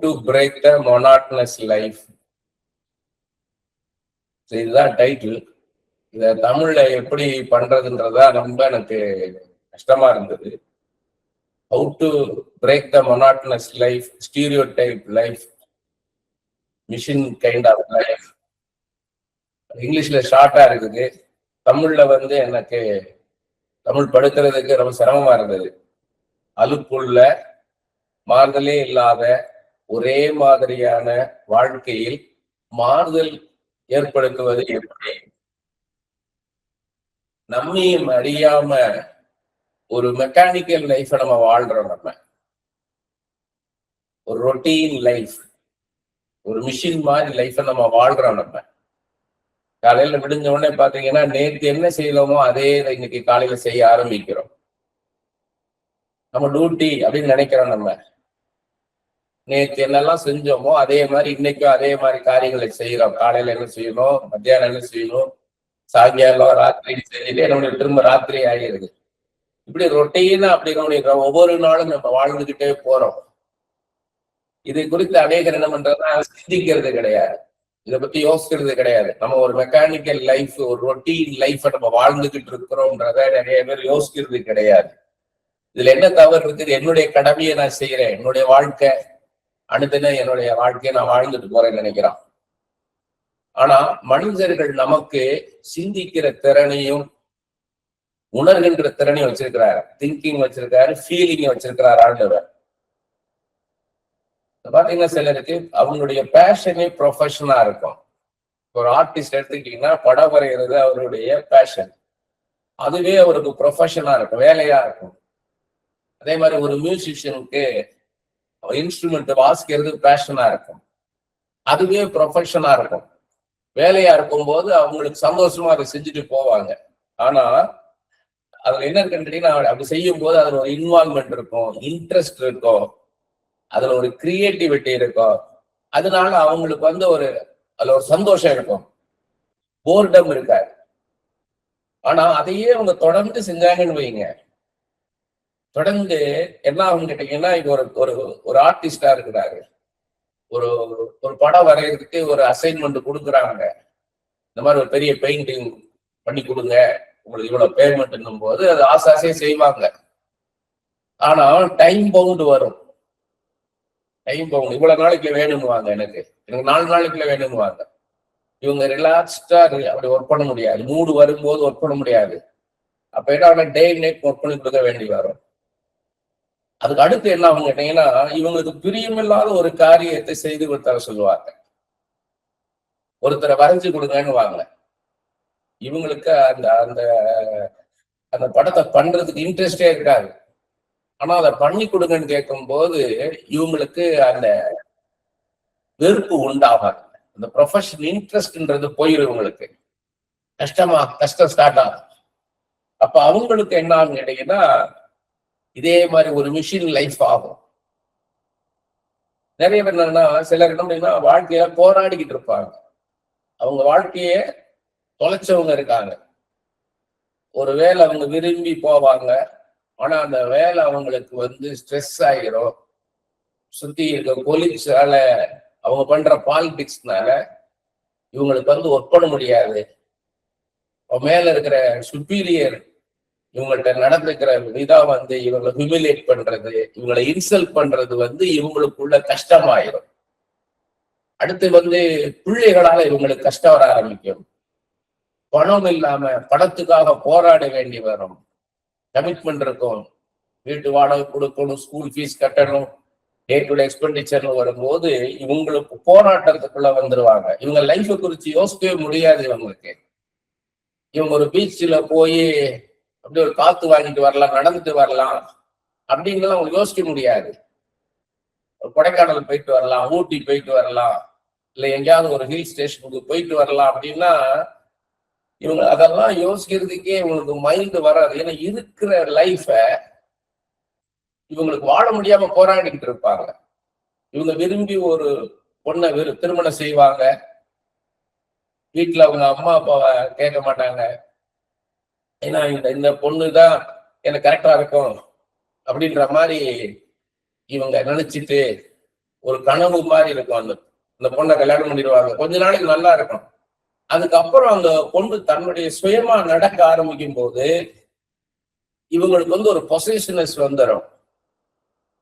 To break the monotonous life. இதுதான் title. இத தமிழ்ல எப்படி பண்றதுன்றதா ரொம்ப எனக்கு கஷ்டமா இருந்தது. How to break the monotonous life, stereotype life, machine kind of life. இங்கிலீஷ்ல ஷார்ட்டா இருக்குது. தமிழ்ல வந்து எனக்கு தமிழ் படுத்துறதுக்கு ரொம்ப சிரமமா இருந்தது. அலுப்புள்ள, மாறுதலே இல்லாத, ஒரே மாதிரியான வாழ்க்கையில் மாறுதல் ஏற்படுத்துவது எப்படி? நம்மையும் அறியாம ஒரு மெக்கானிக்கல் லைஃப் நம்ம வாழ்றோம். நம்ம ஒரு ரொட்டீன் லைஃப், ஒரு மிஷின் மாதிரி லைஃப் நம்ம வாழ்றோம். நம்ம காலையில விடிஞ்ச உடனே பாத்தீங்கன்னா நேற்று என்ன செய்யலாமோ அதே இன்னைக்கு காலையில செய்ய ஆரம்பிக்கிறோம். நம்ம டியூட்டி அப்படின்னு நினைக்கிறோம். நம்ம நேற்று என்னெல்லாம் செஞ்சோமோ அதே மாதிரி இன்னைக்கும் அதே மாதிரி காரியங்களை செய்யறோம். காலையில என்ன செய்யணும், மத்தியானம் என்ன செய்யணும், சாயங்காலம் ராத்திரி செஞ்சுட்டு நம்மளுடைய திரும்ப ராத்திரி ஆகிடுது. இப்படி ரொட்டீனா அப்படி ஒவ்வொரு நாளும் நம்ம வாழ்ந்துகிட்டே போறோம். இதை குறித்து அநேகர் என்ன பண்றதுன்னா சிந்திக்கிறது கிடையாது, இதை பத்தி யோசிக்கிறது கிடையாது. நம்ம ஒரு மெக்கானிக்கல் லைஃப், ஒரு ரொட்டீன் லைஃபை நம்ம வாழ்ந்துகிட்டு இருக்கிறோம்ன்றத நிறைய பேர் யோசிக்கிறது கிடையாது. இதுல என்ன தவறு இருக்குது? என்னுடைய கடமையை நான் செய்யறேன், என்னுடைய வாழ்க்கை அனுதினம் என்னுடைய வாழ்க்கையை நான் வாழ்ந்துட்டு போறேன்னு நினைக்கிறான். ஆனா மனிதர்கள் நமக்கு சிந்திக்கிற திறனையும் உணர்கின்ற திறனையும் வச்சிருக்கிறாரு, திங்கிங் வச்சிருக்காரு, ஃபீலிங் வச்சிருக்கிறார் ஆண்டவர். பாத்தீங்கன்னா சிலருக்கு அவங்களுடைய பேஷனே ப்ரொஃபஷனா இருக்கும். ஒரு ஆர்டிஸ்ட் எடுத்துக்கிட்டீங்கன்னா படம் வரைகிறது அவருடைய பேஷன், அதுவே அவருக்கு ப்ரொஃபஷனா இருக்கும், வேலையா இருக்கும். அதே மாதிரி ஒரு மியூசிஷியனுக்கு இன்ஸ்ட்ருமெண்ட் வாசிக்கிறது பேஷனா இருக்கும், அதுவே ப்ரொஃபஷனா இருக்கும், வேலையா இருக்கும் போது அவங்களுக்கு சந்தோஷமா அதை செஞ்சுட்டு போவாங்க. ஆனா அதுல என்ன இருக்குன்னு அப்படி செய்யும் போது அதுல ஒரு இன்வால்மெண்ட் இருக்கும், இன்ட்ரெஸ்ட் இருக்கும், அதுல ஒரு கிரியேட்டிவிட்டி இருக்கும். அதனால அவங்களுக்கு வந்து அதுல ஒரு சந்தோஷம் இருக்கும், போர்டம் இருக்காது. ஆனா அதையே அவங்க தொடர்ந்து செஞ்சாங்கன்னு வைங்க, தொடர்ந்து என்ன ஆகும் கேட்டீங்கன்னா, இது ஒரு ஆர்டிஸ்டா இருக்கிறாரு, ஒரு ஒரு படம் வரைகிறதுக்கு ஒரு அசைன்மெண்ட் கொடுக்குறாங்க. இந்த மாதிரி ஒரு பெரிய பெயிண்டிங் பண்ணி கொடுங்க, உங்களுக்கு இவ்வளவு பேமெண்ட் போது அது ஆசாசையே செய்வாங்க. ஆனா டைம் பவுண்ட் வரும், டைம் பவுண்ட் இவ்வளவு நாளைக்கு வேணும்னுவாங்க, எனக்கு 4 நாளைக்குள்ள வேணும்னுவாங்க. இவங்க ரிலாக்ஸ்டா அப்படி ஒர்க் பண்ண முடியாது, மூடு வரும்போது ஒர்க் பண்ண முடியாது. அப்ப என்ன டே நைட் ஒர்க் பண்ணி கொடுக்க வேண்டி வரும். அதுக்கு அடுத்து என்ன ஆகும் கேட்டீங்கன்னா, இவங்களுக்கு பிரியமில்லாத ஒரு காரியத்தை செய்து கொடுத்தார சொல்லுவாங்க. ஒருத்தரை வரைஞ்சு கொடுங்கன்னு வாங்க, இவங்களுக்கு அந்த அந்த அந்த படத்தை பண்றதுக்கு இன்ட்ரெஸ்டே இருக்காது. ஆனா அதை பண்ணி கொடுங்கன்னு கேட்கும் போது இவங்களுக்கு அந்த வெறுப்பு உண்டாகாது, அந்த ப்ரொஃபஷனல் இன்ட்ரெஸ்ட்ன்றது போயிடும், இவங்களுக்கு கஷ்டம் ஸ்டார்ட் ஆகும். அப்ப அவங்களுக்கு என்ன ஆகும் கேட்டீங்கன்னா, இதே மாதிரி ஒரு மிஷின் லைஃப் ஆகும். நிறைய பேர் என்னன்னா, சிலர் என்ன வாழ்க்கையில போராடிக்கிட்டு இருப்பாங்க, அவங்க வாழ்க்கைய தொலைச்சவங்க இருக்காங்க. ஒரு வேலை அவங்க விரும்பி போவாங்க, ஆனா அந்த வேலை அவங்களுக்கு வந்து ஸ்ட்ரெஸ் ஆகிரும். சுத்தி இருக்க கொலீக்ஸால, அவங்க பண்ற பாலிடிக்ஸ்னால இவங்களுக்கு வந்து ஒர்க் பண்ண முடியாது. மேல இருக்கிற சுப்பீரியர் இவங்கள்ட்ட நடந்துக்கிற விதம் வந்து இவங்களை ஹியூமிலேட் பண்றது, இவங்களை இன்சல்ட் பண்றது வந்து இவங்களுக்குள்ள கஷ்டமாயிரும். அடுத்து வந்து பிள்ளைகளால இவங்களுக்கு கஷ்டம் வர ஆரம்பிக்கும். பணம் இல்லாம பணத்துக்காக போராட வேண்டி வரும், கமிட்மெண்ட் இருக்கும், வீட்டு வாடகை கொடுக்கணும், ஸ்கூல் ஃபீஸ் கட்டணும், டே டு டே எக்ஸ்பெண்டிச்சர்னு வரும்போது இவங்களுக்கு போராட்டத்துக்குள்ள வந்துருவாங்க. இவங்க லைஃபை குறித்து யோசிக்கவே முடியாது. இவங்க ஒரு பீச்சில் போய் அப்படி ஒரு காத்து வாங்கிட்டு வரலாம், நடந்துட்டு வரலாம் அப்படின்னு அவங்க யோசிக்க முடியாது. கொடைக்கானல் போயிட்டு வரலாம், ஊட்டி போயிட்டு வரலாம், இல்லை எங்கேயாவது ஒரு ஹில் ஸ்டேஷனுக்கு போயிட்டு வரலாம் அப்படின்னா இவங்க அதெல்லாம் யோசிக்கிறதுக்கே இவங்களுக்கு மைண்ட் வராது. ஏன்னா இருக்கிற லைஃப இவங்களுக்கு வாழ முடியாம போராடிக்கிட்டு இருப்பாங்க. இவங்க விரும்பி ஒரு பொண்ணை திருமணம் செய்வாங்க, வீட்டுல அவங்க அம்மா அப்பாவை கேட்க மாட்டாங்க. ஏன்னா இந்த பொண்ணுதான் எனக்கு கரெக்டா இருக்கும் அப்படின்ற மாதிரி இவங்க நினைச்சிட்டு ஒரு கனவு மாதிரி இருக்கும். அந்த பொண்ணை கல்யாணம் பண்ணிடுவாங்க, கொஞ்ச நாளைக்கு நல்லா இருக்கும். அதுக்கப்புறம் அந்த பொண்ணு தன்னுடைய சுயமா நடக்க ஆரம்பிக்கும் போது இவங்களுக்கு வந்து ஒரு பொசசிவ்னஸ் வந்துடும்.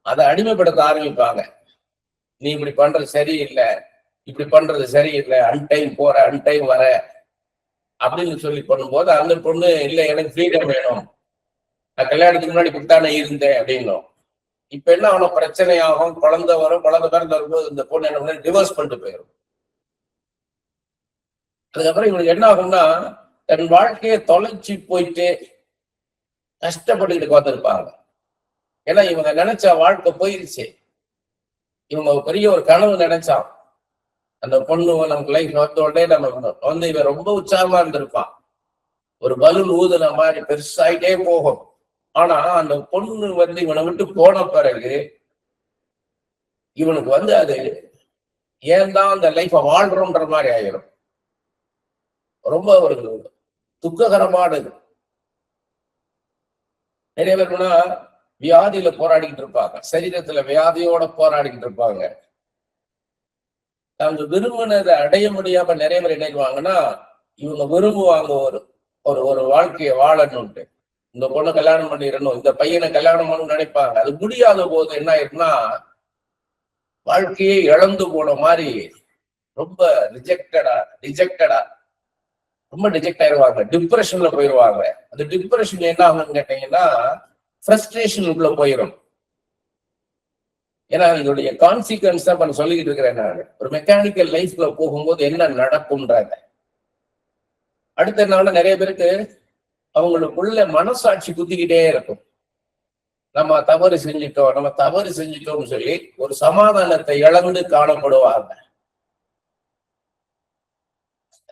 அதை அடிமைப்படுத்த ஆரம்பிப்பாங்க. நீ இப்படி பண்றது சரியில்லை, இப்படி பண்றது சரியில்லை, அன்டைம் போற அன்டைம் வர அப்படின்னு சொல்லி பண்ணும்போது அந்த பொண்ணு இல்லை எனக்கு ஃப்ரீடம் வேணும், நான் கல்யாணத்துக்கு முன்னாடி இப்படித்தானே இருந்தேன் அப்படின்னும். இப்ப என்ன அவ்வளோ பிரச்சனையாகும், குழந்தை வரும், குழந்தை பிறந்து வரும்போது இந்த பொண்ணு என்ன பண்ண டிவோர்ஸ் பண்ணிட்டு போயிடும். அதுக்கப்புறம் இவங்களுக்கு என்ன ஆகும்னா தன் வாழ்க்கையை தொலைச்சி போயிட்டு கஷ்டப்பட்டுக்கிட்டு பார்த்துருப்பாங்க. ஏன்னா இவங்க நினைச்ச வாழ்க்கை போயிருச்சு. இவங்க பெரிய ஒரு கனவு நினைச்சான், அந்த பொண்ணு நமக்கு லைஃப் வந்த உடனே நம்ம வந்து இவன் ரொம்ப உற்சாகமா இருந்திருப்பான், ஒரு பலூன் ஊதுன மாதிரி பெருசாயிட்டே போகும். ஆனா அந்த பொண்ணு வந்து இவனை விட்டு போன பிறகு இவனுக்கு வந்து அது ஏன் தான் அந்த லைஃப வாழ்றோன்ற மாதிரி ஆயிரும். ரொம்ப ஒரு துக்ககரமானது. நிறைய பேர்னா வியாதியில போராடிக்கிட்டு இருப்பாங்க, சரீரத்துல வியாதியோட போராடிக்கிட்டு இருப்பாங்க. அவங்க விரும்பினதை அடைய முடியாம நிறைய பேர் நினைக்குவாங்கன்னா இவங்க விரும்புவாங்க ஒரு ஒரு வாழ்க்கையை வாழணும்ட்டு. இந்த பொண்ணை கல்யாணம் பண்ணிடணும், இந்த பையனை கல்யாணம் பண்ணணும்னு நினைப்பாங்க. அது முடியாத போது என்ன ஆயிருக்குன்னா வாழ்க்கையே இழந்து போன மாதிரி ரொம்ப ரிஜெக்டடா ரொம்ப டிஜெக்ட் ஆயிடுவாங்க, டிப்ரெஷன்ல போயிடுவாங்க. அந்த டிப்ரெஷன் என்ன ஆகும்னு கேட்டீங்கன்னா ஃப்ரஸ்ட்ரேஷனுக்குள்ள போயிடும். ஏன்னா இதோடைய கான்சிக்வன்ஸ் தான் பண்ண சொல்லிக்கிட்டு இருக்கிறேன் நான். ஒரு மெக்கானிக்கல் லைஃப்ல போகும்போது என்ன நடக்கும்ன்றாங்க. அடுத்த நாள் நிறைய பேருக்கு அவங்களுக்குள்ள மனசாட்சி குத்திக்கிட்டே இருக்கும். நம்ம தவறு செஞ்சிட்டோம்னு சொல்லி ஒரு சமாதானத்தை இழந்து காணப்படுவாங்க.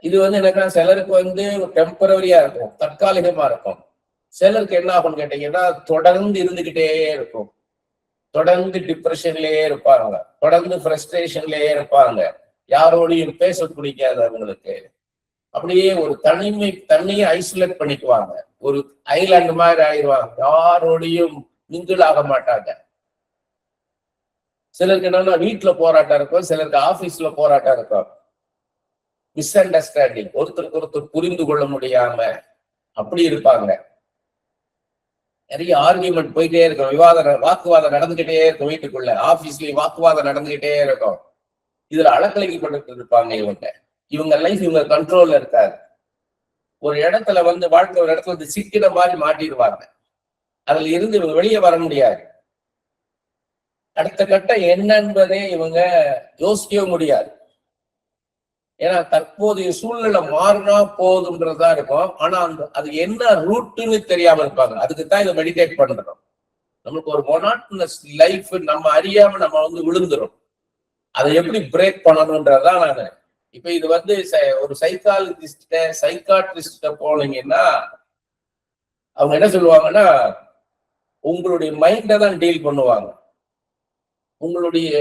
இது வந்து என்னன்னா சிலருக்கு வந்து டெம்பரரியா இருக்கும், தற்காலிகமா இருக்கும். சிலருக்கு என்ன ஆகும்னு கேட்டீங்கன்னா தொடர்ந்து இருந்துகிட்டே இருக்கும், தொடர்ந்து டிப்ரெஷன்லயே இருப்பாங்க, தொடர்ந்து ஃப்ரஸ்ட்ரேஷன்லயே இருப்பாங்க, யாரோடையும் பேச பிடிக்காது அவங்களுக்கு. அப்படியே ஒரு தண்ணியை ஐசோலேட் பண்ணிக்குவாங்க, ஒரு ஐலாண்டு மாதிரி ஆயிடுவாங்க, யாரோடையும் மிங்கிள் ஆக மாட்டாங்க. சிலருக்கு என்னன்னா வீட்டுல போராட்டம் இருக்கும், சிலருக்கு ஆபீஸ்ல போராட்டம் இருக்கும். மிஸ் அண்டர்ஸ்டாண்டிங், ஒருத்தருக்கு ஒருத்தர் புரிந்து கொள்ள முடியாம அப்படி இருப்பாங்க. நிறைய ஆர்கியூமெண்ட் போயிட்டே இருக்கும், வாக்குவாதம் நடந்துகிட்டே இருக்கும், வீட்டுக்குள்ள ஆபீஸ்லயும் வாக்குவாதம் நடந்துகிட்டே இருக்கும். இதுல அலக்கலைக்கப்பட்டு இருப்பாங்க. இவங்க லைஃப் இவங்க கண்ட்ரோல்ல இருக்காது. ஒரு இடத்துல வந்து வாழ்க்கை ஒரு இடத்துல வந்து சிக்கின மாதிரி மாட்டிடுவாங்க. அதுல இருந்து இவங்க வெளியே வர முடியாது. அடுத்த கட்டம் என்ன என்பதே இவங்க யோசிக்கவே முடியாது. ஏன்னா தற்போதைய சூழ்நிலை மாறினா போதுன்றதா இருக்கும். ஆனா அது என்ன ரூட்டுன்னு தெரியாம இருப்பாங்க. அதுக்குத்தான் இதை மெடிடேட் பண்றோம். நம்மளுக்கு ஒரு மொனாட்டனஸ் லைஃப் நம்ம அறியாம நம்ம வந்து விழுந்துரும். அதை எப்படி பிரேக் பண்ணணும்ன்றதான் நான் இப்ப இது வந்து ஒரு சைக்காட்ரிஸ்ட போனீங்கன்னா அவங்க என்ன சொல்லுவாங்கன்னா உங்களுடைய மைண்டை தான் டீல் பண்ணுவாங்க. உங்களுடைய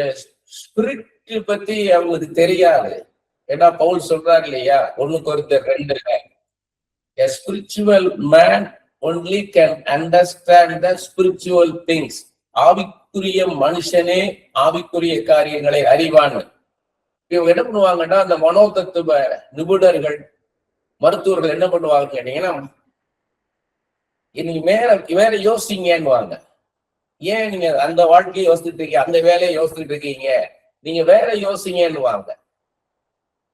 ஸ்பிரிட் பத்தி அவங்களுக்கு தெரியாது. ஏன்னா பவுல் சொல்றாரு இல்லையா, 1 Corinthians 2, a spiritual man only can understand the spiritual things. ஆவிக்குரிய மனுஷனே ஆவிக்குரிய காரியங்களை அறிவான். இவங்க என்ன பண்ணுவாங்கன்னா அந்த மனோதத்துவ நிபுணர்கள் மருத்துவர்கள் என்ன பண்ணுவாங்க கேட்டீங்கன்னா நீங்க வேற யோசிங்கன்னுவாங்க. ஏன் நீங்க அந்த வாழ்க்கையை யோசிச்சுட்டு இருக்கீங்க, அந்த வேலையை யோசிச்சுட்டு இருக்கீங்க, நீங்க வேற யோசிங்கன்னுவாங்க.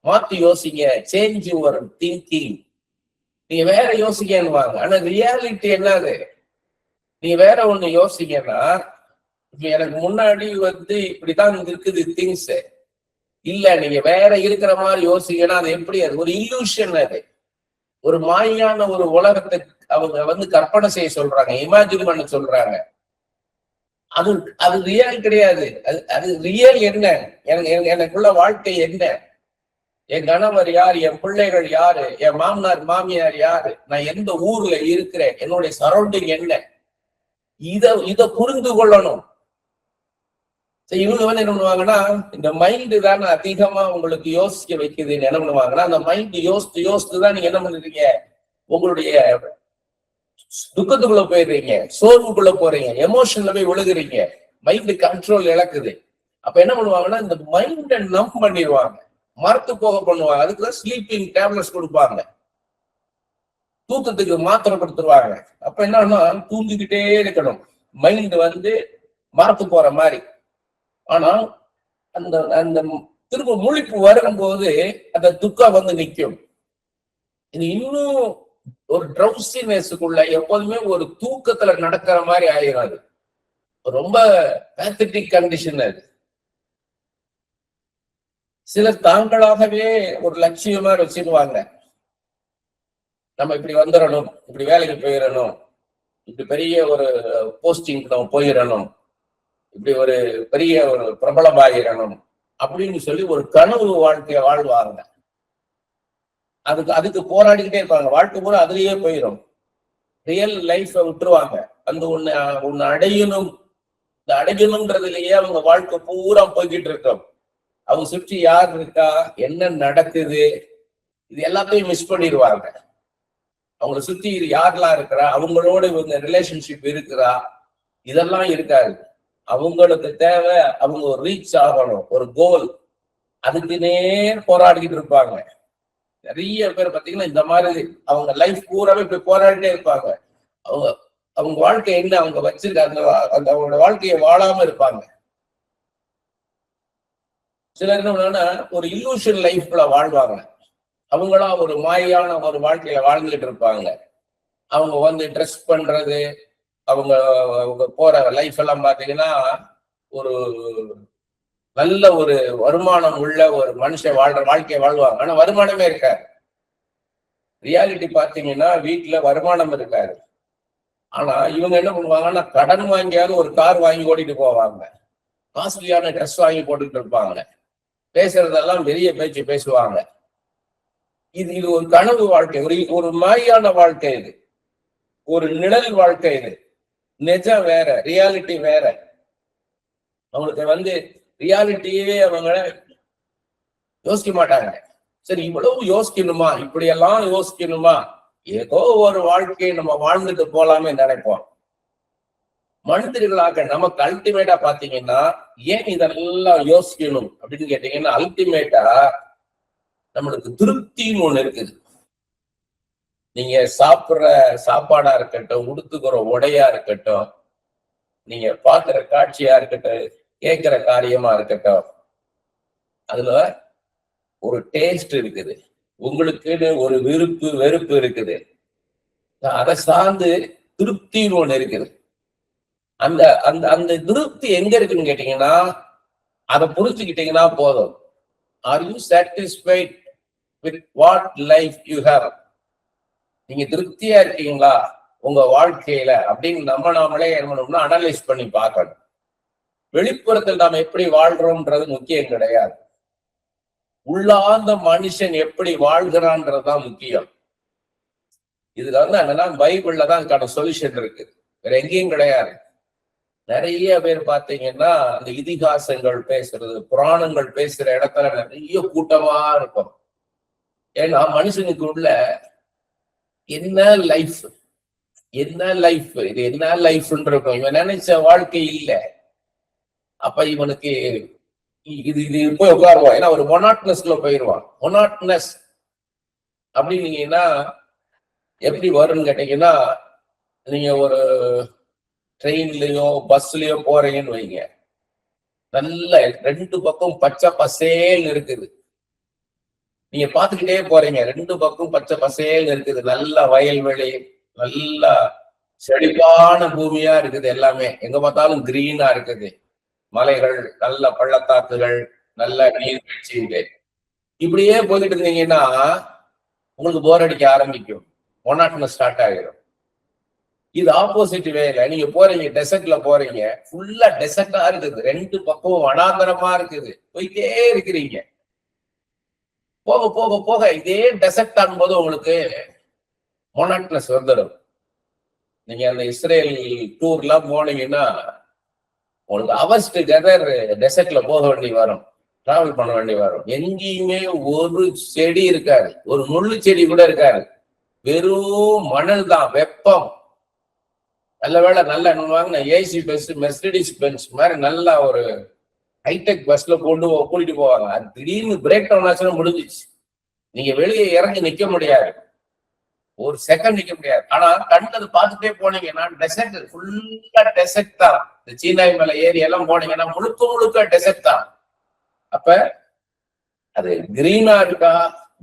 மாத்தி யோசிங்க, சேஞ்ச் யுவர் திங்கிங், நீங்க வேற யோசிக்கன்னுவாங்க. ஆனா ரியாலிட்டி என்னது, நீங்க வேற ஒண்ணு யோசிங்கன்னா எனக்கு முன்னாடி வந்து இப்படித்தான் இருக்குது திங்ஸ் இல்ல, நீங்க வேற இருக்கிற மாதிரி யோசிங்கன்னா அது எப்படி, அது ஒரு இல்லூஷன், அது ஒரு மாயான ஒரு உலகத்தை அவங்க வந்து கற்பனை செய்ய சொல்றாங்க, இமேஜின் பண்ண சொல்றாங்க. அது ரியல் கிடையாது. அது ரியல் என்ன, எனக்குள்ள வாழ்க்கை என்ன, என் கணவர் யார், என் பிள்ளைகள் யாரு, என் மாமனார் மாமியார் யாரு, நான் எந்த ஊர்ல இருக்கிறேன், என்னுடைய சரௌண்டிங் என்ன, இத புரிந்து கொள்ளணும். இவங்க வந்து என்ன பண்ணுவாங்கன்னா இந்த மைண்டு தானே அதிகமா உங்களுக்கு யோசிக்க வைக்குதுன்னு என்ன பண்ணுவாங்கன்னா அந்த மைண்ட் யோசித்துதான் நீங்க என்ன பண்ணுறீங்க, உங்களுடைய துக்கத்துக்குள்ள போயிடுறீங்க, சோர்வுக்குள்ள போறீங்க, எமோஷன்ல போய் விழுகுறீங்க, மைண்டு கண்ட்ரோல் இழக்குது. அப்ப என்ன பண்ணுவாங்கன்னா இந்த மைண்ட நம்ப் பண்ணிடுவாங்க, மரத்து போக பண்ணுவாங்க. அதுக்குதான் ஸ்லீப்பிங் டேப்லெட்ஸ் கொடுப்பாங்க, தூக்கத்துக்கு மாத்திரை கொடுத்துருவாங்க. அப்ப என்னன்னா தூங்கிக்கிட்டே இருக்கணும், மைண்ட் மரத்து போற மாதிரி. ஆனா அந்த அந்த திரும்ப முழிப்பு வரும்போது அந்த துக்கம் நிக்கும். இது இன்னும் ஒரு ட்ரௌசினஸ்க்குள்ள எப்போதுமே ஒரு தூக்கத்துல நடக்கிற மாதிரி ஆயிரும். ரொம்ப பேத்தட்டிக் கண்டிஷன் அது. சிலர் தாங்களாகவே ஒரு லட்சியமா வச்சிருவாங்க, நம்ம இப்படி வந்துடணும், இப்படி வேலைக்கு போயிடணும், இப்படி பெரிய ஒரு போஸ்டிங் நம்ம போயிடணும், இப்படி ஒரு பெரிய ஒரு பிரபலமாயிடணும் அப்படின்னு சொல்லி ஒரு கனவு வாழ்க்கைய வாழ்வாங்க. அதுக்கு போராடிக்கிட்டே இருப்பாங்க, வாழ்க்கை பூரா அதுலயே போயிடும், ரியல் லைஃப விட்டுருவாங்க. அந்த ஒண்ணு அடையணும், இந்த அடையணும்ன்றதுலயே அவங்க வாழ்க்கை பூரா போய்கிட்டு இருக்கோம். அவங்க சுற்றி யார் இருக்கா, என்ன நடக்குது, இது எல்லாத்தையும் மிஸ் பண்ணிடுவாங்க. அவங்கள சுத்தி யாரெல்லாம் இருக்கிறா, அவங்களோட இவங்க ரிலேஷன்ஷிப் இருக்குதா, இதெல்லாம் இருக்காது. அவங்களுக்கு தேவை அவங்க ஒரு ரீச் ஆகணும், ஒரு கோல், அதுக்கு நேர் போராடிக்கிட்டு இருப்பாங்க. நிறைய பேர் பார்த்தீங்கன்னா இந்த மாதிரி அவங்க லைஃப் பூராவே போய் போராடிட்டே இருப்பாங்க. அவங்க வாழ்க்கை என்ன அவங்க வச்சிருக்காங்க, அவங்களோட வாழ்க்கையை வாழாம இருப்பாங்க. சிலர் என்ன ஒரு இல்லூஷன் லைஃப்ல வாழ்வாங்க, அவங்களா ஒரு மாயான ஒரு வாழ்க்கையில வாழ்ந்துகிட்டு இருப்பாங்க. அவங்க ட்ரெஸ் பண்றது, அவங்க போற லைஃப் எல்லாம் பாத்தீங்கன்னா ஒரு நல்ல ஒரு வருமானம் உள்ள ஒரு மனுஷன் வாழ்ற வாழ்க்கையை வாழ்வாங்க. ஆனா வருமானமே இருக்காது. ரியாலிட்டி பாத்தீங்கன்னா வீட்டுல வருமானம் இருக்காது. ஆனா இவங்க என்ன பண்ணுவாங்கன்னா கடன் வாங்கியாவது ஒரு கார் வாங்கி ஓட்டிட்டு போவாங்க, காஸ்ட்லியான ட்ரெஸ் வாங்கி போட்டுட்டு இருப்பாங்க, பேசுறதெல்லாம் பெரிய பேச்சு பேசுவாங்க. இது ஒரு கனவு வாழ்க்கை, ஒரு மாயான வாழ்க்கை. இது ஒரு நிழல் வாழ்க்கை. இது நிஜம் வேற, ரியாலிட்டி வேற. அவங்களுக்கு ரியாலிட்டியே அவங்க யோசிக்க மாட்டாங்க. சரி, இவ்வளவு யோசிக்கணுமா, இப்படி எல்லாம் யோசிக்கணுமா, ஏதோ ஒரு வாழ்க்கையை நம்ம வாழ்ந்துட்டு போலாமே நினைப்போம். மனிதர்களாக நமக்கு அல்டிமேட்டா பாத்தீங்கன்னா ஏன் இதெல்லாம் யோசிக்கணும் அப்படின்னு கேட்டீங்கன்னா, அல்டிமேட்டா நம்மளுக்கு திருப்தின்னு ஒண்ணு இருக்குது. நீங்க சாப்பிடுற சாப்பாடா இருக்கட்டும், உடுத்துக்கிற உடையா இருக்கட்டும், நீங்க பாக்குற காட்சியா இருக்கட்டும், கேட்கிற காரியமா இருக்கட்டும், அதுல ஒரு டேஸ்ட் இருக்குது, உங்களுக்குன்னு ஒரு விருப்பு வெறுப்பு இருக்குது. அதை சார்ந்து திருப்தின்னு ஒண்ணு இருக்குது. அந்த அந்த அந்த திருப்தி எங்க இருக்குன்னு கேட்டீங்கன்னா, அதை புரிஞ்சுக்கிட்டீங்கன்னா போதும். Are you satisfied with what life you have? நீங்க திருப்தியா இருக்கீங்களா உங்க வாழ்க்கையில அப்படின்னு நாமளே என்ன அனலைஸ் பண்ணி பார்க்கணும். வெளிப்புறத்தில் நாம எப்படி வாழ்றோம்ன்றது முக்கியம் கிடையாது, உள்ளார்ந்த மனுஷன் எப்படி வாழ்கிறான்றதுதான் முக்கியம். இதுல என்னன்னா பைபிள்ல தான் அதுக்கான சொல்யூஷன் இருக்கு, வேற எங்கேயும் கிடையாது. நிறைய பேர் பாத்தீங்கன்னா அந்த இதிகாசங்கள் பேசுறது, புராணங்கள் பேசுற இடத்துல நிறைய கூட்டமா இருக்கும். ஏன்னா மனுஷனுக்கு உள்ள என்ன லைஃப், என்ன லைஃப், இது என்ன லைஃப்ன்னு இருக்கும். இவன் நினைச்ச வாழ்க்கை இல்லை. அப்ப இவனுக்கு இது போய் உட்காருவான், ஏன்னா ஒரு மொனாட்னஸ்ல போயிடுவான். மொனாட்னஸ் அப்படின்னீங்கன்னா எப்படி வரும்னு கேட்டீங்கன்னா, நீங்க ஒரு ட்ரெயின்லயோ பஸ்லயோ போறீங்கன்னு வைங்க, நல்ல ரெண்டு பக்கம் பச்சை பசேல் இருக்குது, நீங்க பாத்துக்கிட்டே போறீங்க, ரெண்டு பக்கம் பச்சை பசேல் இருக்குது, நல்ல வயல்வெளி, நல்ல செழிப்பான பூமியா இருக்குது, எல்லாமே எங்க பார்த்தாலும் கிரீனா இருக்குது, மலைகள், நல்ல பள்ளத்தாக்குகள், நல்ல நீர்வீழ்ச்சி. இப்படியே போய்கிட்டு இருந்தீங்கன்னா உங்களுக்கு போர் அடிக்க ஆரம்பிக்கும், மொனாட்டனஸ் ஸ்டார்ட் ஆகிடும். இது ஆப்போசிட் வேல. நீங்க போறீங்க, டெசர்ட்ல போறீங்க, ஃபுல்லா டெசர்ட்டா இருக்குது, ரெண்டு பக்கமும் வனாந்தரமா இருக்குது, போயிட்டே இருக்கிறீங்க. போக போக போக இதே டெசர்ட் ஆகும்போது உங்களுக்கு மொனாட்டனஸ் வந்துடும். நீங்க அந்த இஸ்ரேல் டூர்லாம் போனீங்கன்னா உங்களுக்கு அவர்ஸ் டுகெதர் டெசர்ட்ல போக வேண்டி வரும், டிராவல் பண்ண வேண்டி வரும். எங்கேயுமே ஒரு செடி இருக்காது, ஒரு முள்ளு செடி கூட இருக்காது, வெறும் மணல் தான், வெப்பம். நல்ல வேலை நல்ல வாங்கின ஏசி பஸ், மெர்சிடிஸ் பென்ஸ் மாதிரி நல்ல ஒரு ஹைடெக் பஸ்ல கூட்டிட்டு போவாங்க. அது திடீர்னு பிரேக் டவுன் ஆச்சுன்னா முடிஞ்சிச்சு. நீங்க வெளியே இறங்கி நிக்க முடியாது, ஒரு செகண்ட் நிக்க முடியாது. ஆனா கண்ணது பார்த்துட்டே போனீங்கன்னா டெசர்ட், ஃபுல்லா டெசர்ட் தான். இந்த சீனாய் மலை ஏரி எல்லாம் போனீங்கன்னா முழுக்க முழுக்க டெசர்ட் தான். அப்ப அது கிரீனா இருக்கா,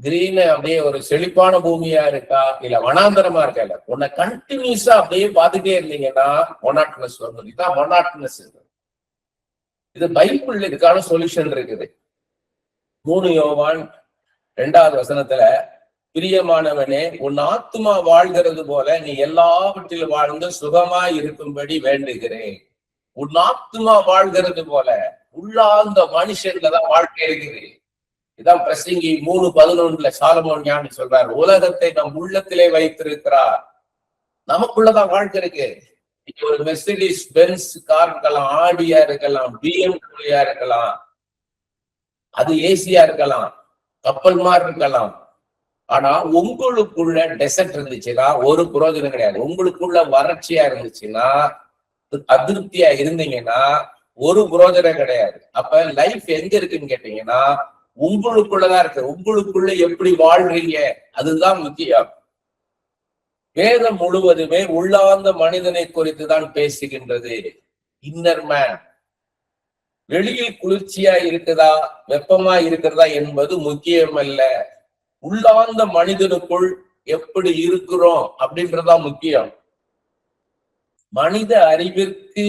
கிரீன் அப்படியே ஒரு செழிப்பான பூமியா இருக்கா, இல்ல வனாந்தரமா இருக்கா, இல்ல உன்னை கண்டினியூஸா அப்படியே பார்த்துட்டே இருந்தீங்கன்னா மொனாட்டனஸ் வரும். இதுதான் மொனாட்டனஸ். இது பைபிள் இதுக்கான சொல்யூஷன் இருக்குது. 3 யோவான் 2வது வசனத்துல, பிரியமானவனே, உன் ஆத்துமா வாழ்கிறது போல நீ எல்லாவற்றிலும் வாழ்ந்து சுகமாய் இருக்கும்படி வேண்டுகிறேன். உன் ஆத்துமா வாழ்கிறது போல, உள்ளார்ந்த மனுஷன்லதான் வாழ்க்கை இருக்குது. இதான் பிரசங்கி 3:11 சாலமோன் ஞானி சொல்றார், உலகத்தை நம் உள்ளத்திலே வைத்திருக்கிறார். நமக்குள்ளதான் வாழ்க்கை இருக்கு. ஒரு மெர்சிடிஸ் பென்ஸ் கார் இருக்கலாம், ஆடியா இருக்கலாம், BMW இருக்கலாம், அது ஏசியா இருக்கலாம், கப்பல் மாதிரி இருக்கலாம். ஆனா உங்களுக்குள்ள டெசர்ட் இருந்துச்சுன்னா ஒரு புரோஜனம் கிடையாது. உங்களுக்குள்ள வறட்சியா இருந்துச்சுன்னா, அதிருப்தியா இருந்தீங்கன்னா ஒரு புரோஜனம் கிடையாது. அப்ப லைஃப் எங்க இருக்குன்னு கேட்டீங்கன்னா உங்களுக்குள்ளதான் இருக்கு. உங்களுக்குள்ள எப்படி வாழ்றீங்க அதுதான் முக்கியம். வேதம் முழுவதுமே உள்ளார்ந்த மனிதனை குறித்து தான் பேசுகின்றது. Inner man. வெளியில் குளிர்ச்சியா இருக்குதா வெப்பமா இருக்கிறதா என்பது முக்கியம் அல்ல. உள்ளார்ந்த மனிதனுக்குள் எப்படி இருக்கிறோம் அப்படின்றதுதான் முக்கியம். மனித அறிவிற்கு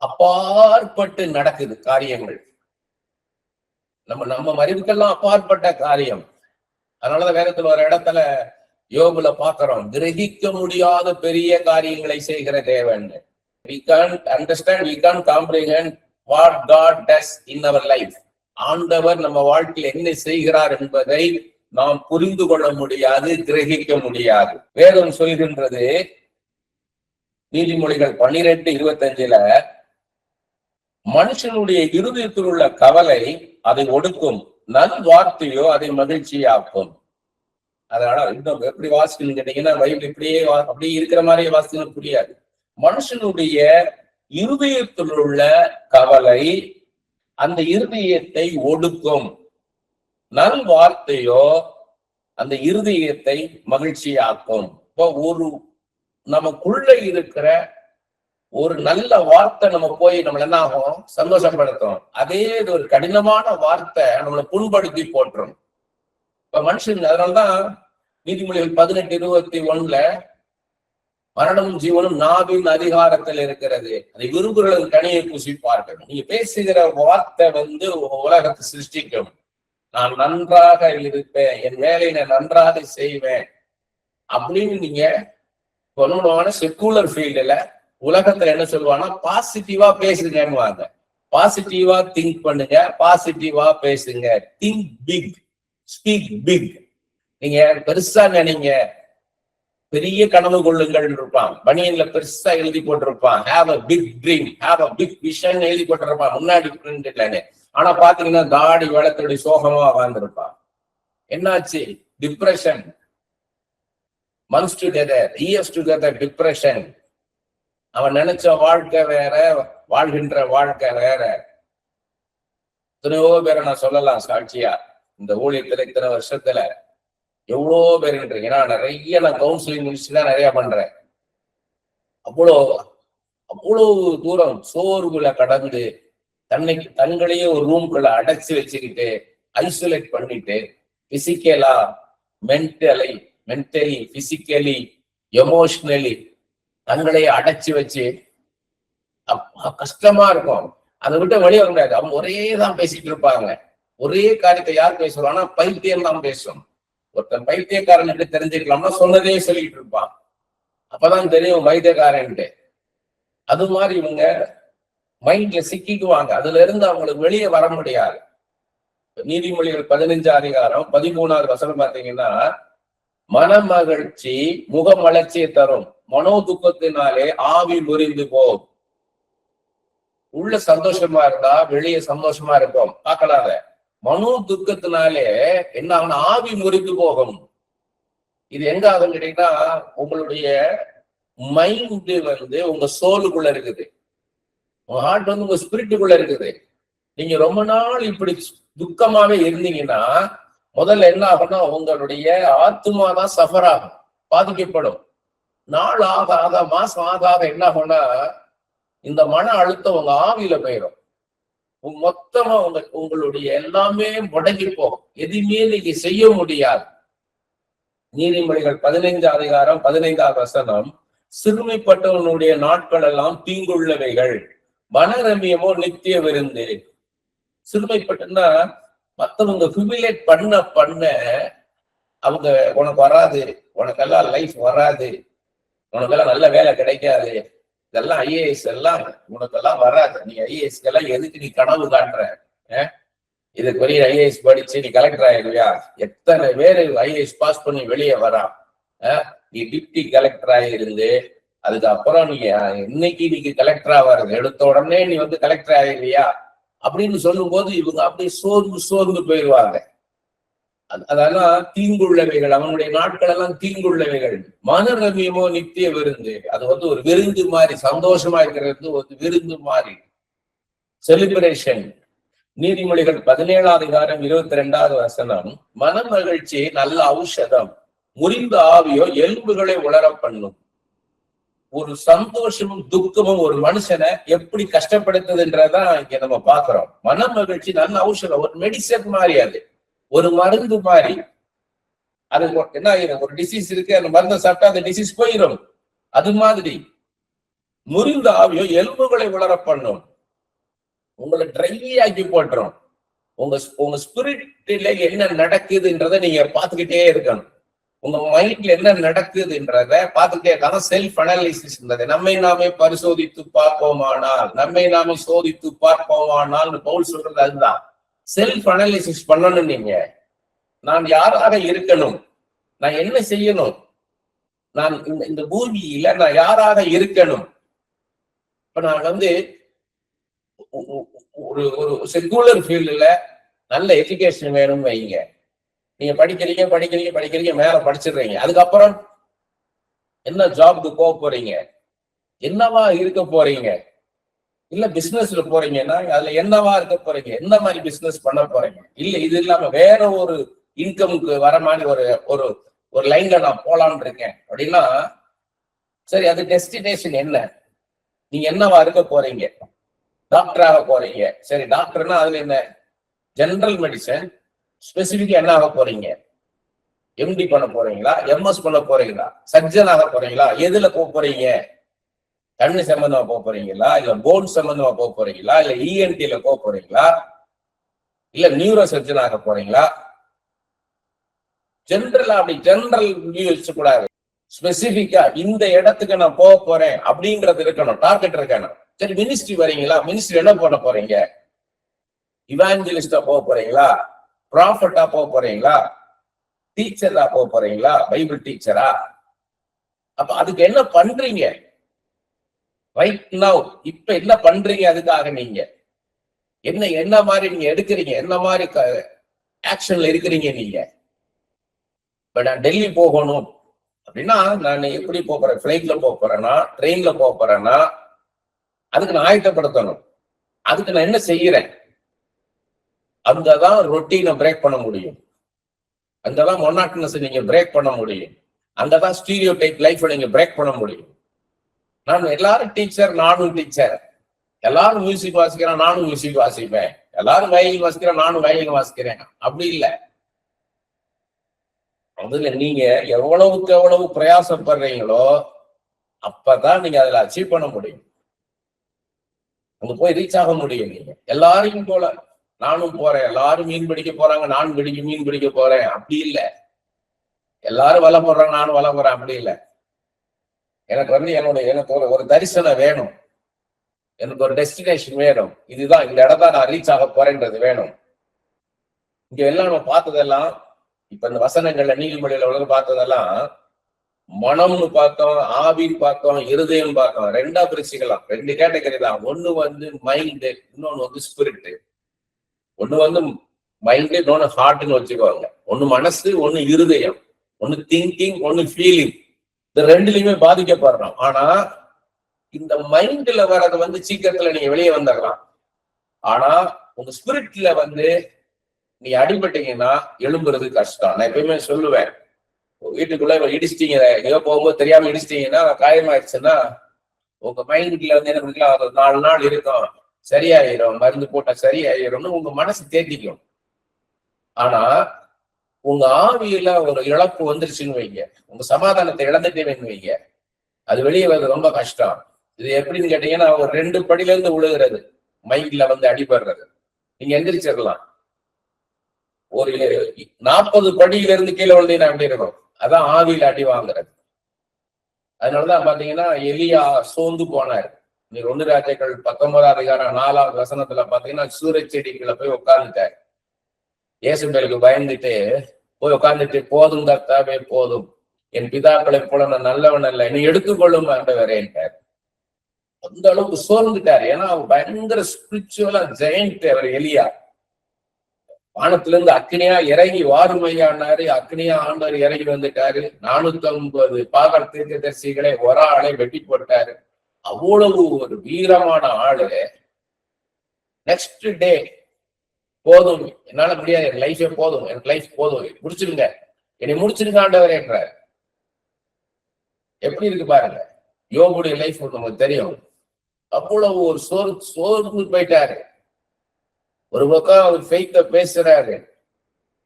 அப்பாற்பட்டு நடக்குது காரியங்கள். நம்ம அறிவுக்கெல்லாம் அப்பாற்பட்ட காரியம். அதனாலதான் வேதத்துல ஒரு இடத்துல யோபுல பாக்குறோம், கிரகிக்க முடியாத பெரிய காரியங்களை செய்கிற தேவன். We can't understand, we can't comprehend what God does in our life. ஆண்டவர் நம்ம வாழ்க்கையில் என்ன செய்கிறார் என்பதை நாம் புரிந்து கொள்ள முடியாது, கிரகிக்க முடியாது. வேதம் சொல்கின்றது நீதிமொழிகள் 12:25, மனுஷனுடைய இருதயத்தில் உள்ள கவலை அதை ஒடுக்கும், நல் வார்த்தையோ அதை மகிழ்ச்சியாக்கும். அதனால இன்னும் எப்படி வாசிக்கணும்னு கேட்டீங்கன்னா பைபிள் இப்படியே அப்படியே இருக்கிற மாதிரியே வாசிக்கணும் புரியாது. மனுஷனுடைய இருதயத்தில் உள்ள கவலை அந்த இருதயத்தை ஒடுக்கும், நல் வார்த்தையோ அந்த இருதயத்தை மகிழ்ச்சியாக்கும். இப்போ ஒரு நமக்குள்ள இருக்கிற ஒரு நல்ல வார்த்தை நம்ம போய் நம்மள என்ன ஆகும், சந்தோஷப்படுத்தும். அதே ஒரு கடினமான வார்த்தை நம்மளை புண்படுத்தி போட்டுரும். இப்ப மனுஷன், அதனால்தான் நீதிமொழிகள் 18:21 மரணமும் ஜீவனும் நாவின் அதிகாரத்தில் இருக்கிறது, அதை விரும்புகளின் கனியை புசிப்பார்கள். நீங்க பேசுகிற வார்த்தை உலகத்தை சிருஷ்டிக்கும். நான் நன்றாக இருப்பேன், என் வேலையை நான் நன்றாக செய்வேன் அப்படின்னு நீங்க சொல்லுவாங்க. செக்குலர் ஃபீல்டுல உலகத்துல என்ன சொல்லுவாங்கன்னா பாசிட்டிவா பேசுங்கன்னுவாங்க. பாசிட்டிவா திங்க் பண்ணுங்க, பாசிட்டிவா பேசுங்க, திங்க் பிக், ஸ்பீக் பிக். நீங்க பெருசா நினைங்க, பெரிய கனவு கொள்ளுங்கள் இருப்பான். பனியன்ல பெருசா எழுதி போட்டிருப்பான், have a big dream, have a big vision எழுதி போட்டிருப்பான் முன்னாடி பிரிண்ட் இல்லன்னு. ஆனா பாத்தீங்கன்னா தாடி வளர்த்தோட சோகமா வாழ்ந்திருப்பான். என்னாச்சு? Depression. months together, years together, depression. அவன் நினைச்ச வாழ்க்கை வேற, வாழ்கின்ற வாழ்க்கை வேற. எத்தனையோ பேரை நான் சொல்லலாம் சாட்சியா. இந்த ஊழியத்துல இத்தனை வருஷத்துல எவ்வளோ பேர் இருக்கு. ஏன்னா நிறைய நான் கவுன்சிலிங் முடிச்சு தான் நிறைய பண்றேன். அவ்வளவு தூரம் சோர்வுல கடந்து தங்களையே ஒரு ரூம்குள்ள அடைச்சு வச்சுக்கிட்டு ஐசோலேட் பண்ணிட்டு பிசிக்கலா மென்டலி பிசிக்கலி எமோஷனலி தங்களையே அடைச்சு வச்சு கஷ்டமா இருக்கும். அதை விட்டு வெளியே வர முடியாது. அவங்க ஒரே தான் பேசிட்டு இருப்பாங்க. ஒரே காரியத்தை யார் பேசுவாங்கன்னா பைத்தியம் தான் பேசும். ஒருத்தன் பைத்தியக்காரன் தெரிஞ்சுக்கலாம்னா சொன்னதே சொல்லிட்டு இருப்பான். அப்பதான் தெரியும் பைத்தியக்காரன்ட்டு. அது மாதிரி இவங்க மைண்ட்ல சிக்கிக்குவாங்க. அதுல இருந்து அவங்களுக்கு வெளியே வர முடியாது. நீதிமொழிகள் 15:13 பாத்தீங்கன்னா, மனமகிழ்ச்சி முகமலர்ச்சியை தரும், மனோ துக்கத்தினாலே ஆவி முறிந்து போகும். உள்ள சந்தோஷமா இருந்தா வெளியே சந்தோஷமா இருக்கும். பார்க்கலாத மனோ துக்கத்தினாலே என்ன ஆகும்னா ஆவி முறிந்து போகும். இது எங்க ஆகுன்னு கேட்டீங்கன்னா, உங்களுடைய மைண்ட் உங்க சோலுக்குள்ள இருக்குது, உங்க ஹார்ட் உங்க ஸ்பிரிட்டுக்குள்ள இருக்குது. நீங்க ரொம்ப நாள் இப்படி துக்கமாவே இருந்தீங்கன்னா முதல்ல என்ன ஆகும்னா உங்களுடைய ஆத்மா தான் சஃபர் ஆகும், பாதிக்கப்படும். நாள் ஆக ஆக, மாசம் ஆக ஆக என்ன ஆகும்னா இந்த மன அழுத்தம் உங்க ஆவியில போயிடும். மொத்தமா உங்களுடைய எல்லாமே முடங்கி போகும், எதுவுமே நீங்க செய்ய முடியாது. நீதிமொழிகள் 15 அதிகாரம் 15வது வசனம், சிறுமைப்பட்டவனுடைய நாட்கள் எல்லாம் தீங்குள்ளவைகள், மனரமியமோ நித்திய விருந்து. சிறுமைப்பட்டுன்னா மத்தவங்க ஹியூமிலேட் பண்ண பண்ண அவங்க உனக்கு வராது, உனக்கெல்லாம் லைஃப் வராது, உனக்கெல்லாம் நல்ல வேலை கிடைக்காது, இதெல்லாம் ஐஏஎஸ் எல்லாம் உனக்கெல்லாம் வராது, நீ ஐஏஎஸ்க்கு எல்லாம் எதுக்கு நீ கனவு காட்டுற, இதுக்கு பெரிய ஐஏஎஸ் படிச்சு நீ கலெக்டர் ஆயிடுவியா? எத்தனை பேரு ஐஏஎஸ் பாஸ் பண்ணி வெளியே வரா. நீ டிப்டி கலெக்டர் ஆயிருந்து அதுக்கப்புறம் நீ இன்னைக்கு நீங்க கலெக்டரா வர்றது எடுத்த உடனே நீ வந்து கலெக்டர் ஆயிடுவியா அப்படின்னு சொல்லும் போது இவங்க அப்படியே சோர்ந்து போயிடுவாங்க. அதெல்லாம் தீங்குள்ளவைகள், அவனுடைய நாட்கள் எல்லாம் தீங்குள்ளவைகள். மனரமியமோ நித்திய விருந்து, அது வந்து ஒரு விருந்து மாதிரி, சந்தோஷமா இருக்கிறது ஒரு விருந்து மாதிரி, செலிப்ரேஷன். நீதிமொழிகள் 17வது அதிகாரம் 22வது வசனம், மன மகிழ்ச்சி நல்ல ஔஷதம், முறிந்த ஆவியோ எலும்புகளை உலர பண்ணும். ஒரு சந்தோஷமும் துக்கமும் ஒரு மனுஷனை எப்படி கஷ்டப்படுத்துதுன்றதான் இங்க நம்ம பாக்குறோம். மன மகிழ்ச்சி நல்ல ஔஷதம், ஒரு மெடிசன் மாதிரி, அது ஒரு மருந்து மாதிரி. அது என்ன ஆயிரும், ஒரு டிசீஸ் இருக்கு, அந்த மருந்தை சாப்பிட்டா அந்த டிசீஸ் போயிடும். அது மாதிரி முறிந்த ஆவியோ எலும்புகளை உலர பண்ணும், உங்களை ட்ரை ஆக்கி போட்டுரும். உங்க ஸ்பிரிட்ல என்ன நடக்குதுன்றதை நீங்க பார்த்துக்கிட்டே இருக்கணும். உங்க மைண்ட்ல என்ன நடக்குதுன்றத பார்த்துக்கிட்டே இருக்காங்க. செல்ஃப் அனாலிசிஸ், நம்மை நாமே பரிசோதித்து பார்ப்போமானால், நம்மை நாமே சோதித்து பார்ப்போமானால் பவுல் சொல்றது அதுதான். செல்ஃப் அனாலிசிஸ் பண்ணணும். நீங்க நான் யாராக இருக்கணும், நான் என்ன செய்யணும், நான் இந்த பூமியில நான் யாராக இருக்கணும். இப்ப நான் வந்து ஒரு செகுலர் ஃபீல்டுல நல்ல எஜுகேஷன் வேணும்னு வைங்க. நீங்க படிக்கிறீங்க மேல படிச்சிடுறீங்க. அதுக்கப்புறம் என்ன ஜாப்க்கு போக போறீங்க, என்னவா இருக்க போறீங்க? இல்ல பிசினஸ்ல போறீங்கன்னா அதுல என்னவா இருக்க போறீங்க, எந்த மாதிரி பிசினஸ் பண்ண போறீங்க? இல்ல இது இல்லாம வேற ஒரு இன்கமுக்கு வர மாதிரி ஒரு ஒரு லைன்ல நான் போலான்னு இருக்கேன் அப்படின்னா, சரி அது டெஸ்டினேஷன் என்ன? நீங்க என்னவா இருக்க போறீங்க? டாக்டராக போறீங்க, சரி டாக்டர்னா அதுல என்ன? General medicine. ஸ்பெசிபிக்கா என்ன ஆக போறீங்க? எம்டி பண்ண போறீங்களா, எம்எஸ் பண்ண போறீங்களா, சர்ஜன் ஆக போறீங்களா? எதுல போக போறீங்க? கண்ணு சம்பந்தமா போக போறீங்களா, இல்ல போன் சம்பந்தமா போக போறீங்களா, இல்ல இஎன்டில போக போறீங்களா, இல்ல நியூரோ சர்ஜன் ஆக போறீங்களா? ஜெனரலா அப்படி ஜெனரல் வியூ வச்சுக்கூடாது. ஸ்பெசிபிக்கா இந்த இடத்துக்கு நான் போக போறேன் அப்படின்றது இருக்கணும், டார்கெட் இருக்கணும். சரி மினிஸ்ட்ரி வரீங்களா, மினிஸ்ட்ரி என்ன பண்ண போறீங்க? இவாஞ்சலிஸ்டா போக போறீங்களா, ப்ராஃபட்டா போக போறீங்களா, டீச்சரா போக போறீங்களா, பைபிள் டீச்சரா? அப்ப அதுக்கு என்ன பண்றீங்க ரைட் நவ்? இப்ப என்ன பண்றீங்க? அதுக்காக நீங்க என்ன மாதிரி நீங்க எடுக்கிறீங்க, என்ன மாதிரி ஆக்ஷன்ல இருக்கிறீங்க நீங்க? இப்ப நான் டெல்லி போகணும் அப்படின்னா நான் எப்படி போறேன்? பிளைட்ல போறேன்னா, ட்ரெயின்ல போறேன்னா அதுக்கு நான் ஆயத்தப்படுத்தணும். அதுக்கு நான் என்ன செய்யறேன்? அங்கதான் ரொட்டீனை பிரேக் பண்ண முடியும், அங்கதான் மொனாட்டனஸ் நீங்க பிரேக் பண்ண முடியும், அங்கதான் ஸ்டீரியோ டைப் லைஃப் நீங்க பிரேக் பண்ண முடியும். நான் எல்லாரும் டீச்சர், நானும் டீச்சர். எல்லாரும் மியூசிக் வாசிக்கிறேன், நானும் மியூசிக் வாசிப்பேன். எல்லாரும் வயலின் வாசிக்கிறேன், நானும் வயலின் வாசிக்கிறேன். அப்படி இல்லை. அதுல நீங்க எவ்வளவுக்கு எவ்வளவு பிரயாசப்படுறீங்களோ அப்பதான் நீங்க அதுல அச்சீவ் பண்ண முடியும், அங்க போய் ரீச் ஆக முடியும். நீங்க எல்லாரையும் போல நானும் போறேன், எல்லாரும் மீன் பிடிக்க போறாங்க, நானும் மீன் பிடிக்க போறேன், அப்படி இல்லை. எல்லாரும் வலை போடுறாங்க, நானும் வலை போறேன், அப்படி இல்லை. எனக்கு வந்து எனக்கு ஒரு தரிசனம் வேணும், எனக்கு ஒரு டெஸ்டினேஷன் வேணும். இதுதான் இந்த இடத்த நான் ரீச் ஆக போறேன்றது வேணும். இங்க எல்லாம் நம்ம பார்த்ததெல்லாம், இப்ப இந்த வசனங்கள்ல நீதிமொழியில உலக பார்த்ததெல்லாம் மனம்னு பார்த்தோம், ஆவின்னு பார்த்தோம், இருதயம் பார்த்தோம். ரெண்டா பிரிச்சுக்கலாம், ரெண்டு கேட்டகரி தான். ஒண்ணு வந்து மைண்டு, இன்னொன்னு வந்து ஸ்பிரிட். ஒண்ணு வந்து மைண்டு, இன்னொன்னு ஹார்ட்னு வச்சுக்குவாங்க. ஒண்ணு மனசு, ஒண்ணு இருதயம். ஒண்ணு திங்கிங், ஒண்ணு ஃபீலிங். இந்த ரெண்டுலயுமே பாதிக்கப்படுறோம். ஆனா இந்த மைண்ட்ல வர்றது வந்து சீக்கிரத்துல நீங்க வெளியே வந்துடலாம். ஆனா உங்க ஸ்பிரிட்ல வந்து நீ அடிபட்டீங்கன்னா எழும்புறது கஷ்டம். நான் எப்பயுமே சொல்லுவேன், வீட்டுக்குள்ள இடிச்சிட்டீங்க, ஏதோ போகும்போது தெரியாம இடிச்சிட்டீங்கன்னா காயமாயிடுச்சுன்னா உங்க மைண்ட்ல வந்து என்ன பண்ணிக்கலாம், ஒரு 4 நாள் இருக்கும், சரியாயிரும், மருந்து போட்டா சரியாயிரும்னு உங்க மனசு தேத்திக்கும். ஆனா உங்க ஆவியில ஒரு இழப்பு வந்துருச்சுன்னு வைங்க, உங்க சமாதானத்தை இழந்துட்டேன்னு வைங்க, அது வெளியே வர்றது ரொம்ப கஷ்டம். இது எப்படின்னு கேட்டீங்கன்னா, ஒரு 2 படியில இருந்து விழுகிறது, மைண்ட்ல வந்து அடிபடுறது. நீங்க எந்திரிச்சிடலாம். ஒரு 40 படியில இருந்து கீழே விழுந்தீங்கன்னா எப்படி இருக்கும்? அதான் ஆவியில அடி வாங்குறது. அதனாலதான் பாத்தீங்கன்னா எலியா சோர்ந்து போனார். நீங்க 1 ராஜாக்கள் 19ஆம் அதிகாரம் 4வது வசனத்துல பாத்தீங்கன்னா சூரச் செடிக்குள்ள போய் உட்கார்ந்துட்டார். இயேசுபேலுக்கு பயந்துட்டு போய் உட்கார்ந்துட்டு, போதும் கர்த்தாவே போதும், என் பிதாக்களை போல நான் நல்லவன் அல்ல, நீ எடுத்துக்கொள்ளும் ஆண்டவரேன்ட்டார். அந்த அளவுக்கு சோர்ந்துட்டார். ஏன்னா அவர் பயங்கர ஸ்பிரிச்சுவலா ஜெயண்ட் அவர் எலியா. வானத்துல இருந்து அக்னியா இறங்கி வாருமையானாரு, அக்னியா ஆண்டவர் இறங்கி வந்துட்டாரு. 450 பாகால் தீர்க்கதரிசிகளை ஒரு ஆளை வெட்டி போட்டாரு. அவ்வளவு ஒரு வீரமான ஆளு. நெக்ஸ்ட் டே, போதும், என்னால முடியாது, என் லைஃபே போதும், எனக்கு லைஃப் போதும், முடிச்சிருங்க, என்னை முடிச்சிருங்க ஆண்டவரே என்றார். எப்படி இருக்கு பாருங்க, யோபுடைய லைஃப் நமக்கு தெரியும். அவ்வளவு ஒரு சோர்ந்து போயிட்டாரு. ஒரு பக்கம் அவர் ஃபெய்த்த பேசுறாரு,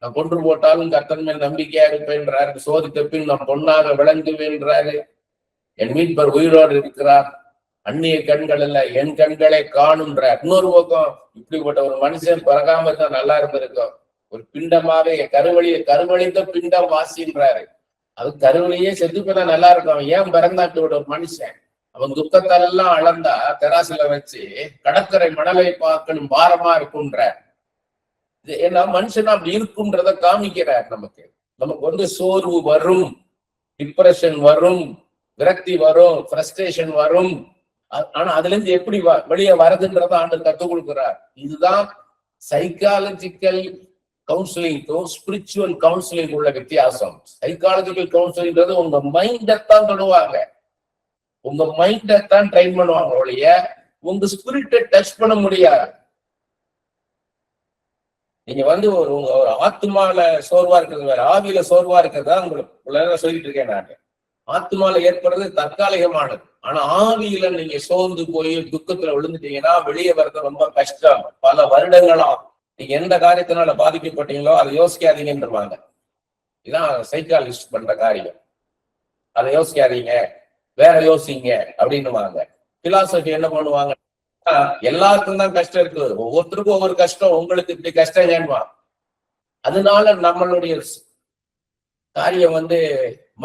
நான் கொன்று போட்டாலும் கர்த்தர் மேல் நம்பிக்கையா இருப்பேன்றாரு, சோதித்த பின் நான் பொன்னாக விளங்குவேன்றாரு, என் மீட்பர் உயிரோடு இருக்கிறார், அந்நிய கண்கள் அல்ல என் கண்களை காணுன்றார். இன்னொரு பக்கம் இப்படிப்பட்ட ஒரு மனுஷன் பிறகாம தான் நல்லா இருந்திருக்கும், ஒரு பிண்டமாவே கருவழிந்த பிண்டம் வாசின்றாரு. அது கருவழியே செத்துப்பதான் நல்லா இருக்கும், ஏன் பிறந்தாட்டு ஒரு மனுஷன் அவன் துக்கத்தாலெல்லாம் அளந்தா தெராசுல வச்சு கடற்கரை மணலை பார்க்கணும் பாரமா இருக்குன்ற. ஏன்னா மனுஷனா அப்படி இருக்குன்றத காமிக்கிறார். நமக்கு வந்து சோர்வு வரும், டிப்ரெஷன் வரும், விரக்தி வரும், ஃப்ரஸ்ட்ரேஷன் வரும். ஆனா அதுல இருந்து எப்படி வெளியே வரதுன்றத ஆண்டு கத்துக் கொடுக்கிறார். இதுதான் சைக்காலஜிக்கல் கவுன்சிலிங்கும் ஸ்பிரிச்சுவல் கவுன்சிலிங் உள்ள வித்தியாசம். சைக்காலஜிக்கல் கவுன்சிலிங்கிறது உங்க மைண்டத்தான் தொடுவாங்க, உங்க மைண்டத்தான் ட்ரைன் பண்ணுவாங்க ஒழிய உங்க ஸ்பிரிட்டை டச் பண்ண முடியாது. நீங்க வந்து ஒரு ஆத்மால சோர்வா இருக்கிறது வேற, ஆவியில சோர்வா இருக்கிறதா உங்களுக்கு சொல்லிட்டு இருக்கேன் நான். ஆத்மால ஏற்படுறது தற்காலிகமானது. ஆனா ஆவியில நீங்க சோர்ந்து போய் துக்கத்துல விழுந்துட்டீங்கன்னா வெளியே வர்றது ரொம்ப கஷ்டம். பல வருடங்களா நீங்க எந்த காரியத்தினால பாதிக்கப்பட்டீங்களோ அதை யோசிக்காதீங்கன்றாங்க. இதுதான் சைக்காலஜிஸ்ட் பண்ற காரியம். அதை யோசிக்காதீங்க, வேற யோசிங்க அப்படின்னுவாங்க. பிலாசபி என்ன பண்ணுவாங்க, எல்லாருக்கும் தான் கஷ்டம் இருக்கு, ஒவ்வொருத்தருக்கும் ஒவ்வொரு கஷ்டம், உங்களுக்கு இப்படி கஷ்டம் ஏன்வா. அதனால நம்மளுடைய காரியம் வந்து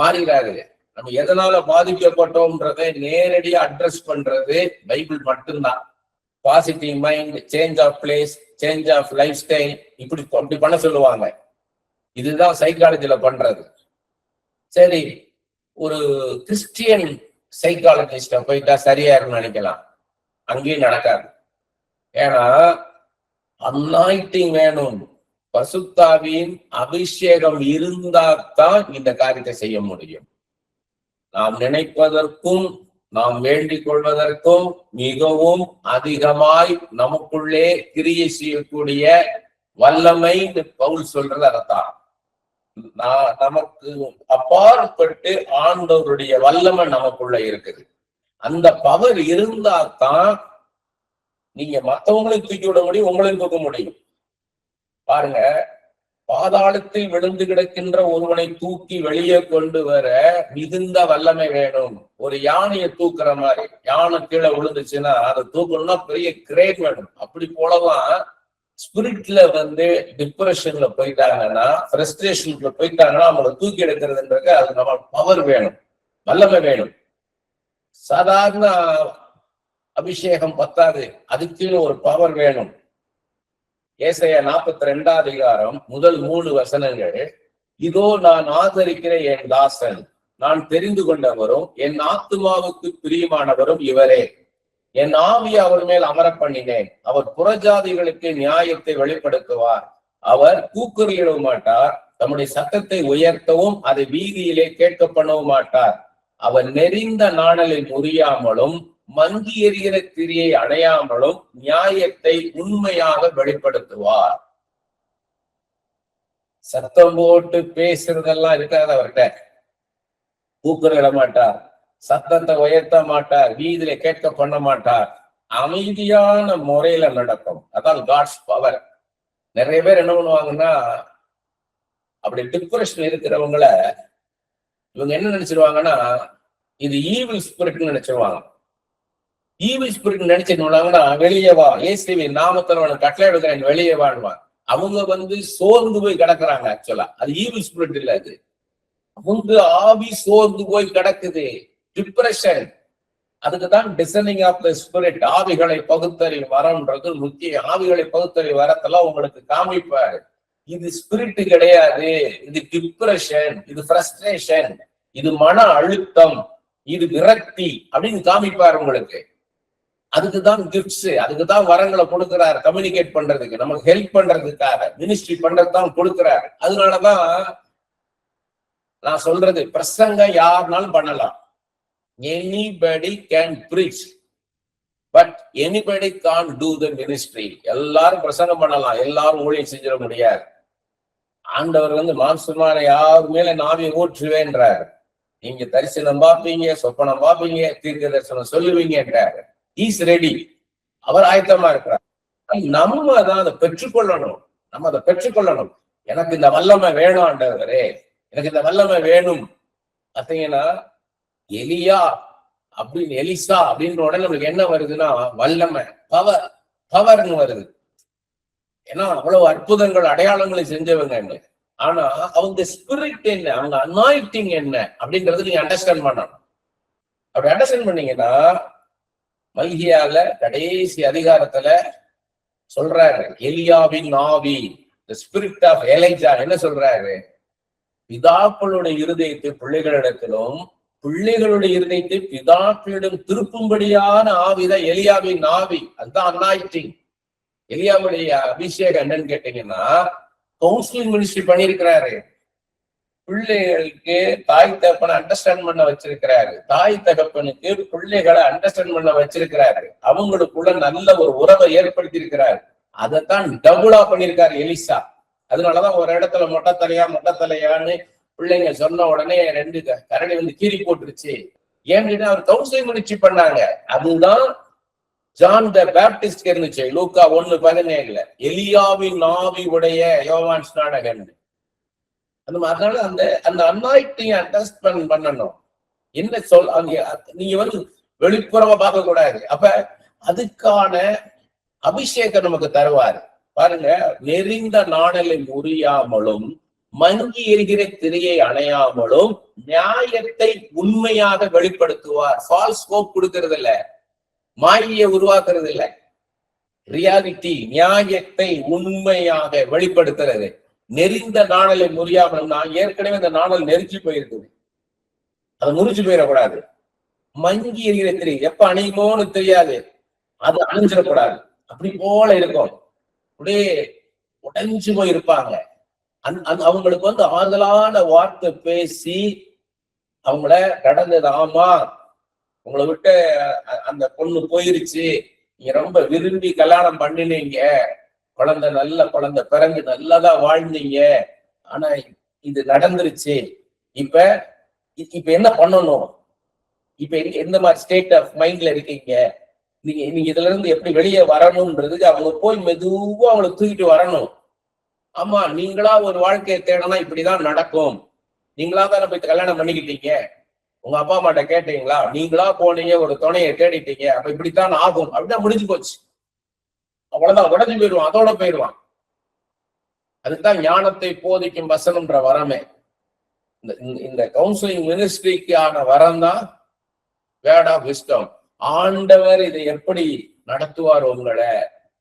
மாறிடாது. நம்ம எதனால பாதிக்கப்பட்டோம்ன்றதை நேரடியா அட்ரஸ் பண்றது பைபிள் மட்டும்தான். Positive mind, change of place, change of life style, இப்படி பண்ண சொல்லுவாங்க. இதுதான் சைக்காலஜில பண்றது. சரி, ஒரு கிறிஸ்டியன் சைக்காலஜிஸ்ட போயிட்டா சரியாயிருன்னு நினைக்கலாம், அங்கேயும் நடக்காது. ஏன்னா அனாயிண்டிங் வேணும், பசுத்தாவியின் அபிஷேகம் இருந்தால்தான் இந்த காரியத்தை செய்ய முடியும். நாம் நினைப்பதற்கும் நாம் வேண்டிக் கொள்வதற்கும் மிகவும் அதிகமாய் நமக்குள்ளே கிரியை செய்யக்கூடிய வல்லமை பவுல் சொல்றது அதைத்தான். நமக்கு அப்பாற்பட்டு ஆண்டவருடைய வல்லமை நமக்குள்ள இருக்குது. அந்த பவர் இருந்தா தான் நீங்க மற்றவங்களையும் தூக்கி விட முடியும், உங்களையும் தூக்க முடியும். பாருங்க, பாதாளத்தில் விழுந்து கிடக்கின்ற ஒருவனை தூக்கி வெளியே கொண்டு வர மிகுந்த வல்லமை வேணும். ஒரு யானையை தூக்குற மாதிரி, யானை கீழே விழுந்துச்சுன்னா அதை தூக்கணும்னா பெரிய கிரேட் வேணும். அப்படி போலதான் ஸ்பிரிட்ல வந்து டிப்ரெஷன்ல போயிட்டாங்கன்னா, ஃப்ரஸ்ட்ரேஷன்ல போயிட்டாங்கன்னா அவங்களை தூக்கி எடுக்கிறதுன்றது அது நம்ம பவர் வேணும், வல்லமை வேணும். சாதாரண அபிஷேகம் பத்தாது, அதுக்குன்னு ஒரு பவர் வேணும். ஏசாயா 42ஆம் அதிகாரம் முதல் 3 வசனங்கள், இதோ நான் ஆதரிக்கிற என் தாசன், நான் தெரிந்து கொண்டவரும் என் ஆத்துமாவுக்கு பிரியமானவரும் இவரே, என் ஆவியை அவர் மேல் அமர பண்ணினேன், அவர் புறஜாதிகளுக்கு நியாயத்தை வெளிப்படுத்துவார், அவர் கூக்குரலிடவும் மாட்டார், தம்முடைய சத்தத்தை உயர்த்தவும் அதை வீதியிலே கேட்க பண்ணவும் மாட்டார், அவர் நெறிந்த நாணலில் முறியாமலும் மங்கி எறிகிற திரியை அணையாமலும் நியாயத்தை உண்மையாக வெளிப்படுத்துவார். சத்தம் போட்டு பேசுறதெல்லாம் இருக்காது அவர்கிட்ட. கூக்குரலிட மாட்டார், சத்தத்தை உயர்த்த மாட்டார், வீதியில கேட்க பண்ண மாட்டார். அமைதியான முறையில நடக்கும். அதான் காட்ஸ் பவர். நிறைய பேர் என்ன பண்ணுவாங்கன்னா, அப்படி டிப்ரெஷன் இருக்கிறவங்கள இவங்க என்ன நினைச்சிருவாங்கன்னா, இது ஈவில் ஸ்பிரிட்னு நினைச்சிருவாங்க. ஈவில் ஸ்பிரிட் நினைச்சிருவாங்கன்னா, வெளியே வா, இயேசுவின் நாமத்துல உனக்கு கட்டளை எடுக்கிறேன், வெளியே வாழ்வான். அவங்க சோர்ந்து போய் கிடக்குறாங்க. ஆக்சுவலா அது ஈவில் ஸ்பிரிட் இல்ல, அது அவங்க ஆவி சோர்ந்து போய் கிடக்குது, டிப்ரெஷன். அதுக்குதான் டிசனிங் ஆஃப் த ஸ்பிரிட், ஆவிகளை பகுத்தறிவு வரம்ன்றது முக்கிய. ஆவிகளை பகுத்தறிவு வரத்தெல்லாம் உங்களுக்கு காமிப்பாரு. இது ஸ்பிரிட் கிடையாது, இது டிப்ரெஷன், இது ஃப்ரஸ்ட்ரேஷன், இது மன அழுத்தம், இது விரக்தி அப்படின்னு காமிப்பாரு உங்களுக்கு. அதுக்குதான் கிஃப்ட்ஸ், அதுக்குதான் வரங்களை கொடுக்கிறாரு, கம்யூனிகேட் பண்றதுக்கு, நமக்கு ஹெல்ப் பண்றதுக்காக, மினிஸ்ட்ரி பண்றதுதான் கொடுக்கிறாரு. அதனாலதான் நான் சொல்றது, பிரசங்க யாருனாலும் பண்ணலாம். Anybody can preach, but anybody can't do the ministry. எல்லாரும் பிரசங்கம் பண்ணலாம், எல்லாரும் ஊழியம் செஞ்சிட முடியாது. ஆண்டவர் மாம்சமான யார் மேல நாவியை ஊற்றுவேன்றார். நீங்க தரிசனம் பார்ப்பீங்க, சொப்பனம் பார்ப்பீங்க, தீர்க்க தரிசனம் சொல்லுவீங்கன்றாரு. இஸ் ரெடி, அவர் ஆயத்தமா இருக்கிறார். நம்ம தான் அதை பெற்றுக்கொள்ளணும். நம்ம அதை பெற்றுக்கொள்ளணும். எனக்கு இந்த வல்லமை வேணும் ஆண்டவரே, எனக்கு இந்த வல்லமை வேணும். பார்த்தீங்கன்னா எலியா அப்படின்னு, எலிசா அப்படின்ற உடனே நம்மளுக்கு என்ன வருதுன்னா, வல்லமை, பவர், பவர்னு வருது. ஏன்னா அவ்வளவு அற்புதங்கள் அடையாளங்களை செஞ்சவங்க. ஆனா அவங்க ஸ்பிரிட் என்ன, அவங்க அனாயிட்டிங் என்ன அப்படின்றது நீங்க அண்டர்ஸ்டாண்ட் பண்ணணும். அப்படி அண்டர்ஸ்டாண்ட் பண்ணீங்கன்னா, மல்கியால கடைசி அதிகாரத்துல சொல்றாரு, எலியாவின் ஆவி, the spirit of Elijah என்ன சொல்றாரு, பிதாக்களுடைய இருதயத்தை பிள்ளைகளிடத்திலும் பிள்ளைகளுடைய இருதயத்தை பிதாக்களிடம் திருப்பும்படியான ஆவிதான் எலியாவின் ஆவி. அதுதான் அனாயிட்டிங். எலியாவுடைய அபிஷேகம் என்னன்னு கேட்டீங்கன்னா, கவுன்சிலிங் மினிஸ்ட்ரி பண்ணிருக்கிறாரு. பிள்ளைகளுக்கு தாய் தகப்பனை அண்டர்ஸ்டாண்ட் பண்ண வச்சிருக்கிறாரு, தாய் தகப்பனுக்கு பிள்ளைகளை அண்டர்ஸ்டாண்ட் பண்ண வச்சிருக்கிறாரு, அவங்களுக்குள்ள நல்ல ஒரு உறவை ஏற்படுத்தி இருக்கிறாரு. அதைத்தான் டபுளா பண்ணிருக்காரு எலிசா. அதனாலதான் ஒரு இடத்துல மொட்டை தலையான்னு பிள்ளைங்க சொன்ன உடனே 2 கரடி கீறி போட்டுருச்சு. ஏன்னு அவர் கவுன்சிலிங் மினிஸ்ட்ரி பண்ணாங்க. அதுதான் ஜான் த பேப்டிஸ்ட் இருந்துச்சு, லூக்கா 1:17. எலியாவின் ஆவி உடைய யோவான் ஸ்நானகன். அதனால அந்த அனாயிட்டிங் அண்டர்ஸ்டாண்ட் பண்ணணும். என்ன சொல், நீங்க வெளிப்புறமா பார்க்க கூடாது. அப்ப அதுக்கான அபிஷேகம் நமக்கு தருவாரு. பாருங்க, நெறிந்த நாணலை முறியாமலும் மங்கி எரிகிற திரையை அணையாமலும் நியாயத்தை உண்மையாக வெளிப்படுத்துவார். ஃபால்ஸ் ஹோப் கொடுக்கறது இல்ல, மாயை உருவாக்குறது இல்ல, ரியாலிட்டி, நியாயத்தை உண்மையாக வெளிப்படுத்துறது. நெறிந்த நாணலை முறியாமல், நான் ஏற்கனவே இந்த நாணல் நெரிச்சு போயிருக்குது, அதை முறிச்சு போயிடக்கூடாது. மங்கி எரிகிற திரை எப்ப அணையுமோன்னு தெரியாது, அது அணிஞ்சிடக்கூடாது. அப்படி போல இருக்கும், அப்படியே உடைஞ்சு போயிருப்பாங்க. அவங்களுக்கு ஆறுதலான வார்த்தை பேசி அவங்கள கடந்தது, ஆமா உங்களை விட்டு அந்த பொண்ணு போயிருச்சு, நீங்க ரொம்ப விரும்பி கல்யாணம் பண்ணினீங்க, குழந்தை நல்ல குழந்தை பிறகு நல்லதா வாழ்ந்தீங்க, ஆனா இது நடந்துருச்சு, இப்ப என்ன பண்ணணும், இப்ப எந்த மாதிரி ஸ்டேட் ஆஃப் மைண்ட்ல இருக்கீங்க, நீங்க இதுல இருந்து எப்படி வெளியே வரணும்ன்றதுக்கு அவங்க போய் மெதுவா அவங்களை தூக்கிட்டு வரணும். ஆமா, நீங்களா ஒரு வாழ்க்கையை தேடனா இப்படிதான் நடக்கும். நீங்களா தானே போய் கல்யாணம் பண்ணிக்கிட்டீங்க, உங்க அப்பா அம்மாட்ட கேட்டீங்களா, நீங்களா போனீங்க ஒரு துணையை தேடிட்டீங்க, அப்ப இப்படித்தான் ஆகும் அப்படின்னா முடிஞ்சு போச்சு. அவ்வளவுதான், உடஞ்சு போயிடுவான், அதோட போயிடுவான். அதுதான் ஞானத்தை போதிக்கும் வசனம்ன்ற வரமே. இந்த கவுன்சிலிங் மினிஸ்ட்ரிக்கான வரம் தான் வேர்ட் ஆஃப் விஸ்டம். ஆண்டவர் இதை எப்படி நடத்துவார், உங்களை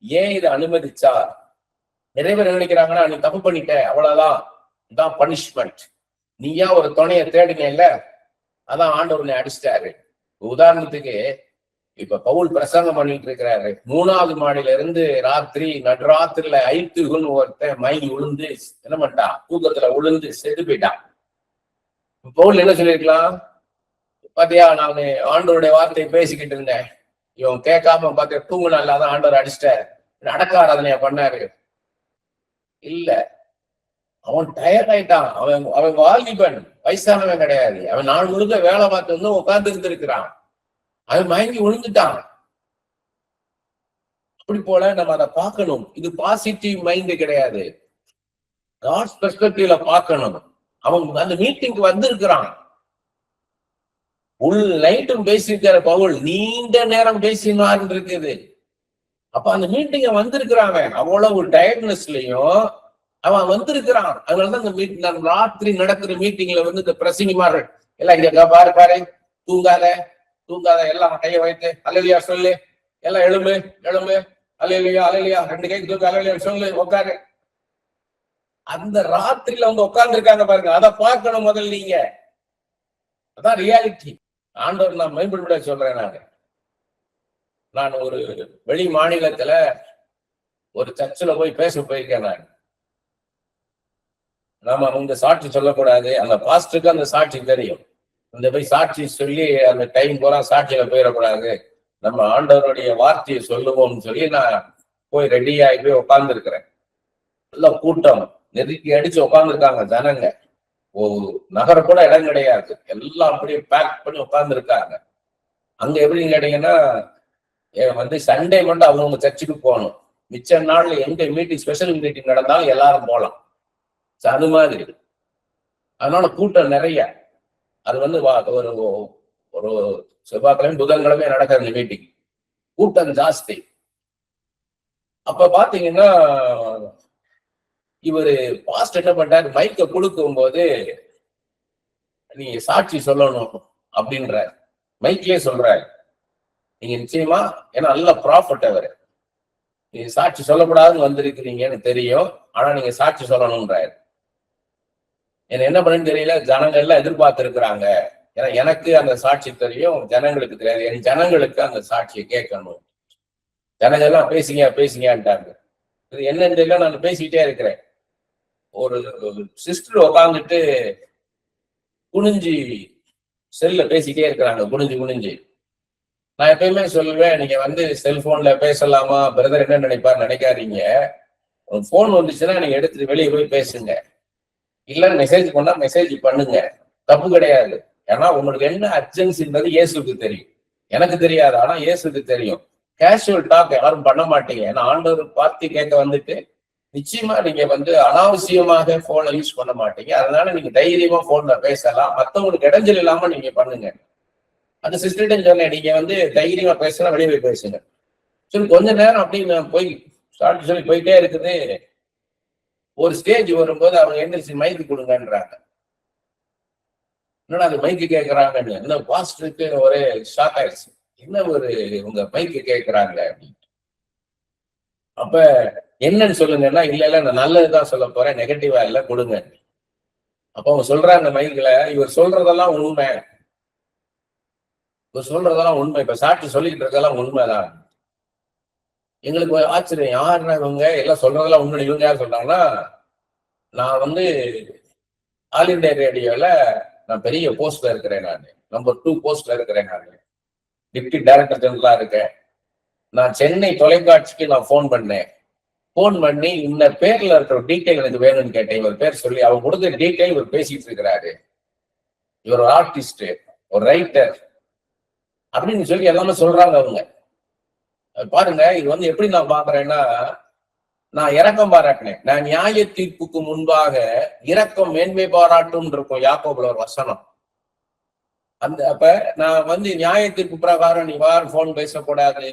ஏன் இதை அனுமதிச்சார். நிறைய பேர் நினைக்கிறாங்கன்னா, நீ தப்பு பண்ணிட்ட அவ்வளவுதான், இதான் பனிஷ்மெண்ட். நீயா ஒரு துணையை தேடினேல, அதான் ஆண்டவர் நீ அடிச்சிட்டாரு. உதாரணத்துக்கு இப்ப பவுல் பிரசங்கம் பண்ணிட்டு இருக்கிறாரு, 3வது மாடியில இருந்து நடுராத்திரில ஐத்துகுன்னு ஒருத்தன் மயங்கி விழுந்து என்ன பண்ணிட்டான், தூக்கத்துல விழுந்து செத்து போயிட்டான். பவுல் என்ன சொல்லிருக்கலாம், பாத்தியா நான் ஆண்டவருடைய வார்த்தையை பேசிக்கிட்டு இருந்தேன், இவன் கேட்காம பார்த்து தூங்குனா இல்லாத ஆண்டவர் அடிச்சிட்டாரு, அடக்க ஆராதனையா பண்ணாரு. இல்ல, அவன் டயர்ட் ஆயிட்டான். அவன் அவன் வாலிபன், வயசானவன் கிடையாது. அவன் நாள் முழுக்க வேலை பார்த்து வந்து உட்கார்ந்து இருந்திருக்கிறான். அவன் மயங்கி விழுந்துட்டான். அப்படி போல நம்ம அதை பார்க்கணும். இது பாசிட்டிவ் மைண்ட் கிடையாது, காட்ஸ் பெர்ஸ்பெக்டிவ்ல பார்க்கணும். அவன் அந்த மீட்டிங்க்கு வந்திருக்கிறான். உள் நைட்டும் பேசியிருக்கிற பவுல் நீண்ட நேரம் பேசினார் இருக்குது. அப்ப அந்த மீட்டிங்க வந்திருக்கிறாங்க. அவ்வளவு டயர்ட்னஸ்லயும் அவன் வந்திருக்கிறான். அதனாலதான் இந்த மீட்டிங், ராத்திரி நடக்கிற மீட்டிங்ல வந்து இந்த பிரசங்கிமார் எல்லாம் இங்க பாரு பாரு, தூங்காத தூங்காத, எல்லாம் கையை வைத்து அல்லேலூயா சொல்லு, எல்லாம் எழும்பு எழும்பு, அல்லேலூயா அல்லேலூயா, 2 கை தூக்கு, அல்லேலூயா சொல்லு, உட்காரு. அந்த ராத்திரியில வந்து உட்கார்ந்து இருக்காங்க பாருங்க, அதை பார்க்கணும் முதல்ல நீங்க. அதான் ரியாலிட்டி. ஆண்டவர் நான் மேம்படுத்த சொல்றேன். நான் ஒரு வெளி மாநிலத்துல ஒரு சர்ச்சில் போய் பேச போயிருக்கேன். நான் நாம அவங்க சாட்சி சொல்லக்கூடாது, அந்த பாஸ்டருக்கு அந்த சாட்சி தெரியும். இந்த போய் சாட்சி சொல்லி அந்த டைம் போறா சாட்சியில போயிடக்கூடாது, நம்ம ஆண்டவருடைய வார்த்தையை சொல்லுவோம்னு சொல்லி நான் போய் ரெடியாகி போய் உட்கார்ந்து இருக்கிறேன். நல்ல கூட்டம், நெருக்கி அடிச்சு உட்கார்ந்துருக்காங்க ஜனங்க. ஒரு நகர கூட இடம் கிடையாது, எல்லாம் அப்படியே பேக் பண்ணி உட்கார்ந்து இருக்காங்க. அங்க எப்படின்னு கேட்டீங்கன்னா, வந்து சண்டே மட்டும் அவங்க சர்ச்சுக்கு போகணும், மிச்ச நாள்ல எங்க மீட்டிங் ஸ்பெஷல் மீட்டிங் நடந்தாலும் எல்லாரும் போகலாம். அது மாதிரி. அதனால கூட்டம் நிறைய. அது வந்து ஒரு ஒரு செவ்வாய்க்கிழமை புதன்கிழமை நடக்கிற இந்த மீட்டிங், கூட்டம் ஜாஸ்தி. அப்ப பாத்தீங்கன்னா இவரு பாஸ்ட் என்ன பண்றாரு, மைக்க கொடுக்கும் போது நீ சாட்சி சொல்லணும் அப்படின்ற மைக்லயே சொல்றாரு. நீங்க நிச்சயமா, ஏன்னா நல்ல ப்ராஃபிட் அவரு, நீங்க சாட்சி சொல்லக்கூடாதுன்னு வந்திருக்கிறீங்கன்னு தெரியும், ஆனா நீங்க சாட்சி சொல்லணும்ன்றாரு. என்ன பண்ணுன்னு தெரியல, ஜனங்கள் எல்லாம் எதிர்பார்த்து இருக்கிறாங்க. ஏன்னா எனக்கு அந்த சாட்சி தெரியும், ஜனங்களுக்கு தெரியாது. என் ஜனங்களுக்கு அந்த சாட்சியை கேட்கணும். ஜனங்கள் எல்லாம் பேசிங்க பேசிங்கன்ட்டாங்க. இது என்னன்னு தெரியல, நான் பேசிக்கிட்டே இருக்கிறேன். ஒரு சிஸ்டர் உட்காந்துட்டு குனிஞ்சி செல்ல பேசிக்கிட்டே இருக்கிறாங்க, குனிஞ்சு குனிஞ்சு. நான் எப்பயுமே சொல்லுவேன், நீங்க வந்து செல்போன்ல பேசலாமா, பிரதர் என்ன நினைப்பார் நினைக்காதீங்க. போன் வந்துச்சுன்னா நீங்க எடுத்துட்டு வெளியே போய் பேசுங்க, இல்ல மெசேஜ் பண்ணா மெசேஜ் பண்ணுங்க, தப்பு கிடையாது. ஏன்னா உங்களுக்கு என்ன அர்ஜென்சின்றது இயேசுக்கு தெரியும், எனக்கு தெரியாது, ஆனா இயேசுக்கு தெரியும். கேஷுவல் டாக் யாரும் பண்ண மாட்டீங்க. ஏன்னா ஆண்டவர் பார்த்து கேட்க வந்துட்டு நிச்சயமா நீங்க வந்து அனாவசியமாக போனை யூஸ் பண்ண மாட்டீங்க. அதனால நீங்க தைரியமா போன்ல பேசலாம், மத்தவங்களுக்கு இடைஞ்சல் இல்லாம நீங்க பண்ணுங்க. அந்த சிஸ்டர்கிட்ட சொன்னேன், நீங்க வந்து தைரியமா பேசலாம், வெளியே போய் பேசுங்க சொல்லி கொஞ்ச நேரம் அப்படின்னு போய் சாப்பிட்டு சொல்லி போயிட்டே இருக்குது. ஒரு ஸ்டேஜ் வரும்போது அவங்க எந்திரிச்சு மைக்கு கொடுங்கன்றாங்க. என்னடா அது மைக்கு கேட்கறாங்கன்னு இந்த பாஸ்டருக்கு ஒரே ஷாக் ஆயிடுச்சு. என்ன ஒரு உங்க மைக்கு கேட்கறாங்க அப்படின்னு. அப்ப என்னன்னு சொல்லுங்கன்னா, இல்ல இல்ல நான் நல்லதுதான் சொல்ல போறேன், நெகட்டிவா இல்ல, கொடுங்க. அப்ப அவங்க சொல்றாங்க மைக்ல, இவர் சொல்றதெல்லாம் உண்மை, இவர் சொல்றதெல்லாம் உண்மை, இப்ப சாட்சி சொல்லிக்கிட்டு இருக்கெல்லாம் உண்மைதான். எங்களுக்கு ஆச்சரியம், யாருன்னா இவங்க எல்லாம் சொல்றதெல்லாம் உண்மை, இவங்க யார் சொல்றாங்கன்னா, நான் வந்து ஆல் இண்டியா ரேடியோல நான் பெரிய போஸ்ட்ல இருக்கிறேன், நான் நம்பர் 2 போஸ்ட்ல இருக்கிறேன், நான் டிப்டி டைரக்டர் ஜெனரலா இருக்கேன். நான் சென்னை தொலைக்காட்சிக்கு நான் போன் பண்ணேன், போன் பண்ணி இந்த பேர்ல இருக்கிற டீட்டெயில் எனக்கு வேணும்னு கேட்டேன். இவர் பேர் சொல்லி அவங்க கொடுத்த டீட்டெயில் இவர் பேசிட்டு இருக்கிறாரு, இவர் ஒரு ஆர்டிஸ்ட், ஒரு ரைட்டர் அப்படின்னு சொல்லி எல்லாமே சொல்றாங்க அவங்க. பாருங்க, இது வந்து எப்படி நான் பாக்குறேன்னா, நான் இரக்கம் பாராட்டினேன். நான் நியாய தீர்ப்புக்கு முன்பாக இரக்கம் மேன்மை பாராட்டும் இருக்கும், யாக்கோபுல ஒரு வசனம். அந்த அப்ப நான் வந்து நியாய தீர்ப்பு பிரகாரம் நீ யாரும் போன் பேசக்கூடாது,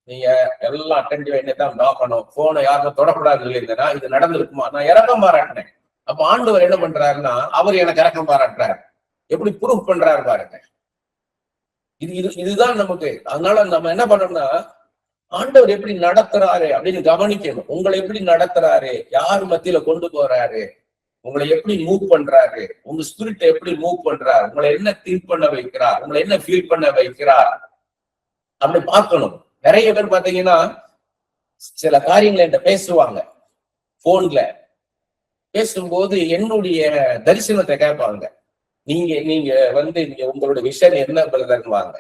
நீங்க எல்லாம் அட்டென்டிவா என்னதான் பார்க்கணும், போனை யாரும் தொடக்கூடாது இல்லைன்னா இது நடந்திருக்குமா? நான் இரக்கம் பாராட்டினேன். அப்ப ஆண்டவர் என்ன பண்றாருன்னா, அவர் எனக்கு இரக்கம் பாராட்டுறாரு. எப்படி ப்ரூஃப் பண்றாரு பாருங்க. இதுதான் நமக்கு. அதனால நம்ம என்ன பண்ணோம்னா, ஆண்டவர் எப்படி நடத்துறாரு அப்படின்னு கவனிக்கணும். உங்களை எப்படி நடத்துறாரு, யார் மத்தியில கொண்டு போறாரு, உங்களை எப்படி மூவ் பண்றாரு, உங்க ஸ்பிரிட் எப்படி மூவ் பண்றாரு, உங்களை என்ன திங்க் பண்ண வைக்கிறார், உங்களை என்ன ஃபீல் பண்ண வைக்கிறார் அப்படி பார்க்கணும். நிறைய பேர் பாத்தீங்கன்னா சில காரியங்களை என்கிட்ட பேசுவாங்க, போன்ல பேசும்போது என்னுடைய தரிசனத்தை கேட்பாங்க. நீங்க வந்து உங்களோட விஷன் என்ன பிரதர்வாங்க,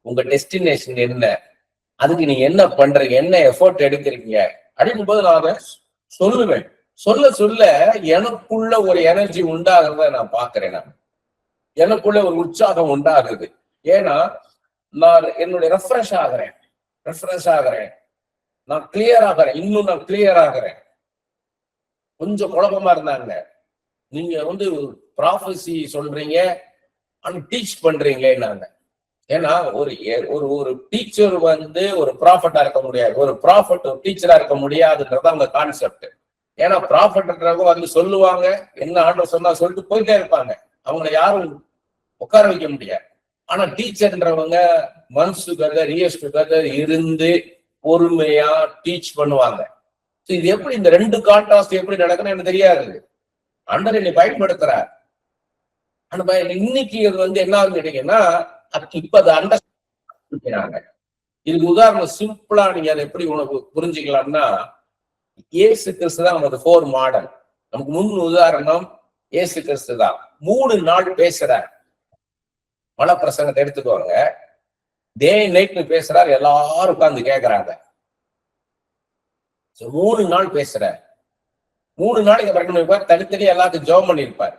உங்க டெஸ்டினேஷன் என்ன, அதுக்கு நீங்க என்ன பண்றீங்க, என்ன எஃபோர்ட் எடுக்கிறீங்க அப்படிங்கும் போது நான் அதை சொல்லுவேன். சொல்ல சொல்ல எனக்குள்ள ஒரு எனர்ஜி உண்டாகிறத நான் பாக்குறேன். நான் எனக்குள்ள ஒரு உற்சாகம் உண்டாகுது. ஏன்னா நான் என்னுடைய ரெஃப்ரெஷ் ஆகிறேன், நான் கிளியர் ஆகிறேன், இன்னும் நான் கிளியர் ஆகிறேன். கொஞ்சம் குழப்பமா இருந்தாங்க. நீங்க வந்து ப்ராஃபஸி சொல்றீங்க, ஆனா டீச் பண்றீங்களேன்னாங்க. ஏன்னா ஒரு ஒரு டீச்சர் வந்து ஒரு ப்ராஃபட்டா இருக்க முடியாது, ஒரு ப்ராஃபட் ஒரு டீச்சரா இருக்க முடியாதுன்றது அவங்க கான்செப்ட். ஏன்னா ப்ராஃபட்ன்றவங்க வந்து சொல்லுவாங்க, என்ன ஆண்டவர் சொன்னா சொல்லிட்டு போயிட்டே இருப்பாங்க, அவங்கள யாரும் உட்கார வைக்க முடியாது. ஆனா டீச்சர்ன்றவங்க மந்த்ஸ் டுகெதர், இயர்ஸ் டுகெதர் இருந்து பொறுமையா டீச் பண்ணுவாங்க. இது எப்படி இந்த ரெண்டு கான்ட்ராஸ்ட் எப்படி நடக்குன்னு எனக்கு தெரியாது. ஆண்டவர் என்னை பயன்படுத்துறார். இன்னைக்கு இது வந்து என்ன ஆகுது கேட்டீங்கன்னா, இப்ப அதை அண்டர்ஸ்டாண்ட். இதுக்கு உதாரணம் சிம்பிளா நீங்க அதை எப்படி உனக்கு புரிஞ்சுக்கலாம்னா, இயேசு கிறிஸ்து தான் நமக்கு 4 மாடல். நமக்கு முன் உதாரணம் இயேசு கிறிஸ்து தான். 3 நாள் பேசுறார். மலை பிரசங்கத்தை எடுத்துக்கோங்க, டே நைட் பேசுறாரு, எல்லாரும் உட்கார்ந்து கேட்கிறாங்க. 3 நாள் பேசுறார். 3 நாளைக்கு பிறகு தனித்தனியா எல்லாத்துக்கும் ஜெபம் பண்ணியிருப்பார்,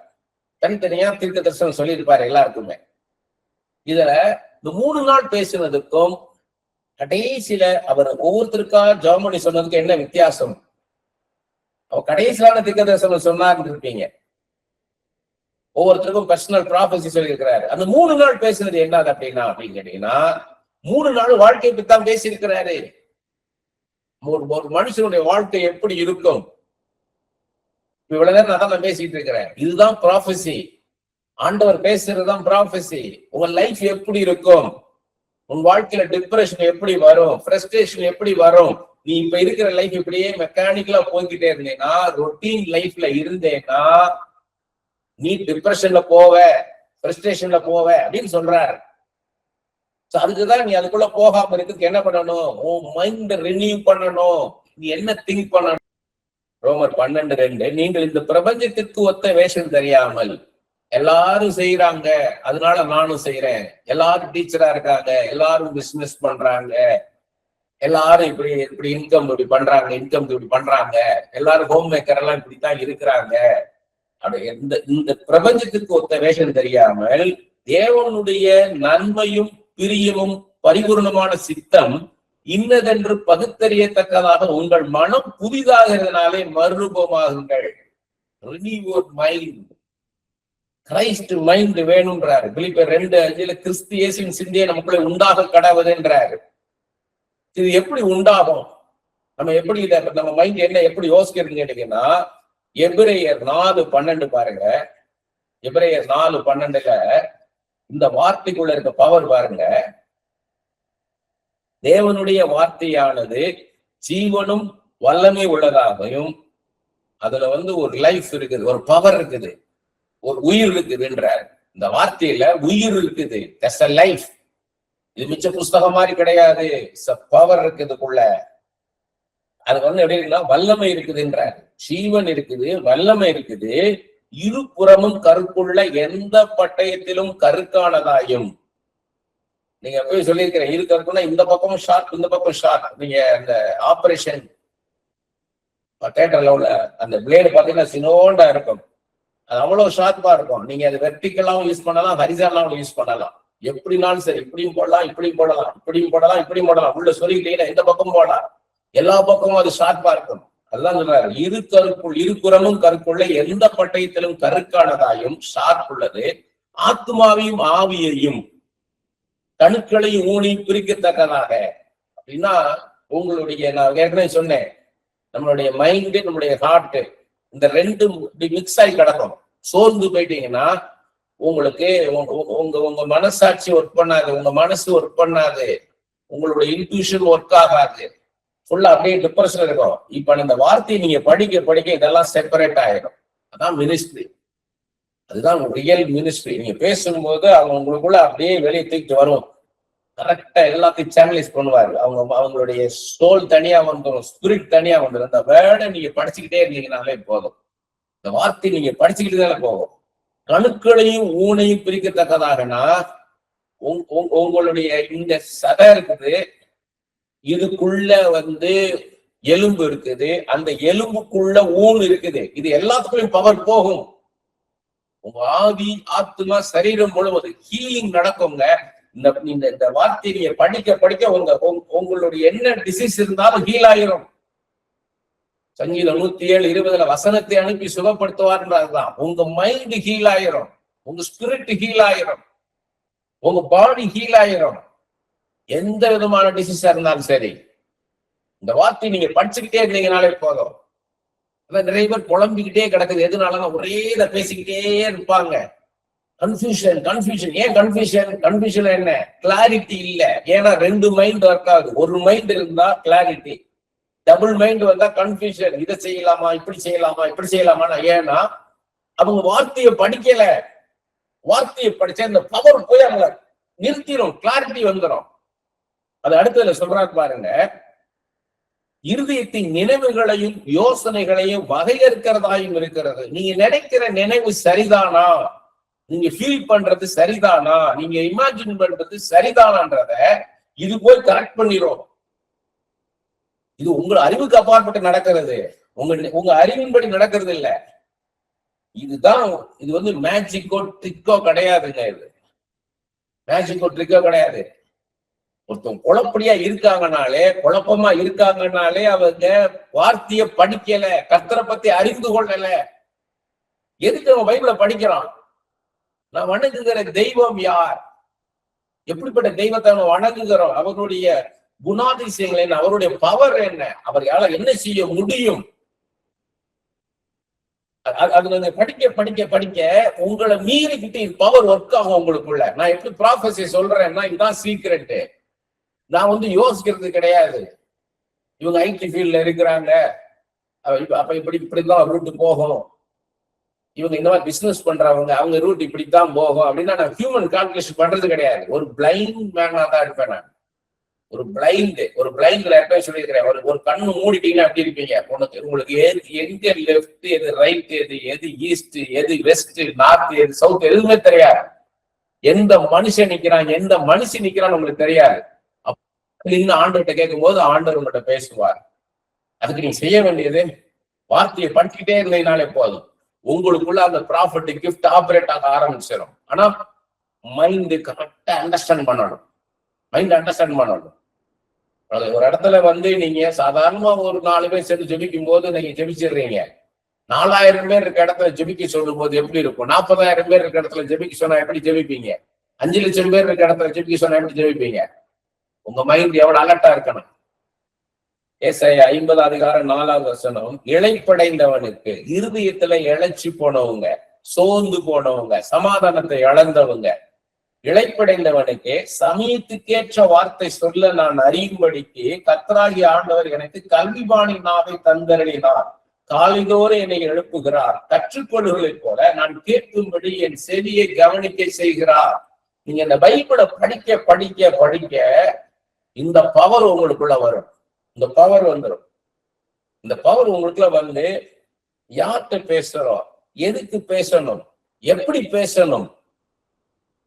தனித்தனியா தீர்க்க தரிசனம் சொல்லியிருப்பாரு எல்லாருக்குமே. இதுல இந்த 3 நாள் பேசுனதுக்கும் கடைசியில அவர் ஒவ்வொருத்தருக்கா ஜெபம் பண்ணி சொன்னதுக்கு என்ன வித்தியாசம்? அவர் கடைசியிலான தீர்க்க தரிசனம் சொன்னார்னு இருப்பீங்க, ஒவ்வொருத்தருக்கும் பர்சனல் ப்ராபசி சொல்லியிருக்கிறாரு. அந்த 3 நாள் பேசுனது என்னது அப்படின்னு கேட்டீங்கன்னா, 3 நாள் வாழ்க்கையை பத்தி தான் பேசியிருக்கிறாரு. ஒரு மனுஷனுடைய வாழ்க்கை எப்படி இருக்கும், இவ்வளவு நேரம் நான் பேசிட்டு இருக்கிறேன், இதுதான் ப்ராபசி. ஆண்டவர் பேசுறதுதான் ப்ராபசி. உங்க லைஃப் எப்படி இருக்கும், உன் வாழ்க்கையில டிப்ரெஷன் எப்படி வரும், ஃப்ரஸ்ட்ரேஷன் எப்படி வரும், நீ இப்ப இருக்கிற லைஃப் இப்படியே மெக்கானிக்கலா போய்கிட்டே இருந்தேன்னா, ரொட்டீன் லைஃப்ல இருந்தேன்னா நீ டிப்ரெஷன்ல போவ, ஃப்ரஸ்ட்ரேஷன்ல போவ அப்படின்னு சொல்றாரு. அதுக்குதான் நீ அதுக்குள்ள போகாம இருக்கிறதுக்கு என்ன பண்ணணும், உன் மைண்ட் ரினியூ பண்ணணும். நீ என்ன திங்க் பண்ணணும்? ரோமர் 12:2, நீங்கள் இந்த பிரபஞ்சத்திற்கு ஒத்த வேஷம் தெரியாமல், எல்லாரும் செய்யறாங்க அதனால நானும் செய்யறேன், எல்லாரும் டீச்சரா இருக்காங்க, எல்லாரும் பிசினஸ் பண்றாங்க, எல்லாரும் இப்படி இப்படி இன்கம் இப்படி பண்றாங்க, எல்லாரும் ஹோம் மேக்கர் எல்லாம் இப்படித்தான் இருக்கிறாங்க. இந்த பிரபஞ்சத்திற்கு ஒத்த வேஷம் தெரியாமல் தேவனுடைய நன்மையும் பிரியமும் பரிபூர்ணமான சித்தம் இன்னதென்று பகுத்தறியத்தக்கதாக உங்கள் மனம் புதிதாகிறதுனாலே மறுரூபமாகுங்கள். Christ mind வேணும்ன்றாரு. பிலிப்பியர் 2:5 கிறிஸ்து இயேசுவின் சிந்தையை நமக்குள்ள உண்டாக கடவுதுன்றாரு. இது எப்படி உண்டாகும், நம்ம எப்படி நம்ம மைண்ட் என்ன எப்படி யோசிக்கிறதுன்னு கேட்டீங்கன்னா, எபிரேயர் 4:12 பாருங்க. எபிரேயர் 4:12 இந்த வார்த்தைக்குள்ள இருக்க பவர் பாருங்க. தேவனுடைய வார்த்தையானது ஜீவனும் வல்லமை உள்ளதாகவும், அதுல வந்து ஒரு லைஃப் இருக்குது, ஒரு பவர் இருக்குது, ஒரு உயிர் இருக்குதுன்றார். இந்த வார்த்தையில உயிர் இருக்குது, லைஃப். இது மிச்ச புஸ்தகம் மாதிரி கிடையாது, பவர் இருக்குதுக்குள்ள. அது வந்து எப்படி இருக்குன்னா, வல்லமை இருக்குதுன்றார். ஜீவன் இருக்குது, வல்லமை இருக்குது, இருபுறமும் கருக்குள்ள எந்த பட்டயத்திலும் கருக்கானதாயும். நீங்க போய் சொல்லியிருக்கிற இரு கருக்குன்னா இந்த பக்கமும் ஷார்ட், இந்த பக்கம் ஷார்ட். நீங்க அந்த ஆபரேஷன் தியேட்டர்ல உள்ள அந்த பிளேடு பாத்தீங்கன்னா சினோண்டா இருக்கும், அது அவ்வளவு ஷார்ப்பா இருக்கும். நீங்க அது வெர்டிகலாவும் யூஸ் பண்ணலாம், ஹரிசான்டலாவும் யூஸ் பண்ணலாம், எப்படினாலும் சரி. இப்படியும் போடலாம், இப்படியும் போடலாம், இப்படியும் போடலாம், இப்படியும் போடலாம். உள்ள சொல்லிக்கிட்டீங்கன்னா எந்த பக்கம் போடலாம், எல்லா பக்கமும் அது ஷார்ப்பா இருக்கும். அதுதான் சொல்றாரு, இருபுறமும் கருக்குள்ள எந்த பட்டயத்திலும் கருக்கானதாயும் ஷார்ப் உள்ளது, ஆத்மாவையும் ஆவியையும் கணுக்களையும் ஊனையும் பிரிக்கத்தக்கதாக. அப்படின்னா உங்களுடைய, நான் ஏற்கனவே சொன்னேன், நம்மளுடைய மைண்டு நம்மளுடைய ஹார்ட் இந்த ரெண்டு மிக்ஸ் ஆகி கிடக்கும். சோர்ந்து போயிட்டீங்கன்னா உங்களுக்கு உங்க மனசாட்சி ஒர்க் பண்ணாது, உங்க மனசு ஒர்க் பண்ணாது, உங்களுடைய இன்ட்யூஷன் ஒர்க் ஆகாது, ஃபுல்லா அப்படியே டிப்ரெஷன் இருக்கும். இப்ப இந்த வார்த்தையை நீங்க படிக்க படிக்க இதெல்லாம் செப்பரேட் ஆயிடும். அதான் மினிஸ்ட்ரி, அதுதான் ரியல் மினிஸ்ட்ரி. நீங்க பேசும்போது அவங்க உங்களுக்குள்ள அப்படியே வெளியே தூக்கிட்டு வரும், கரெக்டா எல்லாத்தையும் சேனலைஸ் பண்ணுவாரு. அவங்களுடைய சோல் தனியா வந்துடும், ஸ்பிரிட் தனியா வந்துடும். அந்த வேர்டை நீங்க படிச்சுக்கிட்டே இருந்தீங்கனாலே போதும், இந்த வார்த்தை நீங்க படிச்சுக்கிட்டு தானே போகும். கணுக்களையும் ஊனையும் பிரிக்கத்தக்கதாகனா உங்களுடைய இந்த சதை இருக்குது, இதுக்குள்ள எலும்பு இருக்குது, அந்த எலும்புக்குள்ள ஊன் இருக்குது. இது எல்லாத்துக்குள்ளும் பவர் போகும். உங்க ஆவி, ஆத்மா, சரீரம் முழுவதும் ஹீலிங் நடக்குங்க. இந்த வார்த்தையை படிக்க படிக்க உங்களுடைய என்ன டிசீஸ் இருந்தாலும் ஹீல் ஆயிரும். சங்கீதம் 107:20 வசனத்தை அனுப்பி சுகப்படுத்துவார்ன்றதுதான். உங்க மைண்ட் ஹீல் ஆயிரும், உங்க ஸ்பிரிட் ஹீல் ஆயிரும், உங்க பாடி ஹீல் ஆயிரும். எந்த விதமான டிசீஸா இருந்தாலும் சரி, இந்த வார்த்தை நீங்க படிச்சுக்கிட்டே இருந்தீங்கனாலே போதும். நிறைய பேர் குழம்பிக்கிட்டே கிடக்குது. எதுனாலதான் ஒரே இதை பேசிக்கிட்டே இருப்பாங்க. Confusion confusion. ஏன் கன்ஃபியூஷன்? கன்ஃபியூஷன் என்ன? கிளாரிட்டி இல்ல. ஏன்னா 2 மைண்ட் ஒர்க் ஆகுது. ஒரு மைண்ட் இருந்தா கிளாரிட்டி, டபுள் மைண்ட் வந்தா கன்ஃபியூஷன். இதை செய்யலாமா, இப்படி செய்யலாமா, இப்படி செய்யலாமா? ஏன்னா அவங்க வார்த்தையை படிக்கல. வார்த்தையை படிச்சா இந்த பவர் போய் அவங்க நிறுத்திடும், கிளாரிட்டி வந்துடும். அது அடுத்ததுல சொல்றாரு பாருங்க, இருதயத்தின் நினைவுகளையும் யோசனைகளையும் வகையறுக்கிறதாயும் இருக்கிறது. நீங்க நினைக்கிற நினைவு சரிதானா, நீங்க ஃபீல் பண்றது சரிதானா, நீங்க இமேஜின் பண்றது சரிதானான்றத இது போய் கரெக்ட் பண்ணிரும். இது உங்க அறிவுக்கு அப்பாற்பட்டு நடக்கிறது, உங்க அறிவின்படி நடக்கிறது இல்ல. இதுதான் இது மேஜிக்கோ ட்ரிக்கோ கிடையாதுங்க. இது மேஜிக்கோ ட்ரிக்கோ கிடையாது. ஒருத்தவங்க குழப்படியா குழப்பமா இருக்காங்கனாலே அவங்க வார்த்தைய படிக்கல, கர்த்தரை பத்தி அறிந்து கொள்ளல. எதுக்கு அவன் பைபிளை படிக்கிறான்? நான் வணங்குகிற தெய்வம் யார், எப்படிப்பட்ட தெய்வத்தை அவன் வணங்குகிறோம், அவருடைய குணாதிசயங்கள் என்ன, அவருடைய பவர் என்ன, அவரால என்ன செய்ய முடியும். அது படிக்க படிக்க படிக்க உங்களை மீறிக்கிட்டு பவர் ஒர்க் ஆகும் உங்களுக்குள்ள. நான் எப்படி ப்ராஃபஸி சொல்றேன்னா, இதுதான் சீக்ரெட். நான் யோசிக்கிறது கிடையாது. இவங்க ஐடி ஃபீல்ட்ல இருக்கிறாங்க, அப்ப இப்படிதான் ரூட் போகும். இவங்க இந்த மாதிரி பிசினஸ் பண்றவங்க, அவங்க ரூட் இப்படித்தான் போகும் அப்படின்னா நான் ஹியூமன் கால்குலேஷன் பண்றது கிடையாது. ஒரு பிளைண்ட் மேனா தான் இருப்பேன் நான். ஒரு பிளைண்ட்ல இருப்பேன் சொல்லியிருக்கிறேன். ஒரு கண்ணு மூடிட்டீங்கன்னா அப்படி இருப்பீங்க. உங்களுக்கு எங்க லெஃப்ட் எது, ரைட் எது, எது ஈஸ்ட் எது, வெஸ்ட், நார்த் எது, சவுத் எதுவுமே தெரியாது. எந்த மனுஷன் நிக்கிறான், எந்த மனுஷன் நிக்கிறான்னு உங்களுக்கு தெரியாது. அப்படின்னு ஆண்டவர்கிட்ட கேட்கும் போது ஆண்டவர் உங்கள்கிட்ட பேசுவார். அதுக்கு நீங்க செய்ய வேண்டியது வார்த்தையை படிச்சுக்கிட்டே இருந்தீங்கனாலே போதும். உங்களுக்குள்ள அந்த ப்ராஃபிட் கிஃப்ட் ஆபரேட் ஆக ஆரம்பிச்சிடும். ஆனா மைண்ட் கரெக்டா அண்டர்ஸ்டாண்ட் பண்ணணும். ஒரு இடத்துல நீங்க சாதாரணமா ஒரு 4 பேர் சேர்ந்து ஜெபிக்கும் போது நீங்க ஜெபிச்சிடுறீங்க. 4000 பேர் இருக்க இடத்துல ஜெபிக்க சொல்லும் போது எப்படி இருக்கும்? 40,000 பேர் இருக்க இடத்துல ஜெபிக்க சொன்னா எப்படி ஜெபிப்பீங்க? 5 லட்சம் பேர் இருக்க இடத்துல ஜெபிக்க சொன்னா எப்படி ஜெபிப்பீங்க? உங்க மைண்ட் எவ்வளவு அலர்ட்டா இருக்கணும். ஏசாயா 50:4 இளைப்படைந்தவனுக்கு, இருதயத்துல இழைச்சி போனவங்க, சோர்ந்து போனவங்க, சமாதானத்தை இழந்தவங்க, இளைப்படைந்தவனுக்கு சமயத்துக்கேற்ற வார்த்தை சொல்ல நான் அறியும்படிக்கு கர்த்தராகிய ஆண்டவர் எனக்கு கல்விபாணி நாவை தந்தருளினார். காலைதோறும் என்னை எழுப்புகிறார். கற்றுக்கொள்ளுகளைப் போல நான் கேட்கும்படி என் செவியை கவனிக்க செய்கிறார். நீங்க இந்த பைபிளை படிக்க படிக்க படிக்க இந்த பவர் உங்களுக்குள்ள வரும். இந்த பவர் வந்துடும். இந்த பவர் உங்களுக்குள்ள யார்கிட்ட பேசுறோம், எதுக்கு பேசணும், எப்படி பேசணும்.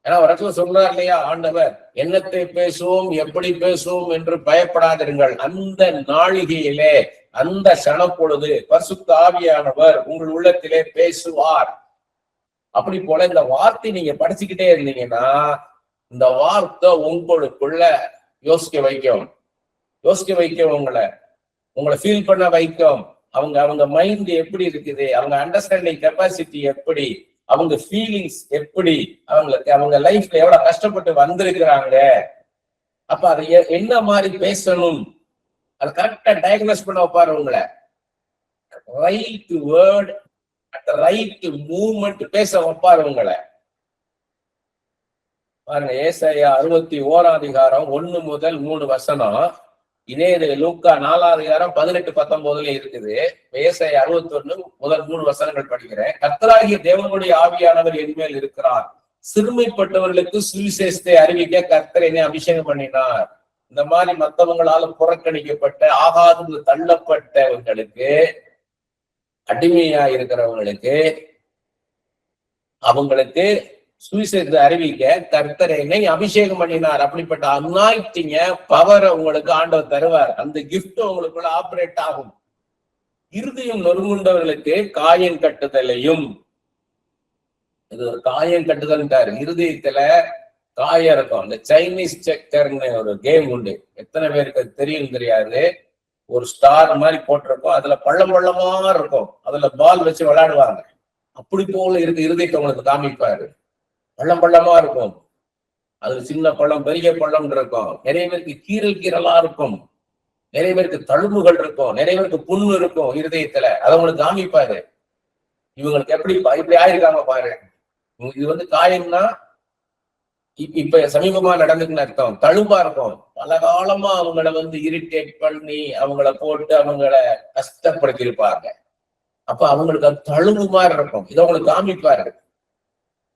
ஏன்னா ஒரு இடத்துல சொல்றாரு இல்லையா ஆண்டவர், என்னத்தை பேசுவோம், எப்படி பேசுவோம் என்று பயப்படாதிருங்கள். அந்த நாளிகையிலே, அந்த சனப்பொழுது பரிசுத்த ஆவியானவர் உங்கள் உள்ளத்திலே பேசுவார். அப்படி போல இந்த வார்த்தை நீங்க படிச்சுக்கிட்டே இருந்தீங்கன்னா இந்த வார்த்தை உங்களுக்குள்ள யோசிக்க வைக்கும். உங்களை ஃபீல் பண்ண வைக்கும். அவங்க மைண்ட் எப்படி இருக்குது, அவங்க அண்டர்ஸ்டாண்டிங் கெப்பாசிட்டி எப்படி, அவங்க ஃபீலிங்ஸ் எப்படி, அவங்க லைஃப்ல எவ்வளவு கஷ்டப்பட்டு வந்திருக்கிறாங்க. அப்ப அதை என்ன மாதிரி பேசணும், அது கரெக்டா டயக்னோஸ் பண்ண வைப்பாரு உங்களை. Right word at right movement பேச வைப்பாரு உங்களை. பாருங்க, ஏசாயா 61:1 முதல் 3 இதே இது லூக்கா 4:18-19 இருக்குது. ஏசாயா 61 முதல் 3 படிக்கிறேன். கர்த்தராகிய தேவனுடைய ஆவியானவர் என்மேல் இருக்கிறார். சிறுமைப்பட்டவர்களுக்கு சுவிசேஷத்தை அறிவிக்க கர்த்தர் என்னை அபிஷேகம் பண்ணினார். இந்த மாதிரி மற்றவங்களால புறக்கணிக்கப்பட்ட, ஆகாது தள்ளப்பட்டவர்களுக்கு, அடிமையா இருக்கிறவங்களுக்கு, அவங்களுக்கு சுவிசேஷத்தை அறிவிக்க கர்த்தர் என்னை அபிஷேகம் பண்ணினார். அப்படிப்பட்ட அனாயிட்டிங்க பவரை உங்களுக்கு ஆண்டவர் தருவார். அந்த கிஃப்ட் உங்களுக்குள்ள ஆபரேட் ஆகும். இருதயம் நொறுங்குண்டவர்களுக்கு காயம் கட்டுதலையும், இது ஒரு காயம் கட்டுதல்ன்றாரு. இருதயத்துல காயம் இருக்கும். இந்த சைனீஸ் செக்கர்னு ஒரு கேம் உண்டு, எத்தனை பேருக்கு தெரியும் தெரியாது. ஒரு ஸ்டார் மாதிரி போட்டிருக்கும், அதுல பள்ளம் பள்ளமா இருக்கும், அதுல பால் வச்சு விளையாடுவாங்க. அப்படி போல இருக்கு இருதயத்தை உங்களுக்கு காமிப்பாரு. பள்ளம் பள்ளமா இருக்கும், அதுல சின்ன பள்ளம் பெரிய பள்ளம் இருக்கும். நிறைய பேருக்கு கீரலா இருக்கும், நிறைய பேருக்கு தழும்புகள் இருக்கும், நிறைய பேருக்கு புண்ணு இருக்கும் இருதயத்துல. அதை உங்களுக்கு காமிப்பாரு. இவங்களுக்கு இப்படி ஆயிருக்காங்க பாரு. இது காயம்னா இப்ப சமீபமா நடந்துக்குன்னு அர்த்தம். தழும்பா இருக்கும், பல காலமா அவங்கள இரிட்டேட் பண்ணி அவங்கள போட்டு அவங்கள கஷ்டப்படுத்தி இருப்பாங்க. அப்ப அவங்களுக்கு அது தழும்பு மாதிரி இருக்கும். இதை அவங்களுக்கு காமிப்பாரு.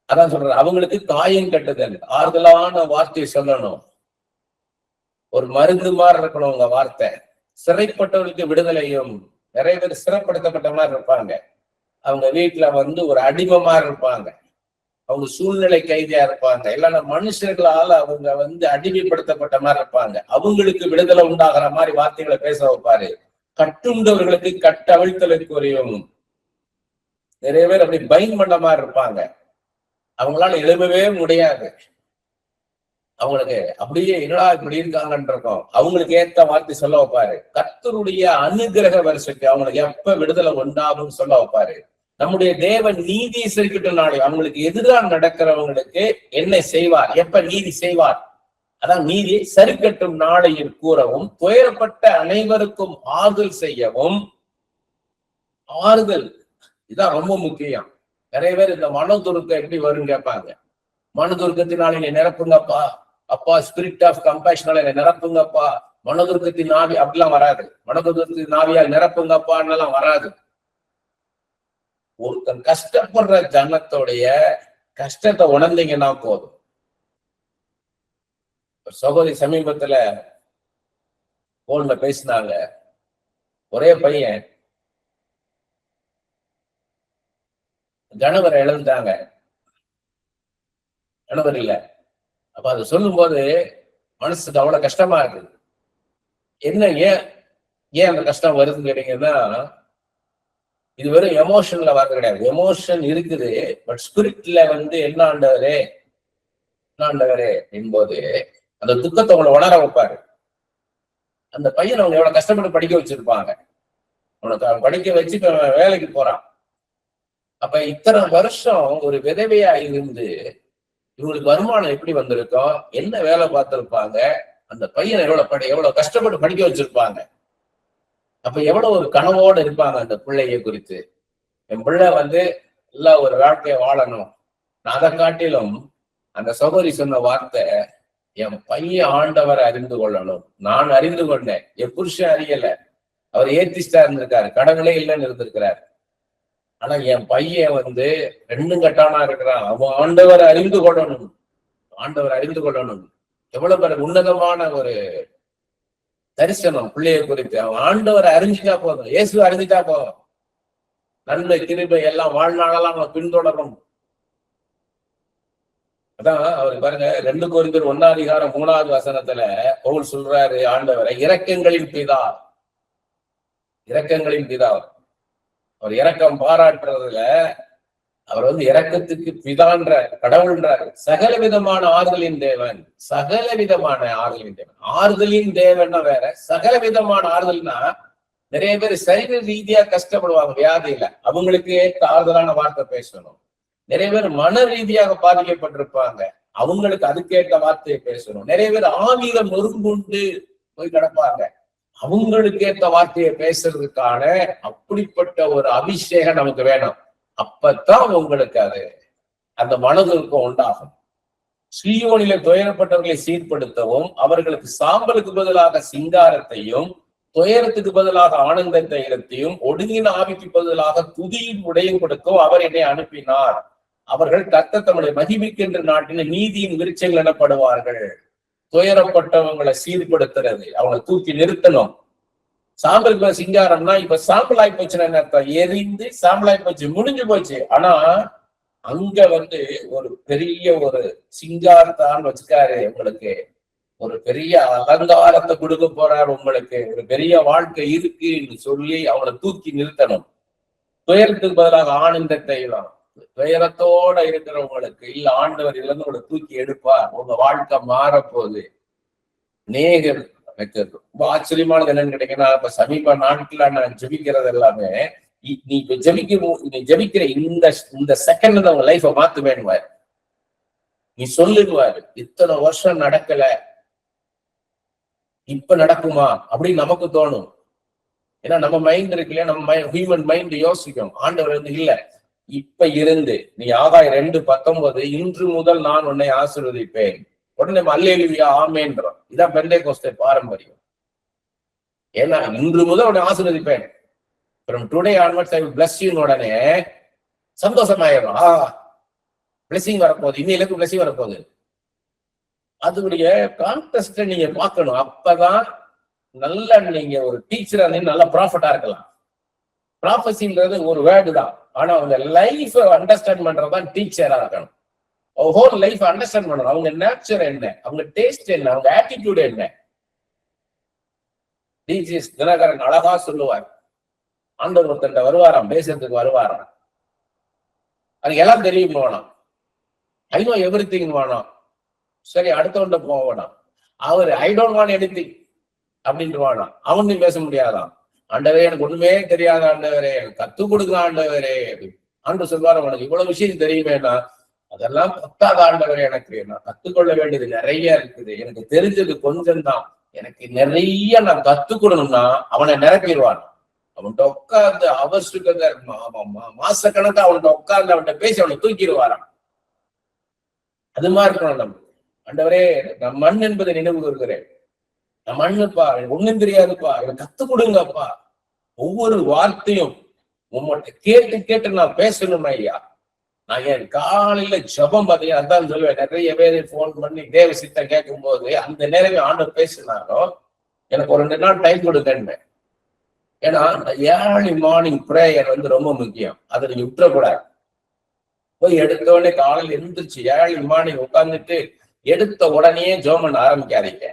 அதான் சொல்ற, அவங்களுக்கு காயம் கட்டுதல். ஆறுதலான வார்த்தையை சொல்லணும், ஒரு மருந்து மாதிரி இருக்கணும் உங்க வார்த்தை. சிறைப்பட்டவர்களுக்கு விடுதலையும். நிறைய பேர் சிறைப்படுத்தப்பட்ட மாதிரி இருப்பாங்க. அவங்க வீட்டுல ஒரு அடிமை இருப்பாங்க, அவங்க சூழ்நிலை கைதியா இருப்பாங்க, இல்லைன்னா மனுஷர்களால அவங்க அடிமைப்படுத்தப்பட்ட மாதிரி இருப்பாங்க. அவங்களுக்கு விடுதலை உண்டாகிற மாதிரி வார்த்தைகளை பேச வைப்பாரு. கட்டுண்டவர்களுக்கு கட்டவிழ்த்தலுக்குரியும். நிறைய பேர் அப்படி பைன் பண்ண மாதிரி இருப்பாங்க, அவங்களால எழுப்பவே முடியாது. அவங்களுக்கு அப்படியே என்னடா இப்படி இருக்காங்கன்னு இருக்கும். அவங்களுக்கு ஏத்த வார்த்தை சொல்ல வைப்பாரு. கர்த்தருடைய அனுகிரக வருஷத்துக்கு அவங்களுக்கு எப்ப விடுதலை உண்டாகும் சொல்ல வைப்பாரு. நம்முடைய தேவன் நீதி சரிக்கட்டும் நாளை அவங்களுக்கு எதிராக நடக்கிறவங்களுக்கு என்ன செய்வார், எப்ப நீதி செய்வார். அதான் நீதி சரிக்கட்டும் நாளையில் கூறவும், துயரப்பட்ட அனைவருக்கும் ஆறுதல் செய்யவும். ஆறுதல் இதான் ரொம்ப முக்கியம். நிறைய பேர் இந்த மனதுருக்கம் எப்படி வரும் கேட்பாங்க. மனதுருக்கத்தினால என்னை நிரப்புங்கப்பா அப்பா, ஸ்பிரிட் ஆஃப் கம்பேஷனால என்னை நிரப்புங்கப்பா. மனதுருக்கத்தின் ஆவி அப்படிலாம் வராது. மனதுருக்கத்தின் ஆவியால் நிரப்புங்கப்பான்னு வராது. ஒருத்தன் கஷ்டப்படுற ஜனத்தோடைய கஷ்டத்தை உணர்ந்தீங்கன்னா போதும். சகோதரி சமீபத்துல போன்ல பேசினாங்க. ஒரே பையன் கணவரை இழந்தாங்க, கணவர் இல்ல. அப்ப அதை சொல்லும் போது மனசுக்கு அவ்வளவு கஷ்டமா இருக்கு. என்ன ஏன் அந்த கஷ்டம் வருதுன்னு கேட்டீங்கன்னா, இது வெறும் எமோஷன்ல வர்றது கிடையாது. எமோஷன் இருக்குது, பட் ஸ்பிரிட்ல என்ன ஆண்டவரே என்பது அந்த துக்கத்தை உங்களை உணர வைப்பாரு. அந்த பையன் அவங்க எவ்வளவு கஷ்டப்பட்டு படிக்க வச்சிருப்பாங்க, அவனுக்கு படிக்க வச்சு வேலைக்கு போறான். அப்ப இத்தனை வருஷம் ஒரு விதவையா இருந்து இவங்களுக்கு வருமானம் எப்படி வந்திருக்கோம், என்ன வேலை பார்த்திருப்பாங்க, அந்த பையனை எவ்வளவு கஷ்டப்பட்டு படிக்க வச்சிருப்பாங்க. அப்ப எவ்வளவு ஒரு கனவோடு இருப்பாங்க அந்த பிள்ளைய குறித்து. என் பிள்ளை எல்லா ஒரு வாழ்க்கையை வாழணும். நான் அதை காட்டிலும் அந்த சகோதரி சொன்ன வார்த்தை, என் பையன் ஆண்டவரை அறிந்து கொள்ளணும். நான் அறிந்து கொண்டேன், என் புருஷன் அறியல, அவர் ஏத்திஸ்டா இருந்திருக்காரு, கடவுளே இல்லைன்னு இருந்திருக்கிறார். ஆனா என் பையன் ரெண்டும் கட்டானா இருக்கிறான். அவன் ஆண்டவரை அறிந்து கொள்ளணும், ஆண்டவரை அறிந்து கொள்ளணும். எவ்வளவு பேர் உன்னதமான ஒரு தரிசனம் பிள்ளைய குறித்து. அவன் ஆண்டவரை அறிஞ்சிட்டா போதும், இயேசு அறிஞ்சிட்டா போதும், நன்மை கிருபை எல்லாம் வாழ்நாளெல்லாம் அவன் பின்தொடரும். அதான் அவர் பாருங்க, 2 கொரிந்தியர் 1:3 பவுல் சொல்றாரு, ஆண்டவரை இரக்கங்களின் பிதா, இரக்கங்களின் பிதா. அவர் இரக்கம் பாராட்டுறதுல அவர் இரக்கத்துக்கு பிதான்ற கடவுள்ன்றாரு. சகல விதமான ஆறுதலின் தேவன், சகல விதமான ஆறுதலின் தேவன். ஆறுதலின் தேவன்னா வேற, சகல விதமான ஆறுதல்னா நிறைய பேர் சரீர ரீதியா கஷ்டப்படுவாங்க வியாதியில, அவங்களுக்கு ஏற்ற ஆறுதலான வார்த்தை பேசணும். நிறைய பேர் மன ரீதியாக பாதிக்கப்பட்டிருப்பாங்க, அவங்களுக்கு அதுக்கேற்ற வார்த்தையை பேசணும். நிறைய பேர் ஆவியில நொறுங்குண்டு போய் கிடப்பாங்க, அவங்களுக்கு ஏற்ற வார்த்தையை பேசுறதுக்கான அப்படிப்பட்ட ஒரு அபிஷேகம் நமக்கு வேணும். அப்பத்தான் உங்களுக்கு அந்த மனதுருக்கம் உண்டாகும். சீயோனிலே துயரப்பட்டவர்களை சீர்படுத்தவும், அவர்களுக்கு சாம்பலுக்கு பதிலாக சிங்காரத்தையும், துயரத்துக்கு பதிலாக ஆனந்த தைலத்தையும், ஒடுங்கின ஆவிக்கு பதிலாக துதியின் உடையும் கொடுக்கவும் அவர் என்னை அனுப்பினார். அவர்கள் கர்த்தர் தம்முடைய மகிமைக்கென்று நாட்டின நீதியின் விருட்சங்கள் எனப்படுவார்கள். துயரப்பட்டவங்களை சீர்படுத்துறது, அவங்களை தூக்கி நிறுத்தணும். சாம்பல் சிங்காரம்னா இப்ப சாம்பல் ஆகி போச்சுன்னா என்ன அர்த்தம்? எரிந்து சாம்பல் ஆகி போச்சு, முடிஞ்சு போச்சு. ஆனா அங்க வந்து ஒரு பெரிய ஒரு சிங்காரத்தான் வச்சுக்காரு உங்களுக்கு, ஒரு பெரிய அலங்காரத்தை கொடுக்க போறார் உங்களுக்கு, ஒரு பெரிய வாழ்க்கை இருக்குன்னு சொல்லி அவளை தூக்கி நிறுத்தணும். துயரத்துக்கு பதிலாக ஆனந்தத்தை தான். துயரத்தோட இருக்கிறவங்களுக்கு இல்ல ஆண்டவர் இதுல இருந்து உங்களை தூக்கி எடுப்பார், உங்க வாழ்க்கை மாறப்போகுது. நேகர் வைக்கிறது ரொம்ப ஆச்சரியமானது என்னன்னு கேட்டீங்கன்னா, இப்ப சமீப நாட்கள நான் ஜெபிக்கிறது எல்லாமே, நீ ஜெபிக்கிற இந்த செகண்ட்ல உங்க லைஃப மாத்துவேன்னுவாரு. நீ சொல்லுவாரு, இத்தனை வருஷம் நடக்கல, இப்ப நடக்குமா அப்படின்னு நமக்கு தோணும். ஏன்னா நம்ம மைண்ட் இருக்கு இல்லையா, நம்ம ஹியூமன் மைண்ட் யோசிக்கும். ஆண்டவர் வந்து இல்ல, இப்ப இருந்து நீ ஆகாய் 2:19 இன்று முதல் நான் உன்னை ஆசீர்வதிப்பேன். உடனே அல்லேலூயா ஆமென்றோம். இதான் பெந்தேகோஸ்தே பாரம்பரியம். ஏன்னா இன்று முதல் உன்னை ஆசீர்வதிப்பேன், from today onwards I will bless you. உடனே சந்தோஷமாயிரும். பிளஸிங் வரப்போகுது, இன்னைக்கு பிளஸிங் வரப்போகுது. அதனுடைய கான்டெஸ்ட நீங்க பார்க்கணும். அப்பதான் நல்ல நீங்க ஒரு டீச்சரா நல்ல ப்ராஃபிட்டா இருக்கலாம். ப்ராஃபஸின்றது ஒரு வேர்டு தான், ஆனா அவங்க லைஃப் அண்டர்ஸ்டாண்ட் பண்றதுதான் டீச்சரா இருக்கணும். ஹோல் லைஃப் அண்டர்ஸ்டாண்ட் பண்ணணும். அவங்க நேச்சர் என்ன, அவங்க டேஸ்ட் என்ன, அவங்க ஆட்டிடியூட் என்ன. தினகரன் அழகா சொல்லுவார், ஆண்டவர் ஒருத்தன் வருவாராம், பேசுறதுக்கு வருவாராம். அதுக்கு எல்லாம் தெரியும் வேணாம், ஐ நோ எவ்ரி திங் வேணாம். சரி, அடுத்தவன்ட போக வேணாம். அவரு ஐ டோன்ட் வாண்ட் எனிதிங் அப்படின்ட்டு வேணாம். அவனும் பேச முடியாதான். ஆண்டவரே எனக்கு ஒண்ணுமே தெரியாத ஆண்டவரே, எனக்கு கத்து கொடுக்க ஆண்டவரே. ஆண்டு சொல்வார், உனக்கு இவ்வளவு விஷயம் தெரியுமேனா, அதெல்லாம் பத்தாத ஆண்டவரே, எனக்கு நான் கத்துக்கொள்ள வேண்டியது நிறைய இருக்குது, எனக்கு தெரிஞ்சது கொஞ்சம் தான், எனக்கு நிறைய நான் கத்துக்கொள்ளணும்னா அவனை நிரப்பிடுவான். அவன்கிட்ட உட்கார்ந்து அவர்ஸுக்கு மாசக்கணக்கா அவன்கிட்ட உட்கார்ந்து அவன்கிட்ட பேசி அவனை தூக்கிடுவாரான். அது மாதிரி இருக்கணும் நம்ம. ஆண்டவரே, நான் மண் என்பதை நினைவு கூறுகிறேன், நான் மண்ணுப்பா, எனக்கு ஒண்ணும் தெரியாதுப்பா, எனக்கு கத்துக் கொடுங்கப்பா. ஒவ்வொரு வார்த்தையும் உங்கள்கிட்ட கேட்டு கேட்டு நான் பேசணும் ஐயா. நான் என் காலையில ஜபம் பார்த்தீங்கன்னா அதான் சொல்லுவேன். நிறைய பேர் போன் பண்ணி தேவ சித்தம் கேட்கும் போது அந்த நேரமே ஆண்டவர் பேசினாலும் எனக்கு ஒரு 2 நாள் டைம் கொடுக்கன்னு. ஏன்னா ஏர்லி மார்னிங் பிரேயர் வந்து ரொம்ப முக்கியம், அதை நீங்க விட்டுறக்கூடாது. போய் எடுத்த உடனே காலையில் எழுந்திருச்சு ஏர்லி மார்னிங் உட்கார்ந்துட்டு எடுத்த உடனே ஜெபம் பண்ண ஆரம்பிக்காதீங்க.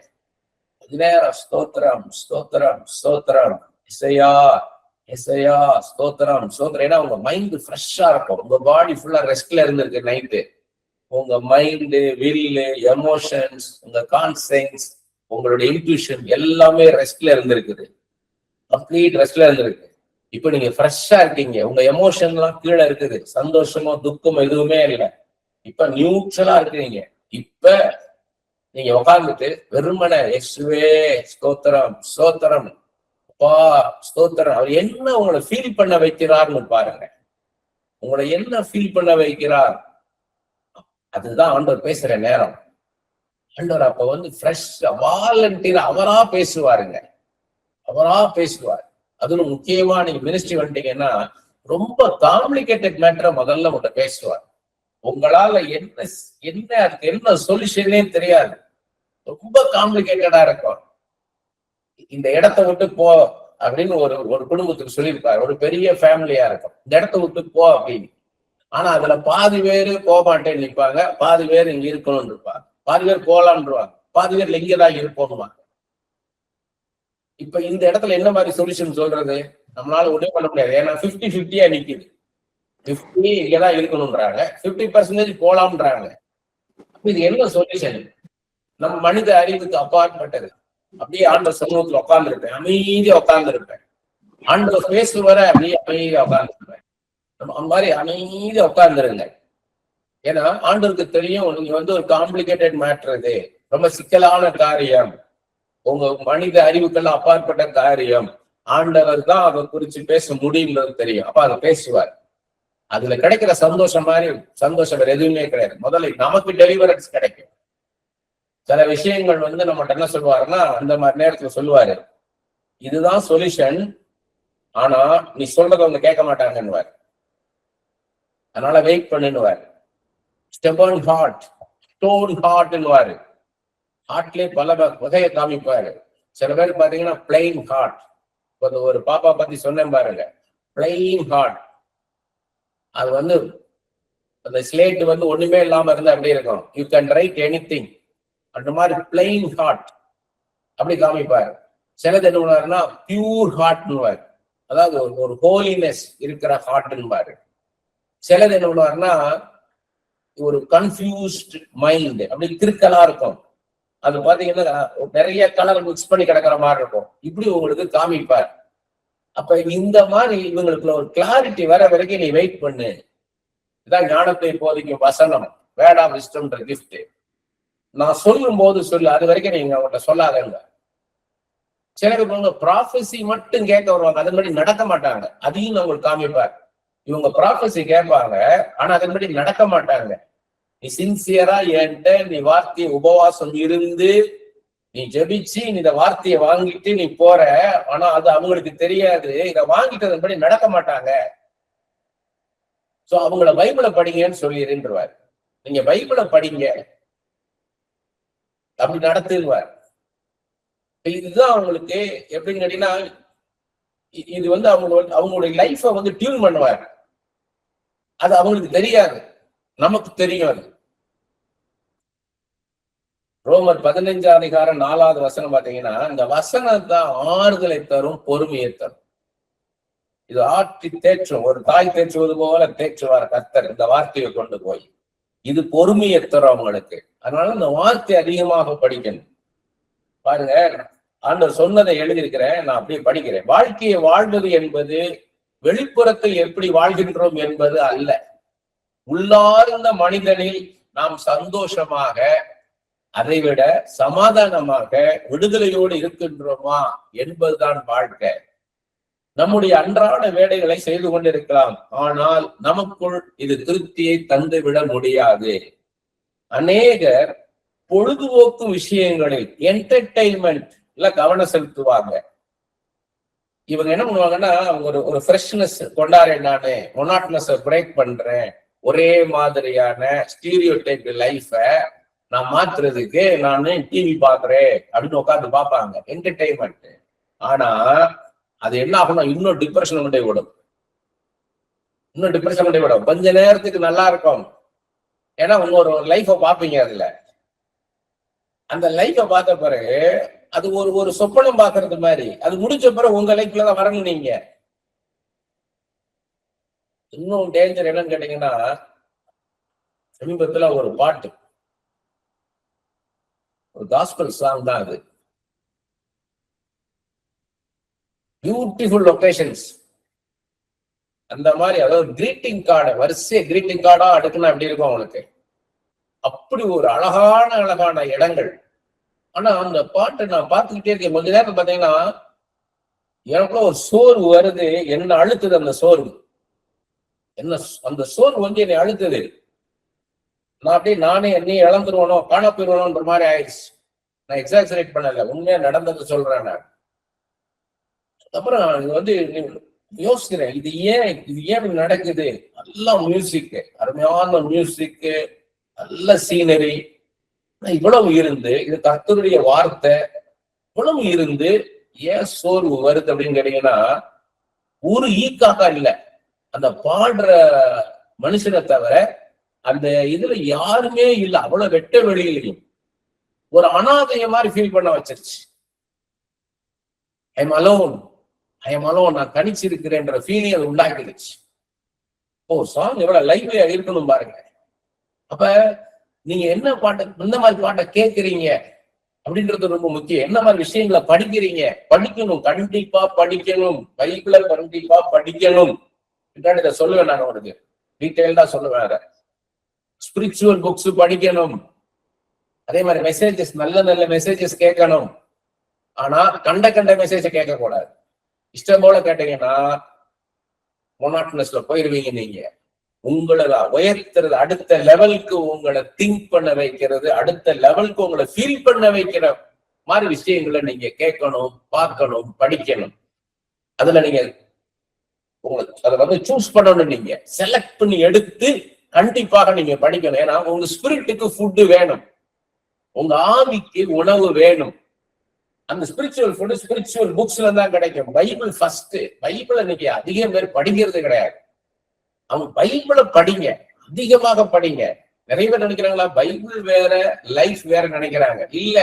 நேரம் ஸ்தோத்திரம் ஸ்தோத்திரம் ஸ்தோத்திரம், இசையா இசையா ஸ்தோத்திரம் ஸ்தோத்திரம். ஏன்னா உங்க மைண்ட் ஃப்ரெஷ்ஷா இருக்கும், உங்க பாடி ஃபுல்லா ரெஸ்ட்ல இருந்திருக்கு நைட்டு. உங்க மைண்டு, வில்லு, எமோஷன்ஸ், உங்க கான்சென்ஸ், உங்களுடைய இன்ட்யூஷன் எல்லாமே ரெஸ்ட்ல இருந்திருக்குது, கம்ப்ளீட் ரெஸ்ட்ல இருந்திருக்கு. இப்ப நீங்க ஃப்ரெஷ்ஷா இருக்கீங்க, உங்க எமோஷன் எல்லாம் கீழே இருக்குது, சந்தோஷமோ துக்கமோ எதுவுமே இல்லை, இப்ப நியூட்ரலா இருக்கிறீங்க. இப்ப நீங்க உட்கார்ந்துட்டு வெறுமனை இயேசுவே ஸ்தோத்திரம் ஸ்தோத்திரம் அப்பா ஸ்தோத்திரம், அவர் என்ன உங்களை ஃபீல் பண்ண வைக்கிறார்னு பாருங்க. உங்களை என்ன ஃபீல் பண்ண வைக்கிறார், அதுதான் ஆண்டவர் பேசுற நேரம். ஆண்டவர் அப்ப வந்து ஃப்ரெஷ்ஷா வாலண்டியர் அவரா பேசுவாருங்க, அவரா பேசுவார். அதுவும் முக்கியமா நீங்க மினிஸ்ட்ரி வந்துட்டீங்கன்னா ரொம்ப காம்ப்ளிகேட்டட் மேட்டரை முதல்ல உங்கள்கிட்ட பேசுவார். உங்களால என்ன என்ன அதுக்கு என்ன சொல்யூஷனே தெரியாது, ரொம்ப காம்ப்ளிகேட்டடா இருக்கும். இந்த இடத்த விட்டு போ அப்படின்னு ஒரு குடும்பத்துக்கு சொல்லியிருப்பாரு, ஒரு பெரிய ஃபேமிலியா இருக்கும், இந்த இடத்த விட்டு போ அப்படின்னு. ஆனா அதுல பாதி பேரு போக மாட்டேன்னு நிற்பாங்க, பாதி பேர் இங்க இருக்கணும்னு இருப்பாங்க, பாதி பேர் போலான்ருவாங்க, பாதி பேர் இங்கதான் இருப்போம்னுவாங்க. இப்ப இந்த இடத்துல என்ன மாதிரி சொல்யூஷன் சொல்றது, நம்மளால ஒன்றும் பண்ண முடியாது. ஏன்னா 50-50 நிக்குது. 50 இங்கதான் இருக்கணும்ன்றாங்க, 50% போலாம்ன்றாங்க. இது என்ன சொல்யூஷன்? நம்ம மனித அறிவுக்கு அப்பாற்பட்டது. அப்படியே ஆண்டவர் சமூகத்துல உட்கார்ந்து இருப்பேன், அமைதியா உட்கார்ந்து இருப்பேன். ஆண்டவர் பேசுவர அப்படியே அமைதியா உட்கார்ந்து இருப்பேன். அந்த மாதிரி அமைதியா உட்கார்ந்துருங்க. ஏன்னா ஆண்டவருக்கு தெரியும் நீங்க வந்து ஒரு காம்ப்ளிகேட்டட் மேட்டர், இது ரொம்ப சிக்கலான காரியம், உங்க மனித அறிவுக்கெல்லாம் அப்பாற்பட்ட காரியம். ஆண்டவர் தான் அதை குறிச்சு பேச முடியும்ன்றது தெரியும். அப்ப அதை பேசுவார். அதுல கிடைக்கிற சந்தோஷம் மாதிரி சந்தோஷம் வேற எதுவுமே கிடையாது. முதல்ல நமக்கு டெலிவரன்ஸ் கிடைக்கும். சில விஷயங்கள் வந்து நம்மகிட்ட என்ன சொல்லுவாருன்னா, அந்த மாதிரி நேரத்துல சொல்லுவாரு, இதுதான் சொல்யூஷன், ஆனா நீ சொல்றத அவங்க கேட்க மாட்டாங்கன்னுவாரு, அதனால வெயிட் பண்ணுவாரு. ஸ்டெபர்ன் ஹார்ட், ஸ்டோன் ஹார்ட்னுவாரு. ஹார்ட்லயே பல வகையை காமிப்பாரு. சில பேர் பாத்தீங்கன்னா பிளைன் ஹார்ட். ஒரு பாப்பா பத்தி சொன்னேன் பாருங்க, பிளைன் ஹார்ட். அது வந்து அந்த ஸ்லேட் வந்து ஒண்ணுமே இல்லாம இருந்தா அப்படி இருக்கும். You can write any thing. அந்த மாதிரி பிளெயின் ஹார்ட் அப்படி காமிப்பாரு. சிலது என்ன பண்ணுவாருன்னா பியூர் ஹார்ட்னுவாரு, அதாவது ஒரு ஹோலினஸ் இருக்கிற ஹார்ட்னுவாரு. சிலது என்ன பண்ணுவாருன்னா ஒரு கன்ஃபியூஸ்ட் மைண்ட், அப்படி கிறுக்கலா இருக்கும். அது பாத்தீங்கன்னா நிறைய கலர் மிக்ஸ் பண்ணி கிடக்கிற மாதிரி இருக்கும். இப்படி உங்களுக்கு காமிப்பார். அப்ப இந்த மாதிரி இவங்களுக்குள்ள ஒரு கிளாரிட்டி வர வரைக்கும் நீ வெயிட் பண்ணு. இதான் ஞானத்தை போதிக்கும் வசனம், வேர்ட் ஆஃப் விஸ்டம்ன்ற கிஃப்ட். நான் சொல்லும் போது சொல்லு, அது வரைக்கும் நீங்க அவங்கள்ட்ட சொல்லாதங்க. சில பேர் ப்ராஃபஸி மட்டும் கேட்க வருவாங்க, அதன்படி நடக்க மாட்டாங்க. அதையும் நான் உங்களுக்கு காமிப்பார். இவங்க ப்ராஃபஸி கேட்பாங்க, ஆனா அதன்படி நடக்க மாட்டாங்க. நீ சின்சியரா என்கிட்ட நீ வார்த்தையை உபவாசம் இருந்து நீ ஜெபிச்சு நீ இந்த வார்த்தையை வாங்கிட்டு நீ போற, ஆனா அது அவங்களுக்கு தெரியாது. இதை வாங்கிட்டு அதன்படி நடக்க மாட்டாங்க. சோ அவங்கள பைபிளை படிங்கன்னு சொல்லிடுவார். நீங்க பைபிளை படிங்க, அப்படி நடத்துவார். இதுதான் அவங்களுக்கு எப்படின்னு கேட்டீங்கன்னா, இது வந்து அவங்களுடைய லைஃப வந்து டியூன் பண்ணுவார். அது அவங்களுக்கு தெரியாது, நமக்கு தெரியும். அது ரோமர் 15:4 பாத்தீங்கன்னா, இந்த வசனம் தான் ஆறுதலை தரும், பொறுமையை தரும். இது ஆற்றி தேற்றும், ஒரு தாய் தேற்றுவது போல தேற்றுவார் கர்த்தர் இந்த வார்த்தையை கொண்டு போய். இது பொறுமையை தரும் அவங்களுக்கு. அதனால இந்த வார்த்தை அதிகமாக படிக்கணும். பாருங்க, ஆண்டவர் சொன்னதை எழுதியிருக்கிறேன், நான் அப்படியே படிக்கிறேன். வாழ்க்கையை வாழ்வது என்பது வெளிப்புறத்தில் எப்படி வாழ்கின்றோம் என்பது அல்ல, உள்ளார்ந்த மனிதனில் நாம் சந்தோஷமாக, அதைவிட சமாதானமாக, விடுதலையோடு இருக்கின்றோமா என்பதுதான் வாழ்க்கை. நம்முடைய அன்றாட வேலைகளை செய்து கொண்டிருக்கலாம், ஆனால் நமக்குள் இது திருப்தியை தந்துவிட முடியாது. அநேகர் பொழுதுபோக்கு விஷயங்களில், என்டர்டெயின்மெண்ட்ல கவனம் செலுத்துவாங்க. இவங்க என்ன பண்ணுவாங்கன்னா, அவங்க ஒரு ஃப்ரெஷ்னஸ் கொண்டாடுறேன், நானு மொனாட்டனஸ் பிரேக் பண்றேன், ஒரே மாதிரியான ஸ்டீரியோ டைப் லைஃப நான் மாத்துறதுக்கு நானு டிவி பாக்குறேன் அப்படின்னு உட்காந்து பார்ப்பாங்க, என்டர்டெயின்மெண்ட். ஆனா அது என்ன ஆகும்னா இன்னும் டிப்ரெஷன் கொண்டே விடும், இன்னும் டிப்ரெஷன் கொண்டே விடும். கொஞ்ச நேரத்துக்கு நல்லா இருக்கும், ஏன்னா உங்க ஒரு லைஃப பாப்பீங்க. அதுல அந்த லைஃப பார்த்த பிறகு அது ஒரு சொப்பனம் பாக்குறது மாதிரி, அது முடிச்ச பிறகு உங்க லைஃப்ல தான் வரணும். நீங்க இன்னும் டேஞ்சர் என்னன்னு கேட்டீங்கன்னா, சமீபத்துல ஒரு பாட்டு, ஒரு காஸ்பல் சாங் தான் அது. பியூட்டிஃபுல் லொகேஷன்ஸ் அந்த மாதிரி, அதாவது கிரீட்டிங் கார்டு வரிசை கிரீட்டிங் கார்டா அடுக்குன்னா அப்படி இருக்கும் அவங்களுக்கு. அப்படி ஒரு அழகான இடங்கள். ஆனா அந்த பாட்டை நான் பார்த்துக்கிட்டே இருக்கேன். கொஞ்ச நேரம் பாத்தீங்கன்னா எனக்குள்ள ஒரு சோர்வு வருது, என்ன அழுத்துது அந்த சோர்வு. என்ன அந்த சோர்வு வந்து என்னை அழுத்துது. நான் அப்படியே நானே என்னையும் இழந்துருவனோ, காண போயிருவனோன்ற மாதிரி ஆயிடுச்சு. நான் எக்ஸாக்சரேட் பண்ணல, உண்மையா நடந்தது சொல்றேன் நான். அப்புறம் இது வந்து யோசிக்கிறேன், இது ஏன் நடக்குது? நல்ல மியூசிக், அருமையான மியூசிக், நல்ல சீனரி, இவ்வளவு இருந்து, இது கர்த்தருடைய வார்த்தை, இவ்வளவு இருந்து ஏன் சோர்வு வருது அப்படின்னு கேட்டீங்கன்னா, ஒரு ஈக்காக இல்லை, அந்த பாடுற மனுஷனை தவிர அந்த இதுல யாருமே இல்லை. அவ்வளவு வெட்ட வெளியிலையும் ஒரு அனாதைய மாதிரி ஃபீல் பண்ண வச்சிருச்சு. ஐ எம் அலோன், நான் தனிச்சிருக்கிறேன்ற ஃபீலிங் அது உண்டாக்கிடுச்சு. சாங் எவ்வளவு லைவ்லியா இருக்கணும் பாருங்க. அப்ப நீங்க என்ன பாட்டை, இந்த மாதிரி பாட்டை கேட்கறீங்க அப்படின்றது ரொம்ப முக்கியம். என்ன மாதிரி விஷயங்களை படிக்கிறீங்க, படிக்கணும், கண்டிப்பா படிக்கணும். பைபிளை கண்டிப்பா படிக்கணும். இதை சொல்லுவேன் நான் உனக்கு, டீட்டெயில்டா சொல்லுவேன். ஸ்பிரிச்சுவல் புக்ஸ் படிக்கணும். அதே மாதிரி மெசேஜஸ், நல்ல மெசேஜஸ் கேட்கணும். ஆனா கண்ட மெசேஜ கேட்க கூடாது. இஷ்டம் போல கேட்டீங்கன்னா மொனாட்டனஸ்ல போயிருவீங்க. நீங்க உங்களை உயர்த்துறது, அடுத்த லெவலுக்கு உங்களை திங்க் பண்ண வைக்கிறது, அடுத்த லெவலுக்கு உங்களை ஃபீல் பண்ண வைக்கிற மாதிரி விஷயங்களை நீங்க கேட்கணும், பார்க்கணும், படிக்கணும். அதுல நீங்க அதை வந்து சூஸ் பண்ணணும், நீங்க செலக்ட் பண்ணி எடுத்து கண்டிப்பாக நீங்க படிக்கணும். ஏன்னா உங்க ஸ்பிரிட்டுக்கு ஃபுட்டு வேணும், உங்க ஆவிக்கு உணவு வேணும். அந்த ஸ்பிரிச்சுவல் ஃபுட் ஸ்பிரிச்சுவல் புக்ஸ்ல தான் கிடைக்கும். Bible first. பைபிளை இன்னைக்கு அதிகம் பேர் படிக்கிறது கிடையாது. அவங்க பைபிளை படிங்க, அதிகமாக படிங்க. நிறைய பேர் நினைக்கிறாங்களா பைபிள் வேற லைஃப் வேற நினைக்கிறாங்க. இல்ல,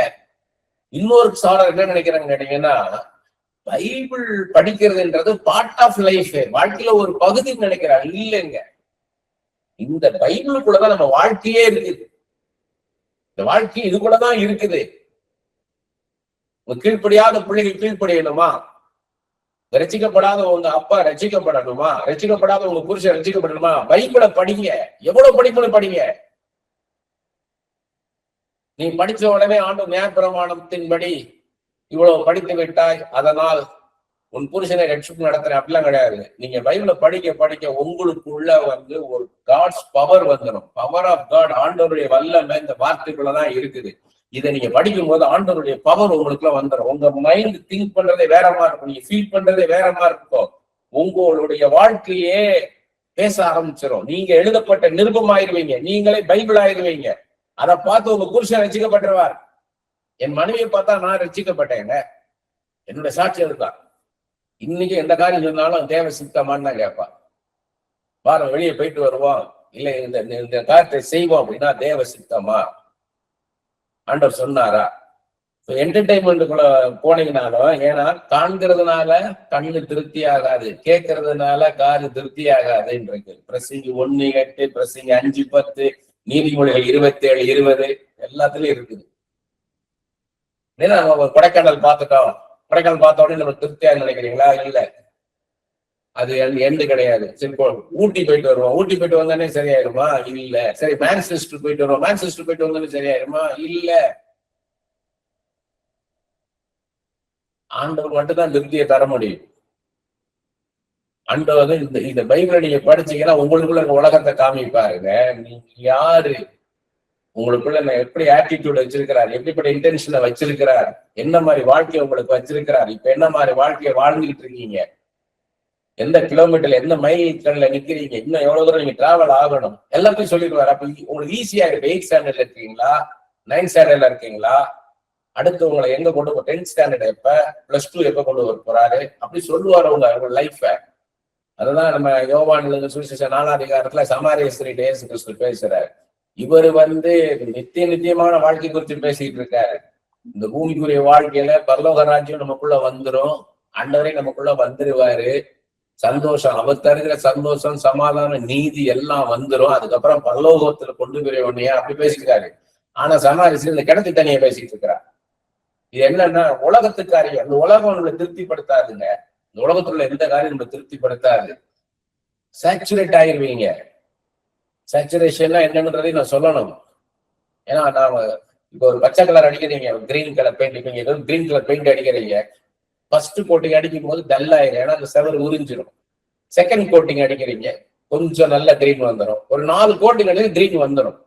இன்னொரு சாரர் என்ன நினைக்கிறாங்க கேட்டீங்கன்னா, பைபிள் படிக்கிறதுன்றது பார்ட் ஆஃப் லைஃப், வாழ்க்கையில ஒரு பகுதின்னு நினைக்கிறாங்க. இல்லைங்க, இந்த பைபிளுக்குள்ளதான் நம்ம வாழ்க்கையே இருக்குது. இந்த வாழ்க்கை இதுக்குள்ளதான் இருக்குது. கீழ்ப்படியாத பிள்ளைகள் கீழ்ப்படியணுமா? ரசிக்கப்படாத உங்க அப்பா ரசிக்கப்படணுமா? ரசிக்கப்படாத உங்க புருஷன் ரசிக்கப்படணுமா? பைபிளை படிங்க. எவ்வளவு படிப்புன்னு படிங்க. நீ படிச்ச உடனே ஆண்டு நியாயப்பிரமாணத்தின்படி இவ்வளவு படித்து விட்டாய், அதனால் உன் புருஷனை ரட்சிப்பு நடத்துறேன் அப்படிலாம் கிடையாது. நீங்க பைபிளை படிக்க படிக்க உங்களுக்குள்ள ஒரு காட்ஸ் பவர் வந்துடும். பவர் ஆஃப் காட், ஆண்டவருடைய வல்லமை இந்த வார்த்தைக்குள்ளதான் இருக்குது. இதை நீங்க படிக்கும் போது ஆண்டவருடைய பவர் உங்களுக்குள்ள வந்துடும். உங்க மைண்ட் திங்க் பண்றதே வேற மாதிரி இருக்கும், நீங்க ஃபீல் பண்றதே வேற மாதிரி இருக்கும். உங்களுடைய வாழ்க்கையே பேச ஆரம்பிச்சிடும். நீங்க எழுதப்பட்ட நிருபம் ஆயிருவீங்க, நீங்களே பைபிள் ஆயிருவீங்க. அதை பார்த்து உங்க புருஷன் ரசிக்கப்பட்டுருவார். என் மனைவியை பார்த்தா நான் ரசிக்கப்பட்டேங்க, என்னோட சாட்சி அதுதான். இன்னைக்கு எந்த காரியம் சொன்னாலும் தேவ சித்தமான்னு தான் கேட்பான். வாரம் வெளியே போயிட்டு வருவோம், இல்ல இந்த காரியத்தை செய்வோம் அப்படின்னா தேவ சித்தமா, ஆண்டவர் சொன்னாரா? என்டர்டைன்மெண்ட்டுக்குள்ள போனீங்கனாலும், ஏன்னா காண்கிறதுனால கண்ணு திருப்தி ஆகாது, கேட்கறதுனால காது திருப்தி ஆகாது. இன்றைக்கு பிரசங்கி 1:8, பிரசங்கி 5:10, நீதிமொழிகள் 27:20 எல்லாத்துலயும் இருக்குது. நம்ம கொடைக்கானல் பார்த்துட்டோம், கொடைக்கானல் பார்த்த உடனே நம்ம திருப்தியா நினைக்கிறீங்களா? இல்ல, அது எண்டு கிடையாது. சரி, ஊட்டி போயிட்டு வருவோம், ஊட்டி போயிட்டு வந்தானே சரியாயிருமா? இல்ல. சரி, மான்செஸ்டர் போயிட்டு வருவோம், மான்செஸ்டர் போயிட்டு வந்தானே சரியாயிருமா? இல்ல. ஆண்டவர் மட்டும் தான் திருப்தியை தர முடியும். ஆண்டவர் இந்த பைபிளை நீங்க படிச்சீங்கன்னா உங்களுக்குள்ள உலகத்தை காமிப்பாருங்க. நீங்க யாரு, உங்களுக்குள்ள எப்படி ஆட்டிடியூட் வச்சிருக்கிறார், எப்படிப்பட்ட இன்டென்ஷனை வச்சிருக்கிறார், என்ன மாதிரி வாழ்க்கையை உங்களுக்கு வச்சிருக்கிறார், இப்ப என்ன மாதிரி வாழ்க்கையை வாழ்ந்துகிட்டு இருக்கீங்க, எந்த கிலோமீட்டர்ல எந்த மைல்கள்ல நிக்கிறீங்க, இன்னும் எவ்வளவு தூரம் நீங்க டிராவல் ஆகணும், எல்லாத்தையும் சொல்லிடுவாரு. அப்ப உங்களுக்கு ஈஸியா இருக்கு. 8th ஸ்டாண்டர்ட்ல இருக்கீங்களா, 9th ஸ்டாண்டர்ட்ல இருக்கீங்களா, அடுத்து உங்களை எங்க கொண்டு போ, 10th ஸ்டாண்டர்ட் எப்ப, +2 எப்ப கொண்டு வர போறாரு, அப்படி சொல்லுவாரு உங்க லைஃப. அதுதான் நம்ம யோவான் சுவிசேஷம் 4ஆம் அதிகாரத்துல சமாரிய ஸ்திரீ இயேசு கிறிஸ்து பேசுறாரு. இவர் நித்தியமான வாழ்க்கை குறித்து பேசிட்டு இருக்காரு. இந்த பூமிக்குரிய வாழ்க்கையில பரலோக ராஜ்யம் நமக்குள்ள வந்துரும், ஆண்டவரே நமக்குள்ள வந்துருவாரு. சந்தோஷம், அவர் தருகிற சந்தோஷம், சமாதானம், நீதி எல்லாம் வந்துரும். அதுக்கப்புறம் பரலோகத்துல கொண்டு போய் உடனே அப்படி பேசிக்கிறாரு. ஆனா சமாரிசி இந்த கிணத்து தனியை பேசிட்டு இருக்கிறார். இது என்னன்னா உலகத்து காரியம். அந்த உலகம் நம்மளை திருப்திப்படுத்தாதுங்க. இந்த உலகத்துல எந்த காரியம் நம்மளை திருப்திப்படுத்தாது. சேச்சுரேட் ஆயிருவீங்க. சேச்சுரேஷன்னா என்னன்றதையும் நான் சொல்லணும். ஏன்னா நாம இப்போ ஒரு பச்சை கலர் அடிக்கிறீங்க, கிரீன் கலர் பெயிண்ட், இப்ப ஏதோ கிரீன் கலர் பெயிண்ட் அடிக்கிறீங்க. ஃபர்ஸ்ட் கோட்டிங் அடிக்கும் போது டல் ஆயிரும், ஏன்னா அந்த செவர் உறிஞ்சிடும். செகண்ட் கோட்டிங் அடிக்கிறீங்க, கொஞ்சம் நல்ல கிரீன் வந்துடும். ஒரு 4 கோட்டிங் அடிக்க கிரீன் வந்துடும்.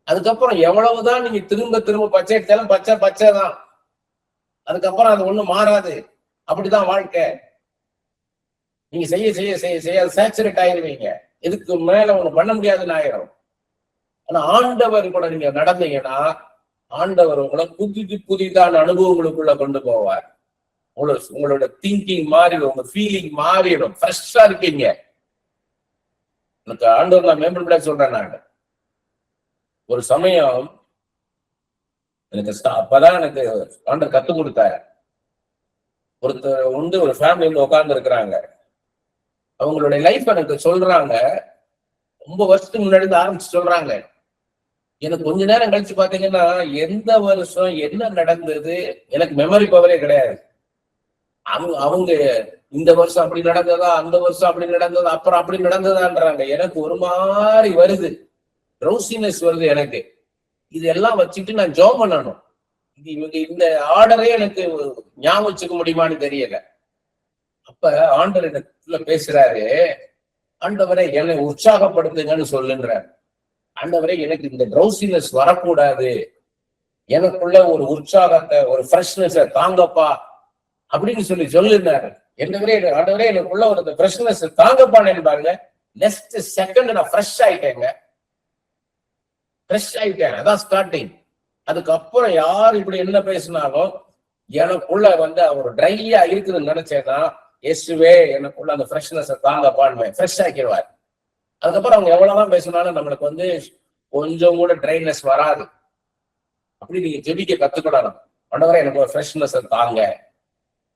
அதுக்கப்புறம் எவ்வளவுதான் நீங்க திரும்ப திரும்ப பச்சை அடிச்சாலும் பச்சை பச்சை தான். அதுக்கப்புறம் அது ஒண்ணும் மாறாது. அப்படிதான் வாழ்க்கை. நீங்க செய்ய செய்ய செய்ய செய்ய சேச்சுரேட் ஆயிருவீங்க. இதுக்கு மேல ஒண்ணு பண்ண முடியாதுன்னு ஆயிரும். ஆனா ஆண்டவர் கூட நீங்க நடந்தீங்கன்னா ஆண்டவர் உங்களை புதிதான அனுபவங்களுக்குள்ள கொண்டு போவார். உங்களோட திங்கிங் மாறிடும், உங்க ஃபீலிங் மாறிடும், ஃப்ரெஷ்ஷா இருக்கீங்க. எனக்கு ஆண்டவர் நான் மேம்பட சொல்றேன். நான் ஒரு சமயம் எனக்கு அப்பதான் எனக்கு ஆண்டவர் கத்துக் கொடுத்தாரு. ஒருத்தர் ஒரு ஃபேமிலி உட்கார்ந்து இருக்கிறாங்க. அவங்களுடைய லைஃப் எனக்கு சொல்றாங்க. ரொம்ப வருஷத்துக்கு முன்னாடி ஆரம்பிச்சு சொல்றாங்க. எனக்கு கொஞ்ச நேரம் கழிச்சு பாத்தீங்கன்னா எந்த வருஷம் என்ன நடந்தது எனக்கு மெமரி பவரே கிடையாது. அவங்க இந்த வருஷம் அப்படி நடந்ததா, அந்த வருஷம் அப்படி நடந்ததா, அப்புறம் அப்படி நடந்ததான்றாங்க. எனக்கு ஒரு மாதிரி வருது, ட்ரௌசினஸ் வருது எனக்கு. இதெல்லாம் வச்சுட்டு நான் ஜாப் பண்ணணும். இவங்க இந்த ஆர்டரே எனக்கு ஞாபகம் வச்சுக்க முடியுமான்னு தெரியல. அப்ப ஆண்டவர் எனக்குள்ள பேசுறாரு, ஆண்டவரை என்னை உற்சாகப்படுத்துங்கன்னு சொல்லுன்றார். ஆண்டவரை எனக்கு இந்த ட்ரௌசினஸ் வரக்கூடாது, எனக்குள்ள ஒரு உற்சாகத்தை, ஒரு ஃப்ரெஷ்னஸ் தாங்கப்பா அப்படின்னு சொல்லுனாரு. ஆண்டவரே எனக்குள்ள ஒரு ஃப்ரெஷ்னஸ் தாங்கப்பான்னு பாருங்க. நெக்ஸ்ட் செகண்ட் நான் ஃப்ரெஷ் ஆயிட்டேங்க. ஃப்ரெஷ் ஆயிட்டேன், அதான் ஸ்டார்டிங். அதுக்கப்புறம் யார் இப்படி என்ன பேசினாலும் எனக்குள்ள அவர் ட்ரையா இருக்குதுன்னு நினைச்சேன்னா, இயேசுவே எனக்குள்ள அந்த ஃப்ரெஷ்னஸ் தாங்கப்பான்னு ஃப்ரெஷ் ஆக்கிடுவார். அதுக்கப்புறம் அவங்க எவ்வளவுதான் பேசினாலும் நம்மளுக்கு கொஞ்சம் கூட ட்ரைனஸ் வராது. அப்படி நீங்க ஜெபிக்க கத்துக்கிடணும். ஆண்டவரே எனக்கு ஒரு ஃப்ரெஷ்னஸ் தாங்க.